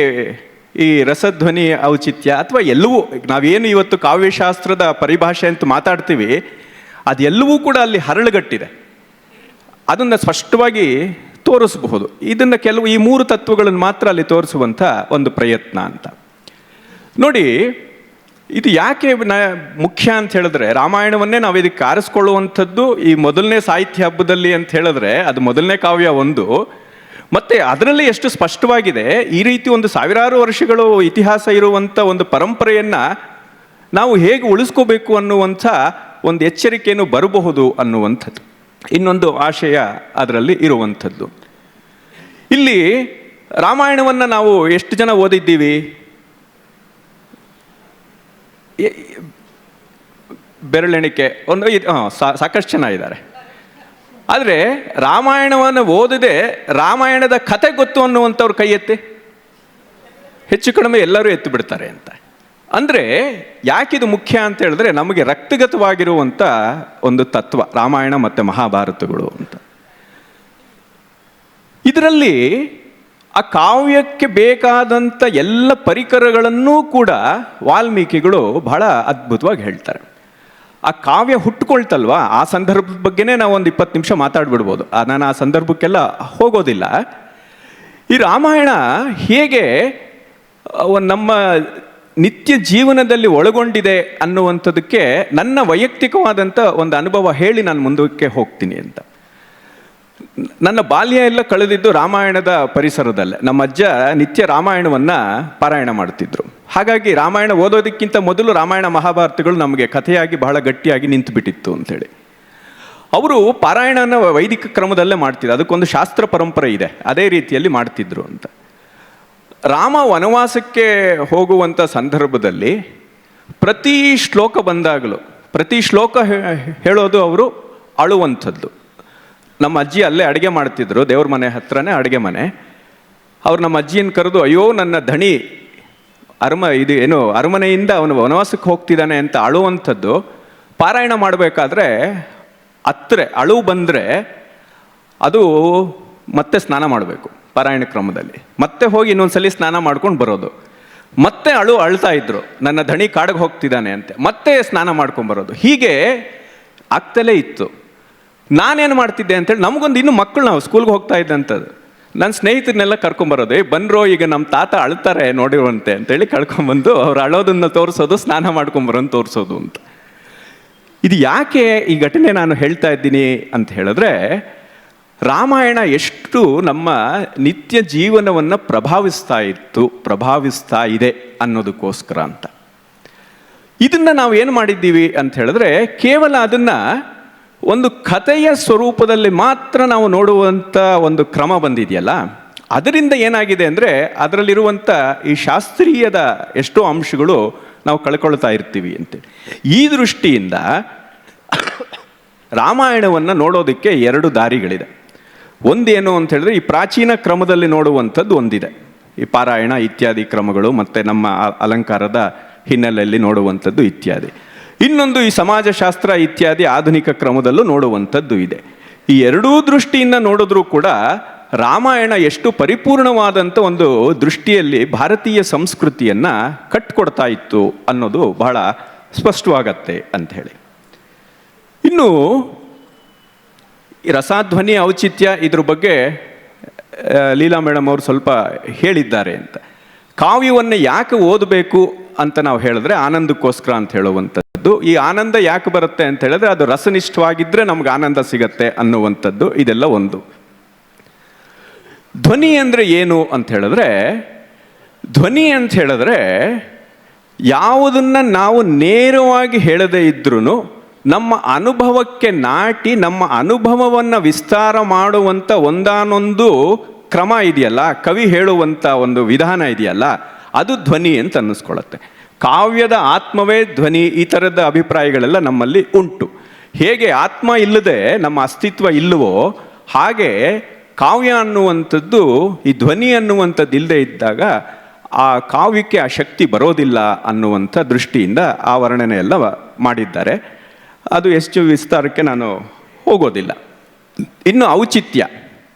ಈ ರಸಧ್ವನಿ ಔಚಿತ್ಯ ಅಥವಾ ಎಲ್ಲವೂ, ನಾವೇನು ಇವತ್ತು ಕಾವ್ಯಶಾಸ್ತ್ರದ ಪರಿಭಾಷೆ ಅಂತ ಮಾತಾಡ್ತೀವಿ, ಅದೆಲ್ಲವೂ ಕೂಡ ಅಲ್ಲಿ ಹರಳುಗಟ್ಟಿದೆ. ಅದನ್ನು ಸ್ಪಷ್ಟವಾಗಿ ತೋರಿಸಬಹುದು. ಇದನ್ನು ಕೆಲವು ಈ ಮೂರು ತತ್ವಗಳನ್ನು ಮಾತ್ರ ಅಲ್ಲಿ ತೋರಿಸುವಂಥ ಒಂದು ಪ್ರಯತ್ನ ಅಂತ ನೋಡಿ. ಇದು ಯಾಕೆ ಮುಖ್ಯ ಅಂತ ಹೇಳಿದ್ರೆ, ರಾಮಾಯಣವನ್ನೇ ನಾವು ಇದಕ್ಕೆ ಆರಿಸ್ಕೊಳ್ಳುವಂಥದ್ದು ಈ ಮೊದಲನೇ ಸಾಹಿತ್ಯ ಹಬ್ಬದಲ್ಲಿ ಅಂತ ಹೇಳಿದ್ರೆ ಅದು ಮೊದಲನೇ ಕಾವ್ಯ ಒಂದು. ಮತ್ತು ಅದರಲ್ಲಿ ಎಷ್ಟು ಸ್ಪಷ್ಟವಾಗಿದೆ, ಈ ರೀತಿ ಒಂದು ಸಾವಿರಾರು ವರ್ಷಗಳು ಇತಿಹಾಸ ಇರುವಂಥ ಒಂದು ಪರಂಪರೆಯನ್ನು ನಾವು ಹೇಗೆ ಉಳಿಸ್ಕೋಬೇಕು ಅನ್ನುವಂಥ ಒಂದು ಎಚ್ಚರಿಕೆಯನ್ನು ಬರಬಹುದು ಅನ್ನುವಂಥದ್ದು ಇನ್ನೊಂದು ಆಶಯ ಅದರಲ್ಲಿ ಇರುವಂಥದ್ದು. ಇಲ್ಲಿ ರಾಮಾಯಣವನ್ನು ನಾವು ಎಷ್ಟು ಜನ ಓದಿದ್ದೀವಿ? ಬೆರಳೆಣಿಕೆ, ಒಂದು ಸಾಕಷ್ಟು ಜನ ಇದ್ದಾರೆ. ಆದರೆ ರಾಮಾಯಣವನ್ನು ಓದದೆ ರಾಮಾಯಣದ ಕತೆ ಗೊತ್ತು ಅನ್ನುವಂಥವ್ರು ಕೈ ಎತ್ತಿ. ಹೆಚ್ಚು ಕಡಿಮೆ ಎಲ್ಲರೂ ಎತ್ತು ಬಿಡ್ತಾರೆ ಅಂತ. ಅಂದರೆ ಯಾಕಿದು ಮುಖ್ಯ ಅಂತ ಹೇಳಿದ್ರೆ, ನಮಗೆ ರಕ್ತಗತವಾಗಿರುವಂಥ ಒಂದು ತತ್ವ ರಾಮಾಯಣ ಮತ್ತು ಮಹಾಭಾರತಗಳು ಅಂತ. ಇದರಲ್ಲಿ ಆ ಕಾವ್ಯಕ್ಕೆ ಬೇಕಾದಂಥ ಎಲ್ಲ ಪರಿಕರಗಳನ್ನೂ ಕೂಡ ವಾಲ್ಮೀಕಿಗಳು ಬಹಳ ಅದ್ಭುತವಾಗಿ ಹೇಳ್ತಾರೆ. ಆ ಕಾವ್ಯ ಹುಟ್ಟುಕೊಳ್ತಲ್ವಾ, ಆ ಸಂದರ್ಭದ ಬಗ್ಗೆನೇ ನಾವು ಒಂದು 20 ನಿಮಿಷ ಮಾತಾಡ್ಬಿಡ್ಬೋದು. ನಾನು ಆ ಸಂದರ್ಭಕ್ಕೆಲ್ಲ ಹೋಗೋದಿಲ್ಲ. ಈ ರಾಮಾಯಣ ಹೇಗೆ ನಮ್ಮ ನಿತ್ಯ ಜೀವನದಲ್ಲಿ ಒಳಗೊಂಡಿದೆ ಅನ್ನುವಂಥದ್ದಕ್ಕೆ ನನ್ನ ವೈಯಕ್ತಿಕವಾದಂಥ ಒಂದು ಅನುಭವ ಹೇಳಿ ನಾನು ಮುಂದಕ್ಕೆ ಹೋಗ್ತೀನಿ ಅಂತ. ನನ್ನ ಬಾಲ್ಯ ಎಲ್ಲ ಕಳೆದಿದ್ದು ರಾಮಾಯಣದ ಪರಿಸರದಲ್ಲೇ. ನಮ್ಮ ಅಜ್ಜ ನಿತ್ಯ ರಾಮಾಯಣವನ್ನು ಪಾರಾಯಣ ಮಾಡ್ತಿದ್ರು. ಹಾಗಾಗಿ ರಾಮಾಯಣ ಓದೋದಕ್ಕಿಂತ ಮೊದಲು ರಾಮಾಯಣ ಮಹಾಭಾರತಗಳು ನಮಗೆ ಕಥೆಯಾಗಿ ಬಹಳ ಗಟ್ಟಿಯಾಗಿ ನಿಂತು ಬಿಟ್ಟಿತ್ತು ಅಂಥೇಳಿ. ಅವರು ಪಾರಾಯಣನ ವೈದಿಕ ಕ್ರಮದಲ್ಲೇ ಮಾಡ್ತಿದ್ರು, ಅದಕ್ಕೊಂದು ಶಾಸ್ತ್ರ ಪರಂಪರೆ ಇದೆ, ಅದೇ ರೀತಿಯಲ್ಲಿ ಮಾಡ್ತಿದ್ರು ಅಂತ. ರಾಮ ವನವಾಸಕ್ಕೆ ಹೋಗುವಂಥ ಸಂದರ್ಭದಲ್ಲಿ ಪ್ರತಿ ಶ್ಲೋಕ ಬಂದಾಗಲೂ ಪ್ರತಿ ಶ್ಲೋಕ ಹೇಳೋದು ಅವರು ಅಳುವಂಥದ್ದು. ನಮ್ಮ ಅಜ್ಜಿ ಅಲ್ಲೇ ಅಡುಗೆ ಮಾಡ್ತಿದ್ರು, ದೇವ್ರ ಮನೆ ಹತ್ರನೇ ಅಡುಗೆ ಮನೆ. ಅವ್ರು ನಮ್ಮ ಅಜ್ಜಿಯನ್ನು ಕರೆದು, ಅಯ್ಯೋ ನನ್ನ ಧಣಿ ಅರಮನೆಯಿಂದ ಅವನು ವನವಾಸಕ್ಕೆ ಹೋಗ್ತಿದ್ದಾನೆ ಅಂತ ಅಳುವಂಥದ್ದು. ಪಾರಾಯಣ ಮಾಡಬೇಕಾದ್ರೆ ಅಳು ಬಂದರೆ ಅದು ಮತ್ತೆ ಸ್ನಾನ ಮಾಡಬೇಕು ಪಾರಾಯಣ ಕ್ರಮದಲ್ಲಿ. ಮತ್ತೆ ಹೋಗಿ ಇನ್ನೊಂದ್ಸಲಿ ಸ್ನಾನ ಮಾಡ್ಕೊಂಡು ಬರೋದು. ಮತ್ತೆ ಅಳ್ತಾ ಇದ್ರು, ನನ್ನ ಧಣಿ ಕಾಡಿಗೆ ಹೋಗ್ತಿದ್ದಾನೆ ಅಂತೆ. ಮತ್ತೆ ಸ್ನಾನ ಮಾಡ್ಕೊಂಬರೋದು. ಹೀಗೆ ಆಗ್ತಲೇ ಇತ್ತು. ನಾನೇನು ಮಾಡ್ತಿದ್ದೆ ಅಂತೇಳಿ, ನಮಗೊಂದು ಇನ್ನೂ ಮಕ್ಕಳು, ನಾವು ಸ್ಕೂಲ್ಗೆ ಹೋಗ್ತಾ ಇದ್ದಂಥದ್ದು. ನನ್ನ ಸ್ನೇಹಿತರನ್ನೆಲ್ಲ ಕರ್ಕೊಂಬರೋದು, ಬಂದ್ರೋ ಈಗ ನಮ್ಮ ತಾತ ಅಳ್ತಾರೆ ನೋಡಿರುವಂತೆ ಅಂತೇಳಿ ಕರ್ಕೊಂಬಂದು ಅವ್ರು ಅಳೋದನ್ನು ತೋರಿಸೋದು, ಸ್ನಾನ ಮಾಡ್ಕೊಂಬರೋದು ತೋರಿಸೋದು ಅಂತ. ಇದು ಯಾಕೆ ಈ ಘಟನೆ ನಾನು ಹೇಳ್ತಾ ಇದ್ದೀನಿ ಅಂತ ಹೇಳಿದ್ರೆ, ರಾಮಾಯಣ ಎಷ್ಟು ನಮ್ಮ ನಿತ್ಯ ಜೀವನವನ್ನು ಪ್ರಭಾವಿಸ್ತಾ ಇದೆ ಅನ್ನೋದಕ್ಕೋಸ್ಕರ ಅಂತ. ಇದನ್ನು ನಾವು ಏನು ಮಾಡಿದ್ದೀವಿ ಅಂತ ಹೇಳಿದ್ರೆ, ಕೇವಲ ಅದನ್ನು ಒಂದು ಕಥೆಯ ಸ್ವರೂಪದಲ್ಲಿ ಮಾತ್ರ ನಾವು ನೋಡುವಂಥ ಒಂದು ಕ್ರಮ ಬಂದಿದೆಯಲ್ಲ, ಅದರಿಂದ ಏನಾಗಿದೆ ಅಂದರೆ ಅದರಲ್ಲಿರುವಂಥ ಈ ಶಾಸ್ತ್ರೀಯದ ಎಷ್ಟೋ ಅಂಶಗಳು ನಾವು ಕಳ್ಕೊಳ್ತಾ ಇರ್ತೀವಿ ಅಂತೇಳಿ. ಈ ದೃಷ್ಟಿಯಿಂದ ರಾಮಾಯಣವನ್ನು ನೋಡೋದಕ್ಕೆ 2 ದಾರಿಗಳಿದೆ. ಒಂದೇನು ಅಂತ ಹೇಳಿದ್ರೆ, ಈ ಪ್ರಾಚೀನ ಕ್ರಮದಲ್ಲಿ ನೋಡುವಂಥದ್ದು ಒಂದಿದೆ, ಈ ಪಾರಾಯಣ ಇತ್ಯಾದಿ ಕ್ರಮಗಳು, ಮತ್ತು ನಮ್ಮ ಅಲಂಕಾರದ ಹಿನ್ನೆಲೆಯಲ್ಲಿ ನೋಡುವಂಥದ್ದು ಇತ್ಯಾದಿ. ಇನ್ನೊಂದು ಈ ಸಮಾಜಶಾಸ್ತ್ರ ಇತ್ಯಾದಿ ಆಧುನಿಕ ಕ್ರಮದಲ್ಲೂ ನೋಡುವಂಥದ್ದು ಇದೆ. ಈ ಎರಡೂ ದೃಷ್ಟಿಯಿಂದ ನೋಡಿದ್ರೂ ಕೂಡ ರಾಮಾಯಣ ಎಷ್ಟು ಪರಿಪೂರ್ಣವಾದಂಥ ಒಂದು ದೃಷ್ಟಿಯಲ್ಲಿ ಭಾರತೀಯ ಸಂಸ್ಕೃತಿಯನ್ನು ಕಟ್ಕೊಡ್ತಾ ಇತ್ತು ಅನ್ನೋದು ಬಹಳ ಸ್ಪಷ್ಟವಾಗತ್ತೆ ಅಂಥೇಳಿ. ಇನ್ನು ಈ ರಸಧ್ವನಿ ಔಚಿತ್ಯ ಇದ್ರ ಬಗ್ಗೆ ಲೀಲಾ ಮೇಡಮ್ ಅವರು ಸ್ವಲ್ಪ ಹೇಳಿದ್ದಾರೆ ಅಂತ. ಕಾವ್ಯವನ್ನು ಯಾಕೆ ಓದಬೇಕು ಅಂತ ನಾವು ಹೇಳಿದ್ರೆ ಆನಂದಕ್ಕೋಸ್ಕರ ಅಂತ ಹೇಳುವಂಥದ್ದು. ಈ ಆನಂದ ಯಾಕೆ ಬರುತ್ತೆ ಅಂತ ಹೇಳಿದ್ರೆ ಅದು ರಸನಿಷ್ಠವಾಗಿದ್ದರೆ ನಮ್ಗೆ ಆನಂದ ಸಿಗತ್ತೆ ಅನ್ನುವಂಥದ್ದು ಇದೆಲ್ಲ ಒಂದು. ಧ್ವನಿ ಅಂದರೆ ಏನು ಅಂತ ಹೇಳಿದ್ರೆ, ಧ್ವನಿ ಅಂತ ಹೇಳಿದ್ರೆ ಯಾವುದನ್ನು ನಾವು ನೇರವಾಗಿ ಹೇಳದೇ ಇದ್ರೂ ನಮ್ಮ ಅನುಭವಕ್ಕೆ ನಾಟಿ ನಮ್ಮ ಅನುಭವವನ್ನು ವಿಸ್ತಾರ ಮಾಡುವಂಥ ಒಂದಾನೊಂದು ಕ್ರಮ ಇದೆಯಲ್ಲ, ಕವಿ ಹೇಳುವಂಥ ಒಂದು ವಿಧಾನ ಇದೆಯಲ್ಲ, ಅದು ಧ್ವನಿ ಅಂತ ಅನ್ನಿಸ್ಕೊಳ್ಳುತ್ತೆ. ಕಾವ್ಯದ ಆತ್ಮವೇ ಧ್ವನಿ, ಈ ಥರದ ಅಭಿಪ್ರಾಯಗಳೆಲ್ಲ ನಮ್ಮಲ್ಲಿ ಉಂಟು. ಹೇಗೆ ಆತ್ಮ ಇಲ್ಲದೆ ನಮ್ಮ ಅಸ್ತಿತ್ವ ಇಲ್ಲವೋ ಹಾಗೆ ಕಾವ್ಯ ಅನ್ನುವಂಥದ್ದು, ಈ ಧ್ವನಿ ಅನ್ನುವಂಥದ್ದು ಇಲ್ಲದೆ ಇದ್ದಾಗ ಆ ಕಾವ್ಯಕ್ಕೆ ಆ ಶಕ್ತಿ ಬರೋದಿಲ್ಲ ಅನ್ನುವಂಥ ದೃಷ್ಟಿಯಿಂದ ಆ ವರ್ಣನೆ ಎಲ್ಲ ಮಾಡಿದ್ದಾರೆ. ಅದು ಎಷ್ಟು ವಿಸ್ತಾರಕ್ಕೆ ನಾನು ಹೋಗೋದಿಲ್ಲ. ಇನ್ನು ಔಚಿತ್ಯ.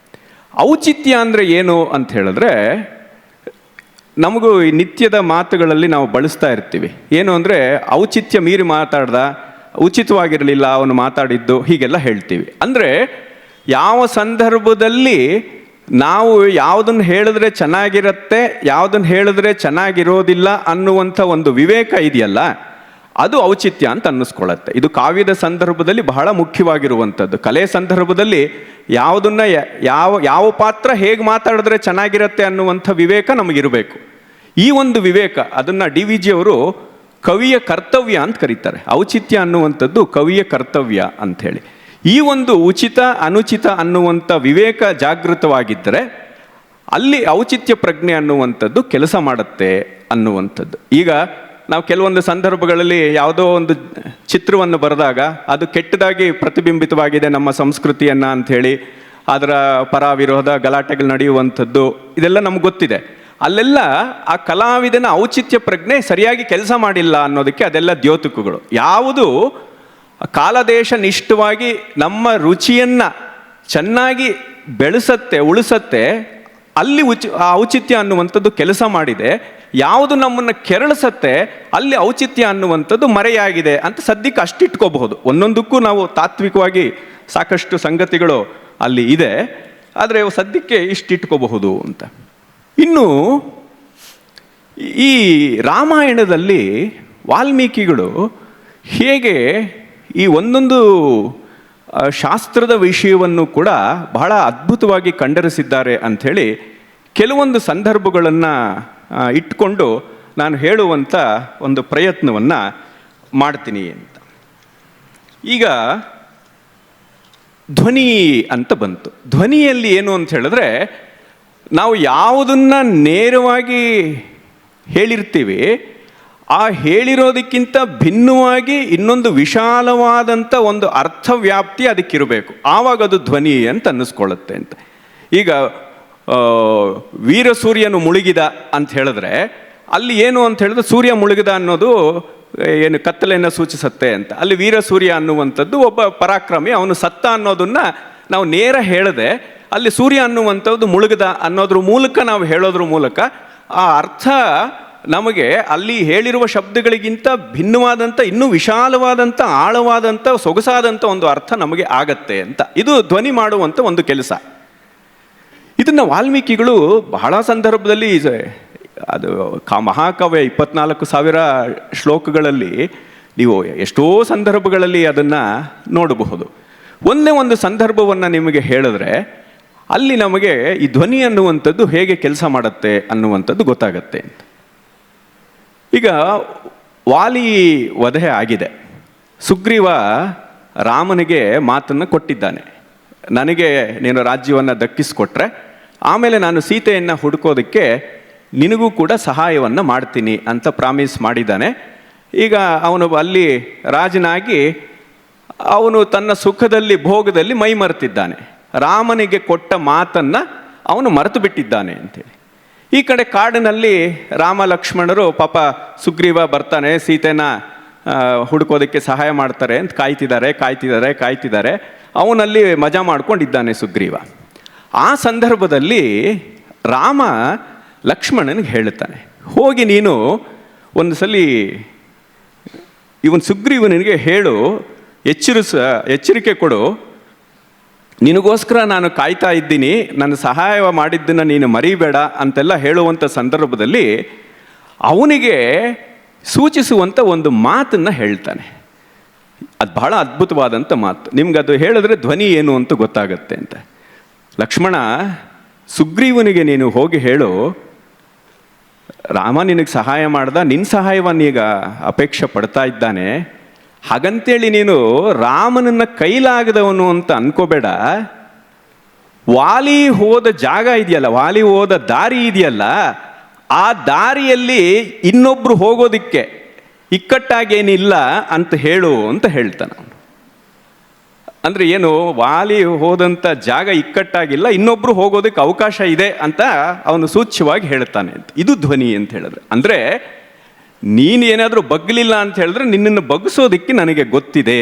ಔಚಿತ್ಯ ಅಂದರೆ ಏನು ಅಂತ ಹೇಳಿದ್ರೆ, ನಮಗೂ ಈ ನಿತ್ಯದ ಮಾತುಗಳಲ್ಲಿ ನಾವು ಬಳಸ್ತಾ ಇರ್ತೀವಿ. ಏನು ಅಂದರೆ ಔಚಿತ್ಯ ಮೀರಿ ಮಾತಾಡ್ದ, ಉಚಿತವಾಗಿರಲಿಲ್ಲ ಅವನು ಮಾತಾಡಿದ್ದು, ಹೀಗೆಲ್ಲ ಹೇಳ್ತೀವಿ. ಅಂದರೆ ಯಾವ ಸಂದರ್ಭದಲ್ಲಿ ನಾವು ಯಾವುದನ್ನು ಹೇಳಿದ್ರೆ ಚೆನ್ನಾಗಿರುತ್ತೆ, ಯಾವುದನ್ನು ಹೇಳಿದ್ರೆ ಚೆನ್ನಾಗಿರೋದಿಲ್ಲ ಅನ್ನುವಂಥ ಒಂದು ವಿವೇಕ ಇದೆಯಲ್ಲ, ಅದು ಔಚಿತ್ಯ ಅಂತ ಅನ್ನಿಸ್ಕೊಳ್ಳುತ್ತೆ. ಇದು ಕಾವ್ಯದ ಸಂದರ್ಭದಲ್ಲಿ ಬಹಳ ಮುಖ್ಯವಾಗಿರುವಂಥದ್ದು. ಕಲೆ ಸಂದರ್ಭದಲ್ಲಿ ಯಾವುದನ್ನು ಯಾವ ಪಾತ್ರ ಹೇಗೆ ಮಾತಾಡಿದ್ರೆ ಚೆನ್ನಾಗಿರುತ್ತೆ ಅನ್ನುವಂಥ ವಿವೇಕ ನಮಗಿರಬೇಕು. ಈ ಒಂದು ವಿವೇಕ ಅದನ್ನು DVG ಅವರು ಕವಿಯ ಕರ್ತವ್ಯ ಅಂತ ಕರೀತಾರೆ. ಔಚಿತ್ಯ ಅನ್ನುವಂಥದ್ದು ಕವಿಯ ಕರ್ತವ್ಯ ಅಂಥೇಳಿ. ಈ ಒಂದು ಉಚಿತ ಅನುಚಿತ ಅನ್ನುವಂಥ ವಿವೇಕ ಜಾಗೃತವಾಗಿದ್ದರೆ ಅಲ್ಲಿ ಔಚಿತ್ಯ ಪ್ರಜ್ಞೆ ಅನ್ನುವಂಥದ್ದು ಕೆಲಸ ಮಾಡುತ್ತೆ ಅನ್ನುವಂಥದ್ದು. ಈಗ ನಾವು ಕೆಲವೊಂದು ಸಂದರ್ಭಗಳಲ್ಲಿ ಯಾವುದೋ ಒಂದು ಚಿತ್ರವನ್ನು ಬರೆದಾಗ ಅದು ಕೆಟ್ಟದಾಗಿ ಪ್ರತಿಬಿಂಬಿತವಾಗಿದೆ ನಮ್ಮ ಸಂಸ್ಕೃತಿಯನ್ನು ಅಂಥೇಳಿ ಅದರ ಪರ ವಿರೋಧ ಗಲಾಟೆಗಳು ನಡೆಯುವಂಥದ್ದು ಇದೆಲ್ಲ ನಮ್ಗೆ ಗೊತ್ತಿದೆ. ಅಲ್ಲೆಲ್ಲ ಆ ಕಲಾವಿದನ ಔಚಿತ್ಯ ಪ್ರಜ್ಞೆ ಸರಿಯಾಗಿ ಕೆಲಸ ಮಾಡಿಲ್ಲ ಅನ್ನೋದಕ್ಕೆ ಅದೆಲ್ಲ ದ್ಯೋತಕಗಳು. ಯಾವುದು ಕಾಲದೇಶ ನಿಷ್ಠವಾಗಿ ನಮ್ಮ ರುಚಿಯನ್ನು ಚೆನ್ನಾಗಿ ಬೆಳೆಸತ್ತೆ ಉಳಿಸತ್ತೆ ಅಲ್ಲಿ ಆ ಔಚಿತ್ಯ ಅನ್ನುವಂಥದ್ದು ಕೆಲಸ ಮಾಡಿದೆ. ಯಾವುದು ನಮ್ಮನ್ನು ಕೆರಳಿಸತ್ತೆ ಅಲ್ಲಿ ಔಚಿತ್ಯ ಅನ್ನುವಂಥದ್ದು ಮರೆಯಾಗಿದೆ ಅಂತ ಸದ್ಯಕ್ಕೆ ಅಷ್ಟಿಟ್ಕೋಬಹುದು. ಒಂದೊಂದಕ್ಕೂ ನಾವು ತಾತ್ವಿಕವಾಗಿ ಸಾಕಷ್ಟು ಸಂಗತಿಗಳು ಅಲ್ಲಿ ಇದೆ, ಆದರೆ ಸದ್ಯಕ್ಕೆ ಇಷ್ಟಿಟ್ಕೋಬಹುದು ಅಂತ. ಇನ್ನು ಈ ರಾಮಾಯಣದಲ್ಲಿ ವಾಲ್ಮೀಕಿಗಳು ಹೇಗೆ ಈ ಒಂದೊಂದು ಶಾಸ್ತ್ರದ ವಿಷಯವನ್ನು ಕೂಡ ಬಹಳ ಅದ್ಭುತವಾಗಿ ಕಂಡರಿಸಿದ್ದಾರೆ ಅಂಥೇಳಿ ಕೆಲವೊಂದು ಸಂದರ್ಭಗಳನ್ನು ಇಟ್ಕೊಂಡು ನಾನು ಹೇಳುವಂಥ ಒಂದು ಪ್ರಯತ್ನವನ್ನು ಮಾಡ್ತೀನಿ ಅಂತ. ಈಗ ಧ್ವನಿ ಅಂತ ಬಂತು. ಧ್ವನಿಯಲ್ಲಿ ಏನು ಅಂತ ಹೇಳಿದ್ರೆ, ನಾವು ಯಾವುದನ್ನು ನೇರವಾಗಿ ಹೇಳಿರ್ತೀವಿ ಆ ಹೇಳಿರೋದಕ್ಕಿಂತ ಭಿನ್ನವಾಗಿ ಇನ್ನೊಂದು ವಿಶಾಲವಾದಂಥ ಒಂದು ಅರ್ಥವ್ಯಾಪ್ತಿ ಅದಕ್ಕಿರಬೇಕು, ಆವಾಗ ಅದು ಧ್ವನಿ ಅಂತ ಅನ್ನಿಸ್ಕೊಳ್ಳುತ್ತೆ ಅಂತ. ಈಗ ವೀರಸೂರ್ಯನು ಮುಳುಗಿದ ಅಂತ ಹೇಳಿದ್ರೆ ಅಲ್ಲಿ ಏನು ಅಂತ ಹೇಳಿದ್ರೆ ಸೂರ್ಯ ಮುಳುಗಿದ ಅನ್ನೋದು ಏನು ಕತ್ತಲೆಯನ್ನು ಸೂಚಿಸುತ್ತೆ ಅಂತ. ಅಲ್ಲಿ ವೀರಸೂರ್ಯ ಅನ್ನುವಂಥದ್ದು ಒಬ್ಬ ಪರಾಕ್ರಮಿ, ಅವನು ಸತ್ತ ಅನ್ನೋದನ್ನು ನಾವು ನೇರ ಹೇಳದೆ ಅಲ್ಲಿ ಸೂರ್ಯ ಅನ್ನುವಂಥದ್ದು ಮುಳುಗಿದ ಅನ್ನೋದ್ರ ಮೂಲಕ ನಾವು ಹೇಳೋದ್ರ ಮೂಲಕ ಆ ಅರ್ಥ ನಮಗೆ ಅಲ್ಲಿ ಹೇಳಿರುವ ಶಬ್ದಗಳಿಗಿಂತ ಭಿನ್ನವಾದಂಥ ಇನ್ನೂ ವಿಶಾಲವಾದಂಥ ಆಳವಾದಂಥ ಸೊಗಸಾದಂಥ ಒಂದು ಅರ್ಥ ನಮಗೆ ಆಗತ್ತೆ ಅಂತ. ಇದು ಧ್ವನಿ ಮಾಡುವಂಥ ಒಂದು ಕೆಲಸ. ಇದನ್ನು ವಾಲ್ಮೀಕಿಗಳು ಬಹಳ ಸಂದರ್ಭದಲ್ಲಿ ಅದು ಮಹಾಕಾವ್ಯ 24,000 ಶ್ಲೋಕಗಳಲ್ಲಿ ನೀವು ಎಷ್ಟೋ ಸಂದರ್ಭಗಳಲ್ಲಿ ಅದನ್ನು ನೋಡಬಹುದು. ಒಂದೇ ಒಂದು ಸಂದರ್ಭವನ್ನು ನಿಮಗೆ ಹೇಳಿದ್ರೆ ಅಲ್ಲಿ ನಮಗೆ ಈ ಧ್ವನಿ ಅನ್ನುವಂಥದ್ದು ಹೇಗೆ ಕೆಲಸ ಮಾಡುತ್ತೆ ಅನ್ನುವಂಥದ್ದು ಗೊತ್ತಾಗತ್ತೆ ಅಂತ. ಈಗ ವಾಲಿ ವಧೆ ಆಗಿದೆ. ಸುಗ್ರೀವ ರಾಮನಿಗೆ ಮಾತನ್ನು ಕೊಟ್ಟಿದ್ದಾನೆ, ನನಗೆ ನೀನು ರಾಜ್ಯವನ್ನು ದಕ್ಕಿಸ್ಕೊಟ್ರೆ ಆಮೇಲೆ ನಾನು ಸೀತೆಯನ್ನು ಹುಡುಕೋದಕ್ಕೆ ನಿನಗೂ ಕೂಡ ಸಹಾಯವನ್ನು ಮಾಡ್ತೀನಿ ಅಂತ ಪ್ರಾಮಿಸ್ ಮಾಡಿದ್ದಾನೆ. ಈಗ ಅವನು ಅಲ್ಲಿ ರಾಜನಾಗಿ ಅವನು ತನ್ನ ಸುಖದಲ್ಲಿ ಭೋಗದಲ್ಲಿ ಮೈ ಮರೆತಿದ್ದಾನೆ. ರಾಮನಿಗೆ ಕೊಟ್ಟ ಮಾತನ್ನು ಅವನು ಮರೆತು ಬಿಟ್ಟಿದ್ದಾನೆ ಅಂತೇಳಿ. ಈ ಕಡೆ ಕಾಡಿನಲ್ಲಿ ರಾಮ ಲಕ್ಷ್ಮಣರು ಪಾಪ ಸುಗ್ರೀವ ಬರ್ತಾನೆ, ಸೀತೆನ ಹುಡುಕೋದಕ್ಕೆ ಸಹಾಯ ಮಾಡ್ತಾರೆ ಅಂತ ಕಾಯ್ತಿದ್ದಾರೆ. ಅವನಲ್ಲಿ ಮಜಾ ಮಾಡ್ಕೊಂಡಿದ್ದಾನೆ ಸುಗ್ರೀವ. ಆ ಸಂದರ್ಭದಲ್ಲಿ ರಾಮ ಲಕ್ಷ್ಮಣನಿಗೆ ಹೇಳುತ್ತಾನೆ, ಹೋಗಿ ನೀನು ಒಂದು ಸಲ ಇವನು ಸುಗ್ರೀವನಿಗೆ ಹೇಳು, ಎಚ್ಚರಿಕೆ ಕೊಡು, ನಿನಗೋಸ್ಕರ ನಾನು ಕಾಯ್ತಾ ಇದ್ದೀನಿ, ನನ್ನ ಸಹಾಯ ಮಾಡಿದ್ದನ್ನು ನೀನು ಮರಿಬೇಡ ಅಂತೆಲ್ಲ ಹೇಳುವಂಥ ಸಂದರ್ಭದಲ್ಲಿ ಅವನಿಗೆ ಸೂಚಿಸುವಂಥ ಒಂದು ಮಾತನ್ನು ಹೇಳ್ತಾನೆ. ಅದು ಬಹಳ ಅದ್ಭುತವಾದಂಥ ಮಾತು. ನಿಮ್ಗೆ ಅದು ಹೇಳಿದ್ರೆ ಧ್ವನಿ ಏನು ಅಂತ ಗೊತ್ತಾಗತ್ತೆ ಅಂತ. ಲಕ್ಷ್ಮಣ, ಸುಗ್ರೀವನಿಗೆ ನೀನು ಹೋಗಿ ಹೇಳು, ರಾಮ ನಿನಗೆ ಸಹಾಯ ಮಾಡ್ದ, ನಿನ್ನ ಸಹಾಯವನ್ನೀಗ ಅಪೇಕ್ಷೆ ಪಡ್ತಾ ಇದ್ದಾನೆ. ಹಾಗಂತೇಳಿ ನೀನು ರಾಮನನ್ನ ಕೈಲಾಗದವನು ಅಂತ ಅನ್ಕೋಬೇಡ. ವಾಲಿ ಹೋದ ಜಾಗ ಇದೆಯಲ್ಲ, ವಾಲಿ ಹೋದ ದಾರಿ ಇದೆಯಲ್ಲ, ಆ ದಾರಿಯಲ್ಲಿ ಇನ್ನೊಬ್ರು ಹೋಗೋದಿಕ್ಕೆ ಇಕ್ಕಟ್ಟಾಗೇನಿಲ್ಲ ಅಂತ ಹೇಳು ಅಂತ ಹೇಳ್ತಾನೆ. ಅಂದರೆ ಏನು, ವಾಲಿ ಹೋದಂಥ ಜಾಗ ಇಕ್ಕಟ್ಟಾಗಿಲ್ಲ, ಇನ್ನೊಬ್ರು ಹೋಗೋದಕ್ಕೆ ಅವಕಾಶ ಇದೆ ಅಂತ ಅವನು ಸೂಚ್ಯವಾಗಿ ಹೇಳ್ತಾನೆ ಅಂತ. ಇದು ಧ್ವನಿ ಅಂತ ಹೇಳಿದ್ರೆ, ಅಂದರೆ ನೀನು ಏನಾದರೂ ಬಗ್ಗಲಿಲ್ಲ ಅಂತ ಹೇಳಿದ್ರೆ ನಿನ್ನನ್ನು ಬಗ್ಗಿಸೋದಕ್ಕೆ ನನಗೆ ಗೊತ್ತಿದೆ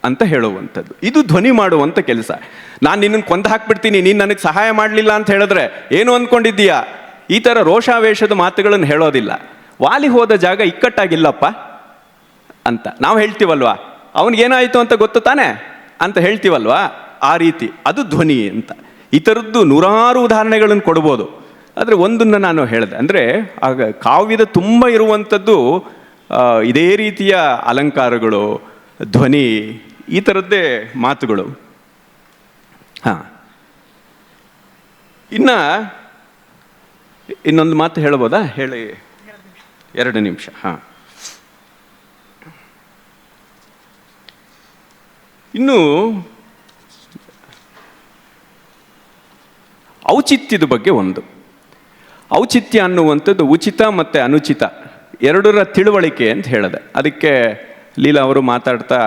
ಅಂತ ಹೇಳುವಂಥದ್ದು. ಇದು ಧ್ವನಿ ಮಾಡುವಂಥ ಕೆಲಸ. ನಾನು ನಿನ್ನನ್ನು ಕೊಂದು ಹಾಕ್ಬಿಡ್ತೀನಿ, ನೀನು ನನಗೆ ಸಹಾಯ ಮಾಡಲಿಲ್ಲ ಅಂತ ಹೇಳಿದ್ರೆ ಏನು ಅಂದ್ಕೊಂಡಿದ್ದೀಯಾ, ಈ ಥರ ರೋಷಾವೇಶದ ಮಾತುಗಳನ್ನು ಹೇಳೋದಿಲ್ಲ. ವಾಲಿ ಹೋದ ಜಾಗ ಇಕ್ಕಟ್ಟಾಗಿಲ್ಲಪ್ಪ ಅಂತ ನಾವು ಹೇಳ್ತೀವಲ್ವಾ, ಅವನಿಗೇನಾಯಿತು ಅಂತ ಗೊತ್ತು ತಾನೆ ಅಂತ ಹೇಳ್ತೀವಲ್ವಾ, ಆ ರೀತಿ ಅದು ಧ್ವನಿ ಅಂತ. ಈ ಥರದ್ದು ನೂರಾರು ಉದಾಹರಣೆಗಳನ್ನು ಕೊಡ್ಬೋದು. ಆದರೆ ಒಂದನ್ನು ನಾನು ಹೇಳಿದೆ, ಅಂದರೆ ಆಗ ಕಾವ್ಯದ ತುಂಬ ಇರುವಂಥದ್ದು ಇದೇ ರೀತಿಯ ಅಲಂಕಾರಗಳು, ಧ್ವನಿ, ಈ ಥರದ್ದೇ ಮಾತುಗಳು. ಹಾಂ, ಇನ್ನೊಂದು ಮಾತು ಹೇಳ್ಬೋದಾ? ಹೇಳಿ. 2 ನಿಮಿಷ. ಹಾಂ, ಇನ್ನು ಔಚಿತ್ಯದ ಬಗ್ಗೆ ಒಂದು. ಔಚಿತ್ಯ ಅನ್ನುವಂಥದ್ದು ಉಚಿತ ಮತ್ತು ಅನುಚಿತ ಎರಡರ ತಿಳುವಳಿಕೆ ಅಂತ ಹೇಳಿದೆ. ಅದಕ್ಕೆ ಲೀಲಾ ಅವರು ಮಾತಾಡ್ತಾ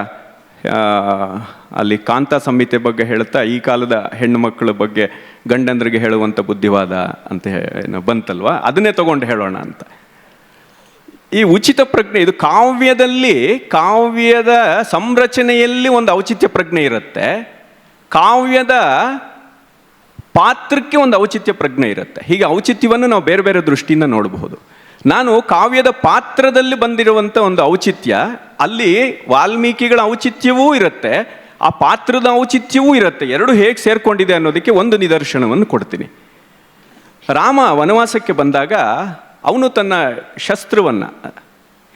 ಅಲ್ಲಿ ಕಾಂತ ಸಂಹಿತೆ ಬಗ್ಗೆ ಹೇಳ್ತಾ ಈ ಕಾಲದ ಹೆಣ್ಣು ಮಕ್ಕಳ ಬಗ್ಗೆ ಗಂಡಂದ್ರಿಗೆ ಹೇಳುವಂಥ ಬುದ್ಧಿವಾದ ಅಂತ ಬಂತಲ್ವ, ಅದನ್ನೇ ತಗೊಂಡು ಹೇಳೋಣ ಅಂತ. ಈ ಉಚಿತ ಪ್ರಜ್ಞೆ ಇದು ಕಾವ್ಯದ ಸಂರಚನೆಯಲ್ಲಿ ಒಂದು ಔಚಿತ್ಯ ಪ್ರಜ್ಞೆ ಇರುತ್ತೆ, ಕಾವ್ಯದ ಪಾತ್ರಕ್ಕೆ ಒಂದು ಔಚಿತ್ಯ ಪ್ರಜ್ಞೆ ಇರುತ್ತೆ. ಹೀಗೆ ಔಚಿತ್ಯವನ್ನು ನಾವು ಬೇರೆ ಬೇರೆ ದೃಷ್ಟಿಯಿಂದ ನೋಡಬಹುದು. ನಾನು ಕಾವ್ಯದ ಪಾತ್ರದಲ್ಲಿ ಬಂದಿರುವಂಥ ಒಂದು ಔಚಿತ್ಯ, ಅಲ್ಲಿ ವಾಲ್ಮೀಕಿಗಳ ಔಚಿತ್ಯವೂ ಇರುತ್ತೆ, ಆ ಪಾತ್ರದ ಔಚಿತ್ಯವೂ ಇರುತ್ತೆ. ಎರಡು ಹೇಗೆ ಸೇರ್ಕೊಂಡಿದೆ ಅನ್ನೋದಕ್ಕೆ ಒಂದು ನಿದರ್ಶನವನ್ನು ಕೊಡ್ತೀನಿ. ರಾಮ ವನವಾಸಕ್ಕೆ ಬಂದಾಗ ಅವನು ತನ್ನ ಶಸ್ತ್ರವನ್ನು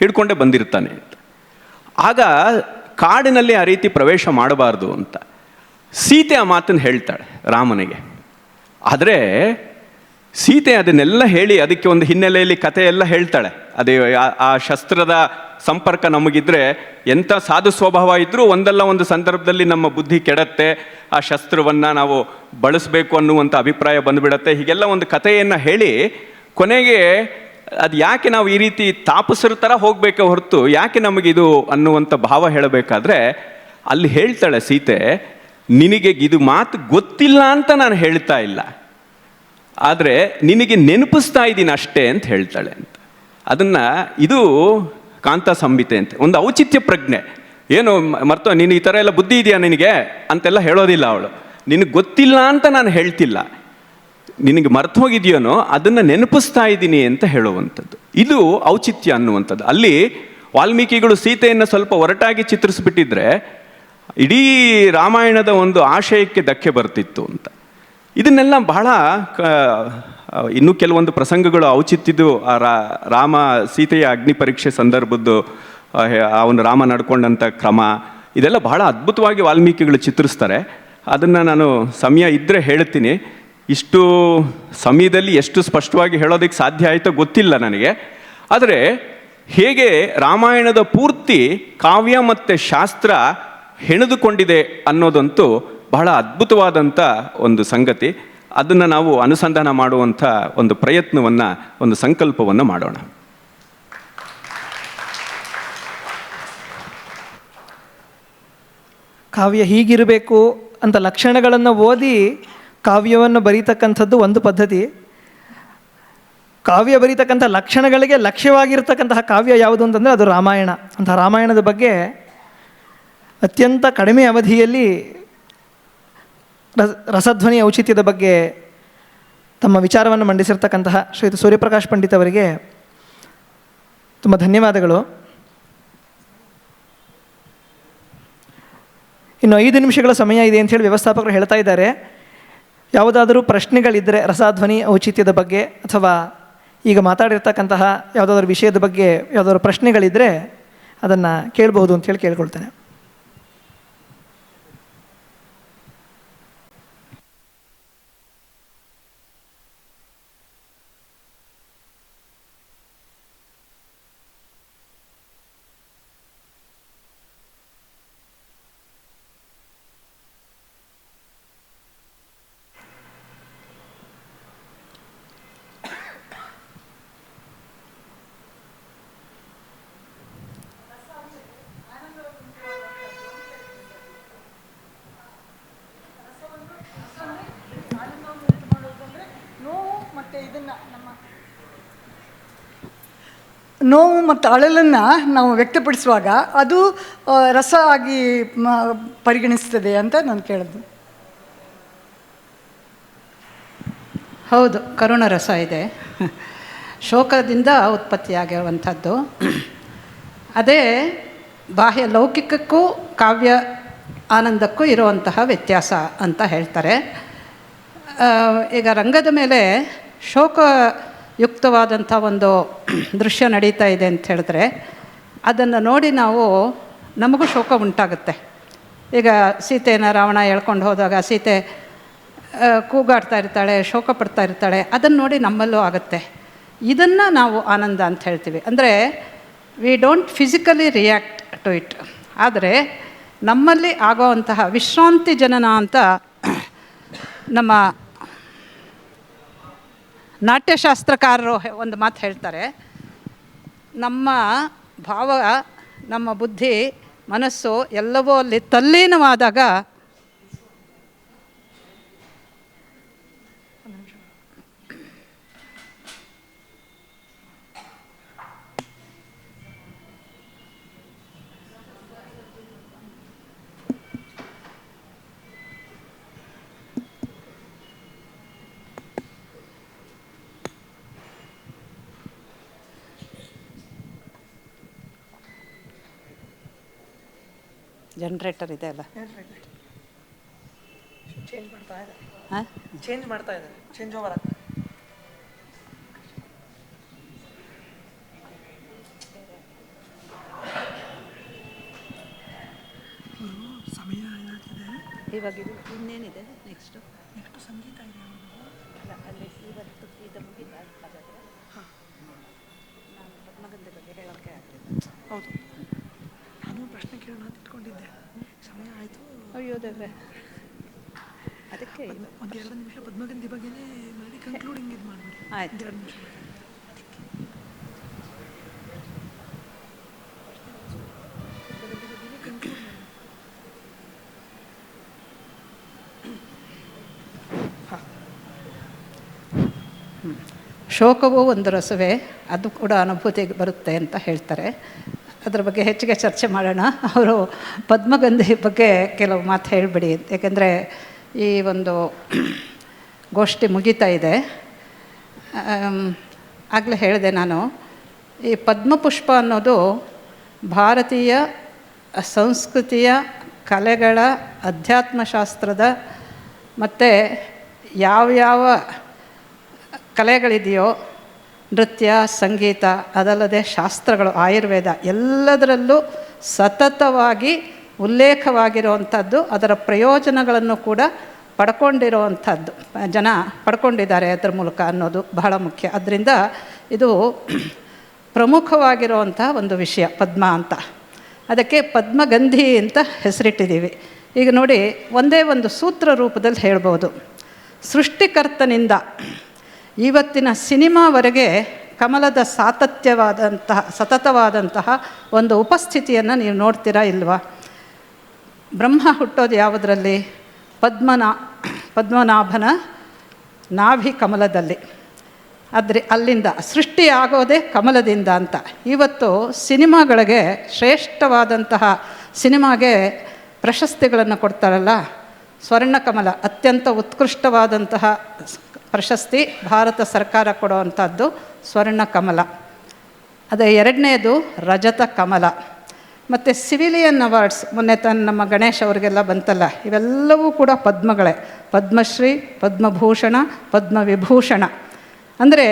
ಹಿಡ್ಕೊಂಡೇ ಬಂದಿರ್ತಾನೆ ಅಂತ. ಆಗ ಕಾಡಿನಲ್ಲಿ ಆ ರೀತಿ ಪ್ರವೇಶ ಮಾಡಬಾರ್ದು ಅಂತ ಸೀತೆ ಆ ಮಾತನ್ನು ಹೇಳ್ತಾಳೆ ರಾಮನಿಗೆ. ಆದರೆ ಸೀತೆ ಅದನ್ನೆಲ್ಲ ಹೇಳಿ ಅದಕ್ಕೆ ಒಂದು ಹಿನ್ನೆಲೆಯಲ್ಲಿ ಕಥೆಯೆಲ್ಲ ಹೇಳ್ತಾಳೆ. ಅದೇ ಆ ಶಸ್ತ್ರದ ಸಂಪರ್ಕ ನಮಗಿದ್ರೆ ಎಂಥ ಸಾಧು ಸ್ವಭಾವ ಇದ್ದರೂ ಒಂದಲ್ಲ ಒಂದು ಸಂದರ್ಭದಲ್ಲಿ ನಮ್ಮ ಬುದ್ಧಿ ಕೆಡತ್ತೆ, ಆ ಶಸ್ತ್ರವನ್ನು ನಾವು ಬಳಸಬೇಕು ಅನ್ನುವಂಥ ಅಭಿಪ್ರಾಯ ಬಂದುಬಿಡತ್ತೆ. ಹೀಗೆಲ್ಲ ಒಂದು ಕಥೆಯನ್ನು ಹೇಳಿ ಕೊನೆಗೆ ಅದು ಯಾಕೆ ನಾವು ಈ ರೀತಿ ತಾಪಸರ ಥರ ಹೋಗಬೇಕೆ ಹೊರತು ಯಾಕೆ ನಮಗಿದು ಅನ್ನುವಂಥ ಭಾವ ಹೇಳಬೇಕಾದ್ರೆ ಅಲ್ಲಿ ಹೇಳ್ತಾಳೆ ಸೀತೆ, ನಿನಗೆ ಇದು ಮಾತು ಗೊತ್ತಿಲ್ಲ ಅಂತ ನಾನು ಹೇಳ್ತಾ ಇಲ್ಲ, ಆದರೆ ನಿನಗೆ ನೆನಪಿಸ್ತಾ ಇದ್ದೀನಿ ಅಷ್ಟೇ ಅಂತ ಹೇಳ್ತಾಳೆ ಅಂತ. ಅದನ್ನು ಇದು ಕಾಂತ ಸಂಹಿತೆ ಅಂತ ಒಂದು ಔಚಿತ್ಯ ಪ್ರಜ್ಞೆ. ಏನು ಮರ್ತೋ ನೀನು ಈ ಥರ ಎಲ್ಲ ಬುದ್ಧಿ ಇದೆಯಾ ನಿನಗೆ ಅಂತೆಲ್ಲ ಹೇಳೋದಿಲ್ಲ ಅವಳು. ನಿನಗೆ ಗೊತ್ತಿಲ್ಲ ಅಂತ ನಾನು ಹೇಳ್ತಿಲ್ಲ, ನಿನಗೆ ಮರ್ತು ಹೋಗಿದೆಯೋನೋ ಅದನ್ನು ನೆನಪಿಸ್ತಾ ಇದ್ದೀನಿ ಅಂತ ಹೇಳುವಂಥದ್ದು. ಇದು ಔಚಿತ್ಯ ಅನ್ನುವಂಥದ್ದು. ಅಲ್ಲಿ ವಾಲ್ಮೀಕಿಗಳು ಸೀತೆಯನ್ನು ಸ್ವಲ್ಪ ಒರಟಾಗಿ ಚಿತ್ರಿಸ್ಬಿಟ್ಟಿದ್ರೆ ಇಡೀ ರಾಮಾಯಣದ ಒಂದು ಆಶಯಕ್ಕೆ ಧಕ್ಕೆ ಬರ್ತಿತ್ತು ಅಂತ. ಇದನ್ನೆಲ್ಲ ಬಹಳ ಇನ್ನೂ ಕೆಲವೊಂದು ಪ್ರಸಂಗಗಳು ಔಚಿತ್ಯದ್ದು, ರಾಮ ಸೀತೆಯ ಅಗ್ನಿ ಪರೀಕ್ಷೆ ಸಂದರ್ಭದ್ದು ಅವನು ರಾಮ ನಡ್ಕೊಂಡಂಥ ಕ್ರಮ, ಇದೆಲ್ಲ ಬಹಳ ಅದ್ಭುತವಾಗಿ ವಾಲ್ಮೀಕಿಗಳು ಚಿತ್ರಿಸ್ತಾರೆ. ಅದನ್ನು ನಾನು ಸಮಯ ಇದ್ದರೆ ಹೇಳ್ತೀನಿ. ಇಷ್ಟು ಸಮಯದಲ್ಲಿ ಎಷ್ಟು ಸ್ಪಷ್ಟವಾಗಿ ಹೇಳೋದಕ್ಕೆ ಸಾಧ್ಯ ಆಯಿತೋ ಗೊತ್ತಿಲ್ಲ ನನಗೆ. ಆದರೆ ಹೇಗೆ ರಾಮಾಯಣದ ಪೂರ್ತಿ ಕಾವ್ಯ ಮತ್ತು ಶಾಸ್ತ್ರ ಹೆಣೆದುಕೊಂಡಿದೆ ಅನ್ನೋದಂತೂ ಬಹಳ ಅದ್ಭುತವಾದಂಥ ಒಂದು ಸಂಗತಿ. ಅದನ್ನು ನಾವು ಅನುಸಂಧಾನ ಮಾಡುವಂಥ ಒಂದು ಪ್ರಯತ್ನವನ್ನು, ಒಂದು ಸಂಕಲ್ಪವನ್ನು ಮಾಡೋಣ. ಕಾವ್ಯ ಹೀಗಿರಬೇಕು ಅಂತ ಲಕ್ಷಣಗಳನ್ನು ಓದಿ ಕಾವ್ಯವನ್ನು ಬರೀತಕ್ಕಂಥದ್ದು ಒಂದು ಪದ್ಧತಿ. ಕಾವ್ಯ ಬರೀತಕ್ಕಂಥ ಲಕ್ಷಣಗಳಿಗೆ ಲಕ್ಷ್ಯವಾಗಿರ್ತಕ್ಕಂತಹ ಕಾವ್ಯ ಯಾವುದು ಅಂತಂದರೆ ಅದು ರಾಮಾಯಣ. ಅಂತಹ ರಾಮಾಯಣದ ಬಗ್ಗೆ ಅತ್ಯಂತ ಕಡಿಮೆ ಅವಧಿಯಲ್ಲಿ ರಸಧ್ವನಿ ಔಚಿತ್ಯದ ಬಗ್ಗೆ ತಮ್ಮ ವಿಚಾರವನ್ನು ಮಂಡಿಸಿರ್ತಕ್ಕಂತಹ ಶ್ರೀಯುತ ಸೂರ್ಯಪ್ರಕಾಶ್ ಪಂಡಿತ್ ಅವರಿಗೆ ತುಂಬ ಧನ್ಯವಾದಗಳು. ಇನ್ನು 5 ನಿಮಿಷಗಳ ಸಮಯ ಇದೆ ಅಂಥೇಳಿ ವ್ಯವಸ್ಥಾಪಕರು ಹೇಳ್ತಾ ಇದ್ದಾರೆ. ಯಾವುದಾದರೂ ಪ್ರಶ್ನೆಗಳಿದ್ದರೆ ರಸಧ್ವನಿ ಔಚಿತ್ಯದ ಬಗ್ಗೆ ಅಥವಾ ಈಗ ಮಾತಾಡಿರ್ತಕ್ಕಂತಹ ಯಾವುದಾದ್ರೂ ವಿಷಯದ ಬಗ್ಗೆ ಯಾವುದಾದ್ರು ಪ್ರಶ್ನೆಗಳಿದ್ದರೆ ಅದನ್ನು ಕೇಳಬಹುದು ಅಂಥೇಳಿ ಕೇಳ್ಕೊಳ್ತೇನೆ. ನೋವು ಮತ್ತು ಅಳಲನ್ನು ನಾವು ವ್ಯಕ್ತಪಡಿಸುವಾಗ ಅದು ರಸ ಆಗಿ ಪರಿಗಣಿಸ್ತದೆ ಅಂತ ನಾನು ಕೇಳಿದ್ದು. ಹೌದು, ಕರುಣ ರಸ ಇದೆ, ಶೋಕದಿಂದ ಉತ್ಪತ್ತಿಯಾಗಿರುವಂಥದ್ದು. ಅದೇ ಬಾಹ್ಯ ಲೌಕಿಕಕ್ಕೂ ಕಾವ್ಯ ಆನಂದಕ್ಕೂ ಇರುವಂತಹ ವ್ಯತ್ಯಾಸ ಅಂತ ಹೇಳ್ತಾರೆ. ಈಗ ರಂಗದ ಮೇಲೆ ಶೋಕಯುಕ್ತವಾದಂಥ ಒಂದು ದೃಶ್ಯ ನಡೀತಾ ಇದೆ ಅಂತ ಹೇಳಿದ್ರೆ ಅದನ್ನು ನೋಡಿ ನಮಗೂ ಶೋಕ ಉಂಟಾಗುತ್ತೆ. ಈಗ ಸೀತೆಯನ್ನು ರಾವಣ ಎಳ್ಕೊಂಡು ಹೋದಾಗ ಸೀತೆ ಕೂಗಾಡ್ತಾ ಇರ್ತಾಳೆ, ಶೋಕ ಪಡ್ತಾ ಇರ್ತಾಳೆ, ಅದನ್ನು ನೋಡಿ ನಮ್ಮಲ್ಲೂ ಆಗುತ್ತೆ. ಇದನ್ನು ನಾವು ಆನಂದ ಅಂತ ಹೇಳ್ತೀವಿ. ಅಂದರೆ we don't physically react to it, ಆದರೆ ನಮ್ಮಲ್ಲಿ ಆಗೋವಂತಹ ವಿಶ್ರಾಂತಿ ಜನನ ಅಂತ ನಮ್ಮ ನಾಟ್ಯಶಾಸ್ತ್ರಕಾರರು ಒಂದು ಮಾತು ಹೇಳ್ತಾರೆ. ನಮ್ಮ ಭಾವ, ನಮ್ಮ ಬುದ್ಧಿ, ಮನಸ್ಸು ಎಲ್ಲವೂ ಅಲ್ಲಿ ತಲ್ಲೀನವಾದಾಗ ಜನರೇಟರ್ ಇದೆ ಅಲ್ಲ, ಚೇಂಜ್ ಮಾಡ್ತಾ ಇದೆ, ಹಾಂ ಚೇಂಜ್ ಮಾಡ್ತಾ ಇದೆ, ಚೇಂಜ್ ಓವರ್ ಆಗ್ತದೆ. ಸಮಯ ಏನಾಗ್ತಿದೆ ಇವಾಗ. ಇದು ಇನ್ನೇನಿದೆ ನೆಕ್ಸ್ಟು ಸಂಗೀತ ಇದೆ ಅಲ್ಲ, ಅಲ್ಲಿ ಇವತ್ತು ಇದು ಮುಗಿದ ಹಾಗಾದರೆ ನಾನು ಪದ್ಮಗಂಧ ಬಗ್ಗೆ ಹೇಳೋಕ್ಕೆ ಆಗ್ತಿಲ್ಲ. ಹೌದು, ನಾನು ಪ್ರಶ್ನೆ ಕೇಳೋಣ ಅಂತ ಇಟ್ಕೊಂಡಿದ್ದೆ, ಸಮಯ ಆಯಿತು. ಅಯ್ಯೋ ದೇವ್ರೆ, ಅದಕ್ಕೆ ಒಂದು 2 ನಿಮಿಷ ಪದ್ಮಗಂಧಿ ಬಗ್ಗೆನೇ ಮಾಡಿ ಕನ್ಕ್ಲೂಡಿಂಗ್ ಇದು ಮಾಡಿಬಿಡಿ. ಆಯ್ತು. 2 ನಿಮಿಷ ಶೋಕವೂ ಒಂದು ರಸವೇ, ಅದು ಕೂಡ ಅನುಭೂತಿಗೆ ಬರುತ್ತೆ ಅಂತ ಹೇಳ್ತಾರೆ. ಅದ್ರ ಬಗ್ಗೆ ಹೆಚ್ಚಿಗೆ ಚರ್ಚೆ ಮಾಡೋಣ. ಅವರು ಪದ್ಮಗಂಧಿ ಬಗ್ಗೆ ಕೆಲವು ಮಾತು ಹೇಳಿಬಿಡಿ, ಏಕೆಂದರೆ ಈ ಒಂದು ಗೋಷ್ಠಿ ಮುಗಿತಾ ಇದೆ. ಆಗಲೇ ಹೇಳಿದೆ ನಾನು, ಈ ಪದ್ಮಪುಷ್ಪ ಅನ್ನೋದು ಭಾರತೀಯ ಸಂಸ್ಕೃತಿಯ ಕಲೆಗಳ ಅಧ್ಯಾತ್ಮಶಾಸ್ತ್ರದ ಮತ್ತು ಯಾವ್ಯಾವ ಕಲೆಗಳಿದೆಯೋ, ನೃತ್ಯ, ಸಂಗೀತ, ಅದಲ್ಲದೆ ಶಾಸ್ತ್ರಗಳು, ಆಯುರ್ವೇದ, ಎಲ್ಲದರಲ್ಲೂ ಸತತವಾಗಿ ಉಲ್ಲೇಖವಾಗಿರುವಂಥದ್ದು, ಅದರ ಪ್ರಯೋಜನಗಳನ್ನು ಕೂಡ ಪಡ್ಕೊಂಡಿರುವಂಥದ್ದು, ಜನ ಪಡ್ಕೊಂಡಿದ್ದಾರೆ ಅದರ ಮೂಲಕ ಅನ್ನೋದು ಬಹಳ ಮುಖ್ಯ. ಅದರಿಂದ ಇದು ಪ್ರಮುಖವಾಗಿರುವಂಥ ಒಂದು ವಿಷಯ ಪದ್ಮ ಅಂತ. ಅದಕ್ಕೆ ಪದ್ಮಗಂಧಿ ಅಂತ ಹೆಸರಿಟ್ಟಿದ್ದೀವಿ. ಈಗ ನೋಡಿ, ಒಂದೇ ಒಂದು ಸೂತ್ರ ರೂಪದಲ್ಲಿ ಹೇಳ್ಬೋದು. ಸೃಷ್ಟಿಕರ್ತನಿಂದ ಇವತ್ತಿನ ಸಿನಿಮಾವರೆಗೆ ಕಮಲದ ಸತತವಾದಂತಹ ಒಂದು ಉಪಸ್ಥಿತಿಯನ್ನು ನೀವು ನೋಡ್ತೀರಾ ಇಲ್ವಾ? ಬ್ರಹ್ಮ ಹುಟ್ಟೋದು ಯಾವುದರಲ್ಲಿ? ಪದ್ಮನಾಭನ ನಾಭಿ ಕಮಲದಲ್ಲಿ. ಅಲ್ಲಿಂದ ಸೃಷ್ಟಿ ಆಗೋದೇ ಕಮಲದಿಂದ ಅಂತ. ಇವತ್ತು ಸಿನಿಮಾಗಳಿಗೆ ಶ್ರೇಷ್ಠವಾದಂತಹ ಸಿನಿಮಾಗೆ ಪ್ರಶಸ್ತಿಗಳನ್ನು ಕೊಡ್ತಾರಲ್ಲ, ಸ್ವರ್ಣಕಮಲ ಅತ್ಯಂತ ಉತ್ಕೃಷ್ಟವಾದಂತಹ ಪ್ರಶಸ್ತಿ ಭಾರತ ಸರ್ಕಾರ ಕೊಡುವಂಥದ್ದು ಸ್ವರ್ಣಕಮಲ. ಅದೇ ಎರಡನೇದು ರಜತ ಕಮಲ. ಮತ್ತು ಸಿವಿಲಿಯನ್ ಅವಾರ್ಡ್ಸ್ ಮೊನ್ನೆ ನಮ್ಮ ಗಣೇಶ್ ಅವರಿಗೆಲ್ಲ ಬಂತಲ್ಲ, ಇವೆಲ್ಲವೂ ಕೂಡ ಪದ್ಮಗಳೇ. ಪದ್ಮಶ್ರೀ, ಪದ್ಮಭೂಷಣ, ಪದ್ಮವಿಭೂಷಣ. ಅಂದರೆ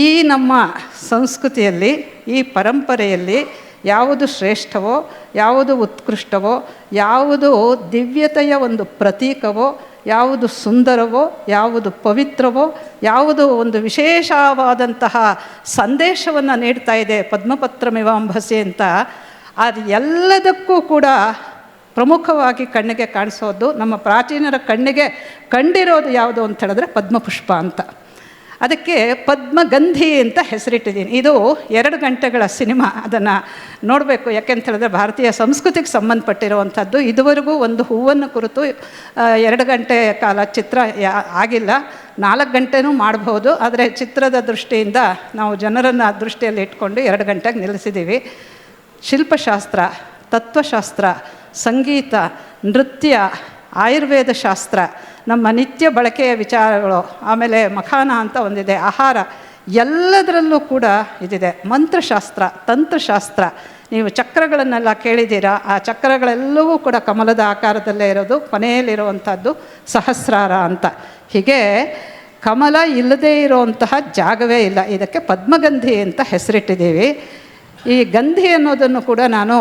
ಈ ನಮ್ಮ ಸಂಸ್ಕೃತಿಯಲ್ಲಿ, ಈ ಪರಂಪರೆಯಲ್ಲಿ ಯಾವುದು ಶ್ರೇಷ್ಠವೋ, ಯಾವುದು ಉತ್ಕೃಷ್ಟವೋ, ಯಾವುದು ದಿವ್ಯತೆಯ ಒಂದು ಪ್ರತೀಕವೋ, ಯಾವುದು ಸುಂದರವೋ, ಯಾವುದು ಪವಿತ್ರವೋ, ಯಾವುದು ಒಂದು ವಿಶೇಷವಾದಂತಹ ಸಂದೇಶವನ್ನು ನೀಡ್ತಾ ಇದೆ ಪದ್ಮಪತ್ರಮಿವಾಂಭಸಿ ಅಂತ, ಅದು ಎಲ್ಲದಕ್ಕೂ ಕೂಡ ಪ್ರಮುಖವಾಗಿ ಕಣ್ಣಿಗೆ ಕಾಣಿಸೋದು, ನಮ್ಮ ಪ್ರಾಚೀನರ ಕಣ್ಣಿಗೆ ಕಂಡಿರೋದು ಯಾವುದು ಅಂತ ಹೇಳಿದ್ರೆ ಪದ್ಮಪುಷ್ಪ ಅಂತ. ಅದಕ್ಕೆ ಪದ್ಮಗಂಧಿ ಅಂತ ಹೆಸರಿಟ್ಟಿದ್ದೀನಿ. ಇದು 2 ಗಂಟೆಗಳ ಸಿನಿಮಾ, ಅದನ್ನು ನೋಡಬೇಕು. ಯಾಕೆಂತ ಹೇಳಿದ್ರೆ ಭಾರತೀಯ ಸಂಸ್ಕೃತಿಗೆ ಸಂಬಂಧಪಟ್ಟಿರುವಂಥದ್ದು. ಇದುವರೆಗೂ ಒಂದು ಹೂವನ್ನು ಕುರಿತು 2 ಗಂಟೆ ಕಾಲ ಚಿತ್ರ ಆಗಿಲ್ಲ. 4 ಗಂಟೆನೂ ಮಾಡಬಹುದು. ಆದರೆ ಚಿತ್ರದ ದೃಷ್ಟಿಯಿಂದ ನಾವು ಜನರನ್ನು ದೃಷ್ಟಿಯಲ್ಲಿ ಇಟ್ಕೊಂಡು 2 ಗಂಟೆಗೆ ನಿಲ್ಲಿಸಿದ್ದೀವಿ. ಶಿಲ್ಪಶಾಸ್ತ್ರ, ತತ್ವಶಾಸ್ತ್ರ, ಸಂಗೀತ, ನೃತ್ಯ, ಆಯುರ್ವೇದ ಶಾಸ್ತ್ರ, ನಮ್ಮ ನಿತ್ಯ ಬಳಕೆಯ ವಿಚಾರಗಳು, ಆಮೇಲೆ ಮಖಾನ ಅಂತ ಒಂದಿದೆ, ಆಹಾರ, ಎಲ್ಲದರಲ್ಲೂ ಕೂಡ ಇದಿದೆ. ಮಂತ್ರಶಾಸ್ತ್ರ, ತಂತ್ರಶಾಸ್ತ್ರ, ನೀವು ಚಕ್ರಗಳನ್ನೆಲ್ಲ ಕೇಳಿದ್ದೀರಾ, ಆ ಚಕ್ರಗಳೆಲ್ಲವೂ ಕೂಡ ಕಮಲದ ಆಕಾರದಲ್ಲೇ ಇರೋದು. ಕೊನೆಯಲ್ಲಿರುವಂಥದ್ದು ಸಹಸ್ರಾರ ಅಂತ. ಹೀಗೆ ಕಮಲ ಇಲ್ಲದೇ ಇರುವಂತಹ ಜಾಗವೇ ಇಲ್ಲ. ಇದಕ್ಕೆ ಪದ್ಮಗಂಧಿ ಅಂತ ಹೆಸರಿಟ್ಟಿದ್ದೀವಿ. ಈ ಗಂಧಿ ಅನ್ನೋದನ್ನು ಕೂಡ ನಾನು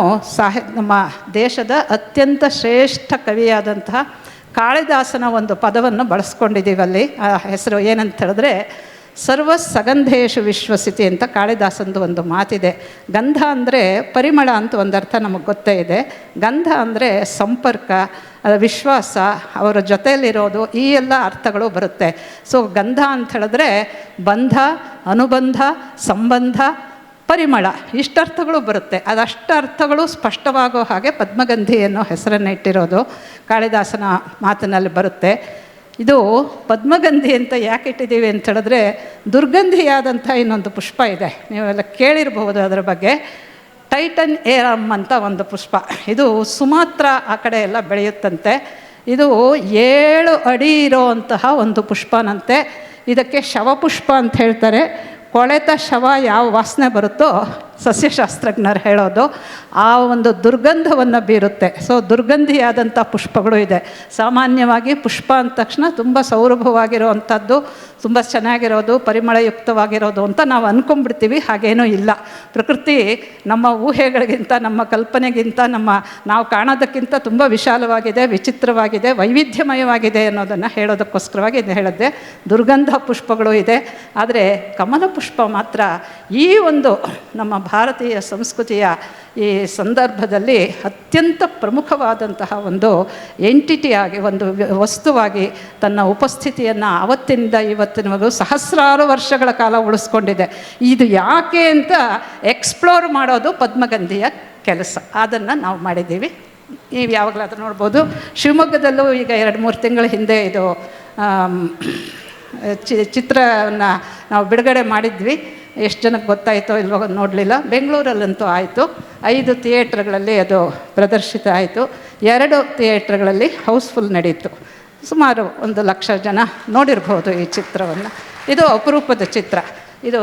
ನಮ್ಮ ದೇಶದ ಅತ್ಯಂತ ಶ್ರೇಷ್ಠ ಕವಿಯಾದಂತಹ ಕಾಳಿದಾಸನ ಒಂದು ಪದವನ್ನು ಬಳಸ್ಕೊಂಡಿದ್ದೀವಿ ಅಲ್ಲಿ. ಆ ಹೆಸರು ಏನಂತ ಹೇಳಿದ್ರೆ ಸರ್ವ ಸಗಂಧೇಶು ವಿಶ್ವಸಿತಿ ಅಂತ ಕಾಳಿದಾಸಂದು ಒಂದು ಮಾತಿದೆ. ಗಂಧ ಅಂದರೆ ಪರಿಮಳ ಅಂತ ಒಂದು ಅರ್ಥ ನಮಗೆ ಗೊತ್ತೇ ಇದೆ. ಗಂಧ ಅಂದರೆ ಸಂಪರ್ಕ, ವಿಶ್ವಾಸ, ಅವರ ಜೊತೆಯಲ್ಲಿರೋದು, ಈ ಎಲ್ಲ ಅರ್ಥಗಳು ಬರುತ್ತೆ. ಸೊ ಗಂಧ ಅಂತ ಹೇಳಿದ್ರೆ ಬಂಧ, ಅನುಬಂಧ, ಸಂಬಂಧ, ಪರಿಮಳ, ಇಷ್ಟರ್ಥಗಳು ಬರುತ್ತೆ. ಅದಷ್ಟು ಅರ್ಥಗಳು ಸ್ಪಷ್ಟವಾಗೋ ಹಾಗೆ ಪದ್ಮಗಂಧಿ ಅನ್ನೋ ಹೆಸರನ್ನು ಇಟ್ಟಿರೋದು ಕಾಳಿದಾಸನ ಮಾತಿನಲ್ಲಿ ಬರುತ್ತೆ. ಇದು ಪದ್ಮಗಂಧಿ ಅಂತ ಯಾಕೆ ಇಟ್ಟಿದ್ದೀವಿ ಅಂತ ಹೇಳಿದ್ರೆ, ದುರ್ಗಂಧಿಯಾದಂಥ ಇನ್ನೊಂದು ಪುಷ್ಪ ಇದೆ, ನೀವೆಲ್ಲ ಕೇಳಿರಬಹುದು ಅದರ ಬಗ್ಗೆ. ಟೈಟನ್ ಏರಮ್ ಅಂತ ಒಂದು ಪುಷ್ಪ. ಇದು ಸುಮಾತ್ರ ಆ ಕಡೆ ಎಲ್ಲ ಬೆಳೆಯುತ್ತಂತೆ. ಇದು 7 ಅಡಿ ಇರೋವಂತಹ ಒಂದು ಪುಷ್ಪನಂತೆ. ಇದಕ್ಕೆ ಶವಪುಷ್ಪ ಅಂತ ಹೇಳ್ತಾರೆ. ಕೊಳೆತ ಶವ ಯಾವ ವಾಸನೆ ಬರುತ್ತೋ ಸಸ್ಯಶಾಸ್ತ್ರಜ್ಞರು ಹೇಳೋದು, ಆ ಒಂದು ದುರ್ಗಂಧವನ್ನು ಬೀರುತ್ತೆ. ಸೊ ದುರ್ಗಂಧಿಯಾದಂಥ ಪುಷ್ಪಗಳು ಇದೆ. ಸಾಮಾನ್ಯವಾಗಿ ಪುಷ್ಪ ಅಂದ ತಕ್ಷಣ ತುಂಬ ಸೌರಭವಾಗಿರುವಂಥದ್ದು, ತುಂಬ ಚೆನ್ನಾಗಿರೋದು, ಪರಿಮಳಯುಕ್ತವಾಗಿರೋದು ಅಂತ ನಾವು ಅಂದ್ಕೊಂಡ್ಬಿಡ್ತೀವಿ. ಹಾಗೇನೂ ಇಲ್ಲ. ಪ್ರಕೃತಿ ನಮ್ಮ ಊಹೆಗಳಿಗಿಂತ, ನಮ್ಮ ಕಲ್ಪನೆಗಿಂತ, ನಾವು ಕಾಣೋದಕ್ಕಿಂತ ತುಂಬ ವಿಶಾಲವಾಗಿದೆ, ವಿಚಿತ್ರವಾಗಿದೆ, ವೈವಿಧ್ಯಮಯವಾಗಿದೆ ಅನ್ನೋದನ್ನು ಹೇಳೋದಕ್ಕೋಸ್ಕರವಾಗಿ ಇದು ಹೇಳಿದ್ದೆ. ದುರ್ಗಂಧ ಪುಷ್ಪಗಳು ಇದೆ, ಆದರೆ ಕಮಲ ಪುಷ್ಪ ಮಾತ್ರ ಈ ಒಂದು ನಮ್ಮ ಭಾರತೀಯ ಸಂಸ್ಕೃತಿಯ ಈ ಸಂದರ್ಭದಲ್ಲಿ ಅತ್ಯಂತ ಪ್ರಮುಖವಾದಂತಹ ಒಂದು ಎಂಟಿಟಿಯಾಗಿ, ಒಂದು ವಸ್ತುವಾಗಿ ತನ್ನ ಉಪಸ್ಥಿತಿಯನ್ನು ಆವತ್ತಿನಿಂದ ಇವತ್ತಿನವರೆಗೂ ಸಹಸ್ರಾರು ವರ್ಷಗಳ ಕಾಲ ಉಳಿಸ್ಕೊಂಡಿದೆ. ಇದು ಯಾಕೆ ಅಂತ ಎಕ್ಸ್ಪ್ಲೋರ್ ಮಾಡೋದು ಪದ್ಮಗಂಧಿಯ ಕೆಲಸ. ಅದನ್ನು ನಾವು ಮಾಡಿದ್ದೀವಿ. ನೀವು ಯಾವಾಗಲಾದ್ರೂ ನೋಡ್ಬೋದು. ಶಿವಮೊಗ್ಗದಲ್ಲೂ ಈಗ 2-3 ತಿಂಗಳ ಹಿಂದೆ ಇದು ಚಿತ್ರವನ್ನು ನಾವು ಬಿಡುಗಡೆ ಮಾಡಿದ್ವಿ. ಎಷ್ಟು ಜನಕ್ಕೆ ಗೊತ್ತಾಯಿತೋ ಇಲ್ವೋ ನೋಡಲಿಲ್ಲ. ಬೆಂಗಳೂರಲ್ಲಂತೂ ಆಯಿತು. 5 ಥಿಯೇಟ್ರ್ಗಳಲ್ಲಿ ಅದು ಪ್ರದರ್ಶಿತ ಆಯಿತು. 2 ಥಿಯೇಟ್ರ್ಗಳಲ್ಲಿ ಹೌಸ್ಫುಲ್ ನಡೀತು. ಸುಮಾರು 1,00,000 ಜನ ನೋಡಿರ್ಬೋದು ಈ ಚಿತ್ರವನ್ನು. ಇದು ಅಪರೂಪದ ಚಿತ್ರ. ಇದು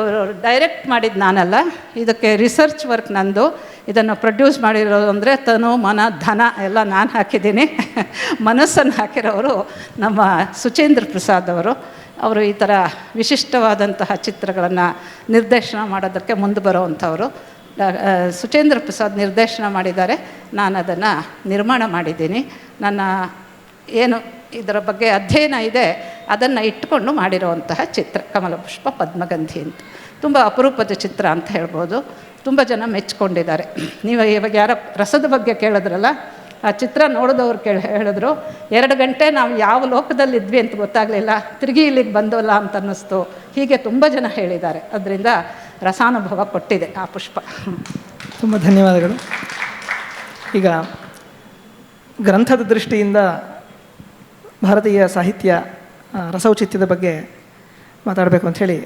ಡೈರೆಕ್ಟ್ ಮಾಡಿದ್ದು ನಾನಲ್ಲ, ಇದಕ್ಕೆ ರಿಸರ್ಚ್ ವರ್ಕ್ ನಂದು. ಇದನ್ನು ಪ್ರೊಡ್ಯೂಸ್ ಮಾಡಿರೋದು ಅಂದರೆ ತನು, ಮನ, ಧನ ಎಲ್ಲ ನಾನು ಹಾಕಿದ್ದೀನಿ. ಮನಸ್ಸನ್ನು ಹಾಕಿರೋರು ನಮ್ಮ ಸುಚೇಂದ್ರ ಪ್ರಸಾದ್ ಅವರು ಈ ಥರ ವಿಶಿಷ್ಟವಾದಂತಹ ಚಿತ್ರಗಳನ್ನು ನಿರ್ದೇಶನ ಮಾಡೋದಕ್ಕೆ ಮುಂದೆ ಬರೋವಂಥವರು. ಸುಚೇಂದ್ರ ಪ್ರಸಾದ್ ನಿರ್ದೇಶನ ಮಾಡಿದ್ದಾರೆ, ನಾನು ಅದನ್ನು ನಿರ್ಮಾಣ ಮಾಡಿದ್ದೀನಿ. ನನ್ನ ಏನು ಇದರ ಬಗ್ಗೆ ಅಧ್ಯಯನ ಇದೆ ಅದನ್ನು ಇಟ್ಟುಕೊಂಡು ಮಾಡಿರುವಂತಹ ಚಿತ್ರ ಕಮಲಪುಷ್ಪ ಪದ್ಮಗಂಧಿ ಅಂತ. ತುಂಬ ಅಪರೂಪದ ಚಿತ್ರ ಅಂತ ಹೇಳ್ಬೋದು. ತುಂಬ ಜನ ಮೆಚ್ಕೊಂಡಿದ್ದಾರೆ. ನೀವು ಇವಾಗ ಯಾರೋ ರಸದ ಬಗ್ಗೆ ಕೇಳಿದ್ರಲ್ಲ, ಆ ಚಿತ್ರ ನೋಡಿದವ್ರು ಹೇಳಿದ್ರು 2 ಗಂಟೆ ನಾವು ಯಾವ ಲೋಕದಲ್ಲಿದ್ವಿ ಅಂತ ಗೊತ್ತಾಗಲಿಲ್ಲ, ತಿರುಗಿ ಇಲ್ಲಿಗೆ ಬಂದವಲ್ಲ ಅಂತ ಅನ್ನಿಸ್ತು. ಹೀಗೆ ತುಂಬ ಜನ ಹೇಳಿದ್ದಾರೆ. ಅದರಿಂದ ರಸಾನುಭವ ಕೊಟ್ಟಿದೆ ಆ ಪುಷ್ಪ. ತುಂಬ ಧನ್ಯವಾದಗಳು. ಈಗ ಗ್ರಂಥದ ದೃಷ್ಟಿಯಿಂದ ಭಾರತೀಯ ಸಾಹಿತ್ಯ ರಸೌಚಿತ್ಯದ ಬಗ್ಗೆ ಮಾತಾಡಬೇಕು ಅಂಥೇಳಿ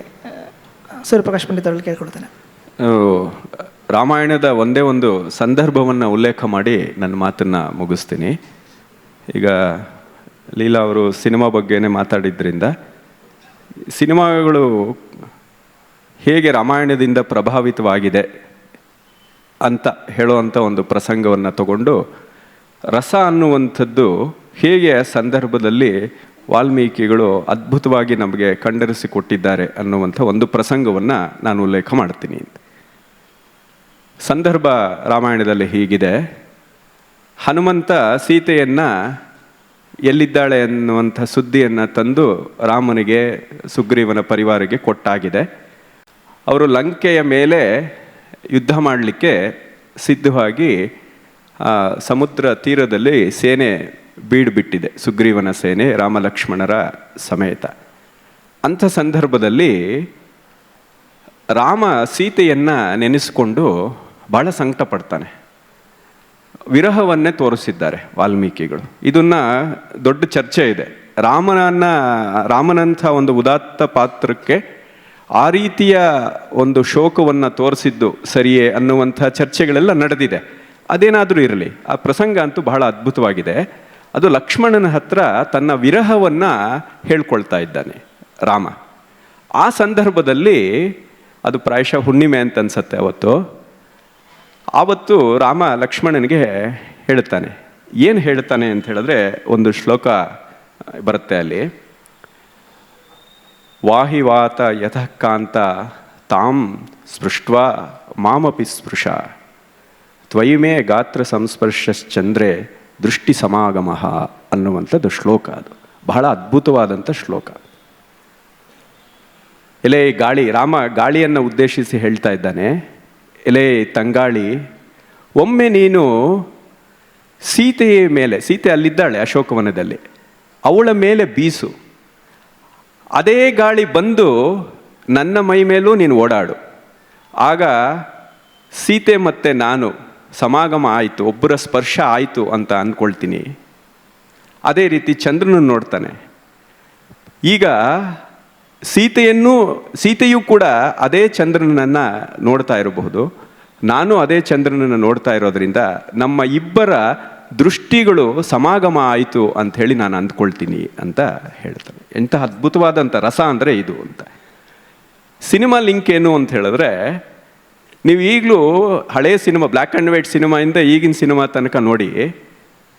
ಸೂರ್ಯಪ್ರಕಾಶ್ ಪಂಡಿತ್ ಅವರಲ್ಲಿ ಕೇಳ್ಕೊಳ್ತೇನೆ. ರಾಮಾಯಣದ ಒಂದೇ ಒಂದು ಸಂದರ್ಭವನ್ನು ಉಲ್ಲೇಖ ಮಾಡಿ ನನ್ನ ಮಾತನ್ನು ಮುಗಿಸ್ತೀನಿ. ಈಗ ಲೀಲಾ ಅವರು ಸಿನಿಮಾ ಬಗ್ಗೆನೇ ಮಾತಾಡಿದ್ರಿಂದ ಸಿನಿಮಾಗಳು ಹೇಗೆ ರಾಮಾಯಣದಿಂದ ಪ್ರಭಾವಿತವಾಗಿದೆ ಅಂತ ಹೇಳುವಂಥ ಒಂದು ಪ್ರಸಂಗವನ್ನು ತಗೊಂಡು ರಸ ಅನ್ನುವಂಥದ್ದು ಹೇಗೆ ಸಂದರ್ಭದಲ್ಲಿ ವಾಲ್ಮೀಕಿಗಳು ಅದ್ಭುತವಾಗಿ ನಮಗೆ ಕಂಡರಿಸಿಕೊಟ್ಟಿದ್ದಾರೆ ಅನ್ನುವಂಥ ಒಂದು ಪ್ರಸಂಗವನ್ನು ನಾನು ಉಲ್ಲೇಖ ಮಾಡ್ತೀನಿ. ಸಂದರ್ಭ ರಾಮಾಯಣದಲ್ಲಿ ಹೀಗಿದೆ. ಹನುಮಂತ ಸೀತೆಯನ್ನು ಎಲ್ಲಿದ್ದಾಳೆ ಅನ್ನುವಂಥ ಸುದ್ದಿಯನ್ನು ತಂದು ರಾಮನಿಗೆ ಸುಗ್ರೀವನ ಪರಿವಾರಕ್ಕೆ ಕೊಟ್ಟಾಗಿದೆ. ಅವರು ಲಂಕೆಯ ಮೇಲೆ ಯುದ್ಧ ಮಾಡಲಿಕ್ಕೆ ಸಿದ್ಧವಾಗಿ ಸಮುದ್ರ ತೀರದಲ್ಲಿ ಸೇನೆ ಬೀಡುಬಿಟ್ಟಿದೆ, ಸುಗ್ರೀವನ ಸೇನೆ ರಾಮ ಲಕ್ಷ್ಮಣರ ಸಮೇತ. ಅಂಥ ಸಂದರ್ಭದಲ್ಲಿ ರಾಮ ಸೀತೆಯನ್ನು ನೆನೆಸ್ಕೊಂಡು ಭಾಳ ಸಂಕಟ ಪಡ್ತಾನೆ. ವಿರಹವನ್ನೇ ತೋರಿಸಿದ್ದಾರೆ ವಾಲ್ಮೀಕಿಗಳು. ಇದನ್ನು ದೊಡ್ಡ ಚರ್ಚೆ ಇದೆ. ರಾಮನಂಥ ಒಂದು ಉದಾತ್ತ ಪಾತ್ರಕ್ಕೆ ಆ ರೀತಿಯ ಒಂದು ಶೋಕವನ್ನು ತೋರಿಸಿದ್ದು ಸರಿಯೇ ಅನ್ನುವಂಥ ಚರ್ಚೆಗಳೆಲ್ಲ ನಡೆದಿದೆ. ಅದೇನಾದರೂ ಇರಲಿ, ಆ ಪ್ರಸಂಗ ಅಂತೂ ಬಹಳ ಅದ್ಭುತವಾಗಿದೆ. ಅದು ಲಕ್ಷ್ಮಣನ ಹತ್ರ ತನ್ನ ವಿರಹವನ್ನು ಹೇಳ್ಕೊಳ್ತಾ ಇದ್ದಾನೆ ರಾಮ. ಆ ಸಂದರ್ಭದಲ್ಲಿ ಅದು ಪ್ರಾಯಶಃ ಹುಣ್ಣಿಮೆ ಅಂತ ಅನ್ಸತ್ತೆ. ಆವತ್ತು ರಾಮ ಲಕ್ಷ್ಮಣನಿಗೆ ಹೇಳ್ತಾನೆ. ಏನು ಹೇಳ್ತಾನೆ ಅಂತ ಹೇಳಿದ್ರೆ ಒಂದು ಶ್ಲೋಕ ಬರುತ್ತೆ ಅಲ್ಲಿ. ವಾಹಿವಾತ ಯತಃ ಕಾಂತ ತಾಂ ಸ್ಪೃಷ್ಟ್ವಾ ಮಾಮಪಿ ಸ್ಪೃಶ ತ್ವಯಿಮೇ ಗಾತ್ರ ಸಂಸ್ಪರ್ಶಶ್ಚಂದ್ರೆ ದೃಷ್ಟಿ ಸಮಾಗಮ ಅನ್ನುವಂಥದ್ದು ಶ್ಲೋಕ. ಅದು ಬಹಳ ಅದ್ಭುತವಾದಂಥ ಶ್ಲೋಕ. ಎಲೆ ಗಾಳಿ, ರಾಮ ಗಾಳಿಯನ್ನು ಉದ್ದೇಶಿಸಿ ಹೇಳ್ತಾ ಇದ್ದಾನೆ. ಎಲೆ ತಂಗಾಳಿ, ಒಮ್ಮೆ ನೀನು ಸೀತೆಯ ಮೇಲೆ, ಸೀತೆ ಅಲ್ಲಿದ್ದಾಳೆ ಅಶೋಕವನದಲ್ಲಿ, ಅವಳ ಮೇಲೆ ಬೀಸು. ಅದೇ ಗಾಳಿ ಬಂದು ನನ್ನ ಮೈ ಮೇಲೂ ನೀನು ಓಡಾಡು. ಆಗ ಸೀತೆ ಮತ್ತು ನಾನು ಸಮಾಗಮ ಆಯಿತು, ಒಬ್ಬರ ಸ್ಪರ್ಶ ಆಯಿತು ಅಂತ ಅಂದ್ಕೊಳ್ತೀನಿ. ಅದೇ ರೀತಿ ಚಂದ್ರನ ನೋಡ್ತಾನೆ. ಈಗ ಸೀತೆಯೂ ಕೂಡ ಅದೇ ಚಂದ್ರನನ್ನು ನೋಡ್ತಾ ಇರಬಹುದು, ನಾನು ಅದೇ ಚಂದ್ರನನ್ನು ನೋಡ್ತಾ ಇರೋದ್ರಿಂದ ನಮ್ಮ ಇಬ್ಬರ ದೃಷ್ಟಿಗಳು ಸಮಾಗಮ ಆಯಿತು ಅಂಥೇಳಿ ನಾನು ಅಂದ್ಕೊಳ್ತೀನಿ ಅಂತ ಹೇಳ್ತಾನೆ. ಎಂಥ ಅದ್ಭುತವಾದಂಥ ರಸ ಅಂದರೆ ಇದು ಅಂತ. ಸಿನಿಮಾ ಲಿಂಕ್ ಏನು ಅಂತ ಹೇಳಿದ್ರೆ, ನೀವು ಈಗಲೂ ಹಳೆಯ ಸಿನಿಮಾ, ಬ್ಲ್ಯಾಕ್ ಆ್ಯಂಡ್ ವೈಟ್ ಸಿನಿಮಾಯಿಂದ ಈಗಿನ ಸಿನಿಮಾ ತನಕ ನೋಡಿ,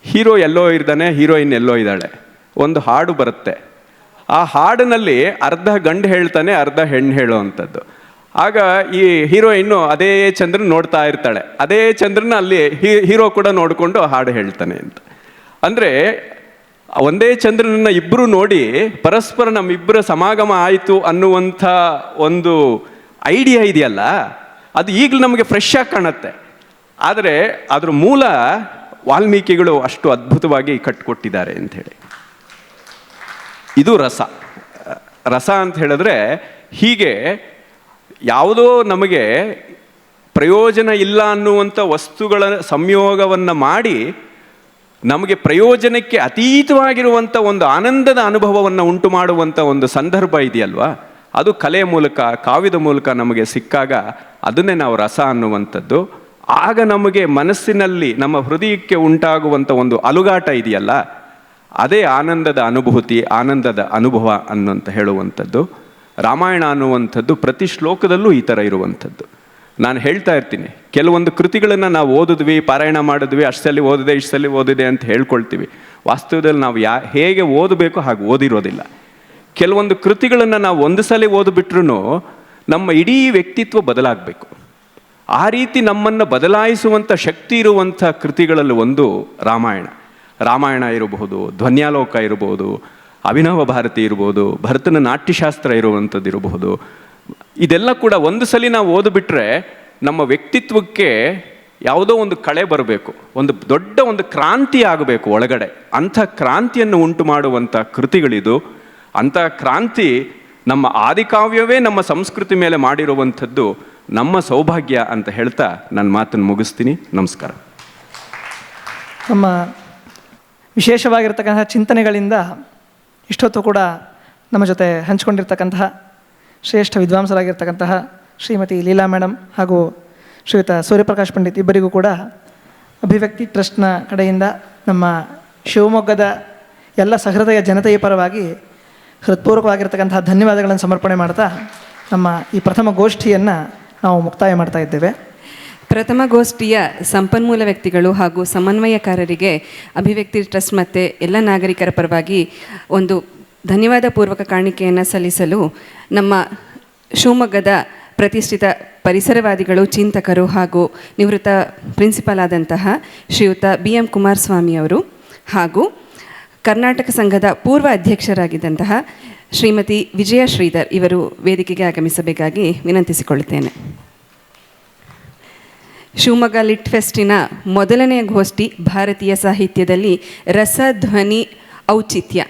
ಹೀರೋ ಎಲ್ಲೋ ಇರ್ತಾನೆ, ಹೀರೋಯಿನ್ ಎಲ್ಲೋ ಇದ್ದಾಳೆ, ಒಂದು ಹಾಡು ಬರುತ್ತೆ. ಆ ಹಾಡಿನಲ್ಲಿ ಅರ್ಧ ಗಂಡು ಹೇಳ್ತಾನೆ, ಅರ್ಧ ಹೆಣ್ಣು ಹೇಳೋವಂಥದ್ದು. ಆಗ ಈ ಹೀರೋಯಿನ್ನು ಅದೇ ಚಂದ್ರನ ನೋಡ್ತಾ ಇರ್ತಾಳೆ, ಅದೇ ಚಂದ್ರನ ಅಲ್ಲಿ ಹೀರೋ ಕೂಡ ನೋಡಿಕೊಂಡು ಹಾಡು ಹೇಳ್ತಾನೆ ಅಂತ. ಅಂದರೆ ಒಂದೇ ಚಂದ್ರನನ್ನ ಇಬ್ಬರು ನೋಡಿ ಪರಸ್ಪರ ನಮ್ಮಿಬ್ಬರ ಸಮಾಗಮ ಆಯಿತು ಅನ್ನುವಂಥ ಒಂದು ಐಡಿಯಾ ಇದೆಯಲ್ಲ, ಅದು ಈಗಲೂ ನಮಗೆ ಫ್ರೆಶ್ ಆಗಿ ಕಾಣುತ್ತೆ. ಆದರೆ ಅದರ ಮೂಲ ವಾಲ್ಮೀಕಿಗಳು ಅಷ್ಟು ಅದ್ಭುತವಾಗಿ ಕಟ್ಟಿಕೊಟ್ಟಿದ್ದಾರೆ ಅಂಥೇಳಿ. ಇದು ರಸ ಅಂತ ಹೇಳಿದ್ರೆ, ಹೀಗೆ ಯಾವುದೋ ನಮಗೆ ಪ್ರಯೋಜನ ಇಲ್ಲ ಅನ್ನುವಂಥ ವಸ್ತುಗಳ ಸಂಯೋಗವನ್ನು ಮಾಡಿ ನಮಗೆ ಪ್ರಯೋಜನಕ್ಕೆ ಅತೀತವಾಗಿರುವಂಥ ಒಂದು ಆನಂದದ ಅನುಭವವನ್ನು ಉಂಟು ಮಾಡುವಂಥ ಒಂದು ಸಂದರ್ಭ ಇದೆಯಲ್ವಾ, ಅದು ಕಲೆಯ ಮೂಲಕ, ಕಾವ್ಯದ ಮೂಲಕ ನಮಗೆ ಸಿಕ್ಕಾಗ ಅದನ್ನೇ ನಾವು ರಸ ಅನ್ನುವಂಥದ್ದು. ಆಗ ನಮಗೆ ಮನಸ್ಸಿನಲ್ಲಿ, ನಮ್ಮ ಹೃದಯಕ್ಕೆ ಉಂಟಾಗುವಂಥ ಒಂದು ಅಲುಗಾಟ ಇದೆಯಲ್ಲ, ಅದೇ ಆನಂದದ ಅನುಭೂತಿ, ಆನಂದದ ಅನುಭವ ಅನ್ನುವಂತ ಹೇಳುವಂಥದ್ದು. ರಾಮಾಯಣ ಅನ್ನುವಂಥದ್ದು ಪ್ರತಿ ಶ್ಲೋಕದಲ್ಲೂ ಈ ಥರ ಇರುವಂಥದ್ದು. ನಾನು ಹೇಳ್ತಾ ಇರ್ತೀನಿ, ಕೆಲವೊಂದು ಕೃತಿಗಳನ್ನು ನಾವು ಓದಿದ್ವಿ, ಪಾರಾಯಣ ಮಾಡಿದ್ವಿ, ಅಷ್ಟಲ್ಲಿ ಓದಿದೆ, ಇಷ್ಟಲ್ಲಿ ಓದಿದೆ ಅಂತ ಹೇಳ್ಕೊಳ್ತೀವಿ. ವಾಸ್ತವದಲ್ಲಿ ನಾವು ಹೇಗೆ ಓದಬೇಕು ಹಾಗೆ ಓದಿರೋದಿಲ್ಲ. ಕೆಲವೊಂದು ಕೃತಿಗಳನ್ನು ನಾವು ಒಂದು ಸಲ ಓದಿಬಿಟ್ರೂ ನಮ್ಮ ಇಡೀ ವ್ಯಕ್ತಿತ್ವ ಬದಲಾಗಬೇಕು. ಆ ರೀತಿ ನಮ್ಮನ್ನು ಬದಲಾಯಿಸುವಂಥ ಶಕ್ತಿ ಇರುವಂಥ ಕೃತಿಗಳಲ್ಲಿ ಒಂದು ರಾಮಾಯಣ ಇರಬಹುದು, ಧ್ವನ್ಯಾಲೋಕ ಇರಬಹುದು, ಅಭಿನವ ಭಾರತಿ ಇರ್ಬೋದು, ಭರತನ ನಾಟ್ಯಶಾಸ್ತ್ರ ಇರುವಂಥದ್ದು ಇರಬಹುದು. ಇದೆಲ್ಲ ಕೂಡ ಒಂದು ಸಲ ನಾವು ಓದಿಬಿಟ್ರೆ ನಮ್ಮ ವ್ಯಕ್ತಿತ್ವಕ್ಕೆ ಯಾವುದೋ ಒಂದು ಕಳೆ ಬರಬೇಕು, ಒಂದು ದೊಡ್ಡ ಒಂದು ಕ್ರಾಂತಿ ಆಗಬೇಕು ಒಳಗಡೆ. ಅಂಥ ಕ್ರಾಂತಿಯನ್ನು ಉಂಟು ಮಾಡುವಂಥ ಕೃತಿಗಳಿದು. ಅಂಥ ಕ್ರಾಂತಿ ನಮ್ಮ ಆದಿಕಾವ್ಯವೇ ನಮ್ಮ ಸಂಸ್ಕೃತಿ ಮೇಲೆ ಮಾಡಿರುವಂಥದ್ದು ನಮ್ಮ ಸೌಭಾಗ್ಯ ಅಂತ ಹೇಳ್ತಾ ನನ್ನ ಮಾತನ್ನು ಮುಗಿಸ್ತೀನಿ. ನಮಸ್ಕಾರ. ನಮ್ಮ ವಿಶೇಷವಾಗಿರ್ತಕ್ಕಂತಹ ಚಿಂತನೆಗಳಿಂದ ಇಷ್ಟೊತ್ತು ಕೂಡ ನಮ್ಮ ಜೊತೆ ಹಂಚಿಕೊಂಡಿರ್ತಕ್ಕಂತಹ ಶ್ರೇಷ್ಠ ವಿದ್ವಾಂಸರಾಗಿರ್ತಕ್ಕಂತಹ ಶ್ರೀಮತಿ ಲೀಲಾ ಮೇಡಮ್ ಹಾಗೂ ಶ್ರೀಯುತ ಸೂರ್ಯಪ್ರಕಾಶ್ ಪಂಡಿತ್ ಇಬ್ಬರಿಗೂ ಕೂಡ ಅಭಿವ್ಯಕ್ತಿ ಟ್ರಸ್ಟ್ನ ಕಡೆಯಿಂದ ನಮ್ಮ ಶಿವಮೊಗ್ಗದ ಎಲ್ಲ ಸಹೃದಯ ಜನತೆಯ ಪರವಾಗಿ ಹೃತ್ಪೂರ್ವಕವಾಗಿರ್ತಕ್ಕಂತಹ ಧನ್ಯವಾದಗಳನ್ನು ಸಮರ್ಪಣೆ ಮಾಡ್ತಾ ನಮ್ಮ ಈ ಪ್ರಥಮ ಗೋಷ್ಠಿಯನ್ನು ನಾವು ಮುಕ್ತಾಯ ಮಾಡ್ತಾ ಇದ್ದೇವೆ. ಪ್ರಥಮ ಗೋಷ್ಠಿಯ ಸಂಪನ್ಮೂಲ ವ್ಯಕ್ತಿಗಳು ಹಾಗೂ ಸಮನ್ವಯಕಾರರಿಗೆ ಅಭಿವ್ಯಕ್ತಿ ಟ್ರಸ್ಟ್ ಮತ್ತು ಎಲ್ಲ ನಾಗರಿಕರ ಪರವಾಗಿ ಒಂದು ಧನ್ಯವಾದ ಪೂರ್ವಕ ಕಾಣಿಕೆಯನ್ನು ಸಲ್ಲಿಸಲು ನಮ್ಮ ಶಿವಮೊಗ್ಗದ ಪ್ರತಿಷ್ಠಿತ ಪರಿಸರವಾದಿಗಳು, ಚಿಂತಕರು ಹಾಗೂ ನಿವೃತ್ತ ಪ್ರಿನ್ಸಿಪಾಲ್ ಆದಂತಹ ಶ್ರೀಯುತ BM ಕುಮಾರಸ್ವಾಮಿ ಅವರು ಹಾಗೂ ಕರ್ನಾಟಕ ಸಂಘದ ಪೂರ್ವ ಅಧ್ಯಕ್ಷರಾಗಿದ್ದಂತಹ ಶ್ರೀಮತಿ ವಿಜಯ ಶ್ರೀಧರ್ ಇವರು ವೇದಿಕೆಗೆ ಆಗಮಿಸಬೇಕಾಗಿ ವಿನಂತಿಸಿಕೊಳ್ಳುತ್ತೇನೆ. ಶಿವಮೊಗ್ಗ ಲಿಟ್ ಫೆಸ್ಟಿನ ಮೊದಲನೆಯ ಗೋಷ್ಠಿ ಭಾರತೀಯ ಸಾಹಿತ್ಯದಲ್ಲಿ ರಸ, ಧ್ವನಿ, ಔಚಿತ್ಯ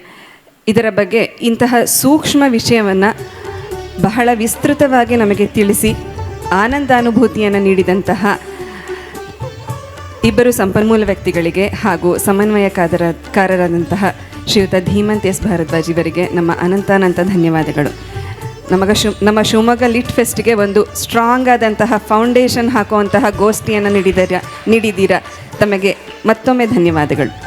ಇದರ ಬಗ್ಗೆ ಇಂತಹ ಸೂಕ್ಷ್ಮ ವಿಷಯವನ್ನು ಬಹಳ ವಿಸ್ತೃತವಾಗಿ ನಮಗೆ ತಿಳಿಸಿ ಆನಂದಾನುಭೂತಿಯನ್ನು ನೀಡಿದಂತಹ ಇಬ್ಬರು ಸಂಪನ್ಮೂಲ ವ್ಯಕ್ತಿಗಳಿಗೆ ಹಾಗೂ ಸಮನ್ವಯಕಾರರಾದಂತಹ ಶ್ರೀಯುತ ಧೀಮಂತ್ S ಭಾರದ್ವಾಜ್ ಇವರಿಗೆ ನಮ್ಮ ಅನಂತಾನಂತ ಧನ್ಯವಾದಗಳು. ನಮ್ಮ ಶಿವಮೊಗ್ಗ ಲಿಟ್ ಫೆಸ್ಟ್ಗೆ ಒಂದು ಸ್ಟ್ರಾಂಗ್ ಆದಂತಹ ಫೌಂಡೇಶನ್ ಹಾಕುವಂತಹ ಗೋಷ್ಠಿಯನ್ನು ನೀಡಿದ್ದೀರಾ. ತಮಗೆ ಮತ್ತೊಮ್ಮೆ ಧನ್ಯವಾದಗಳು.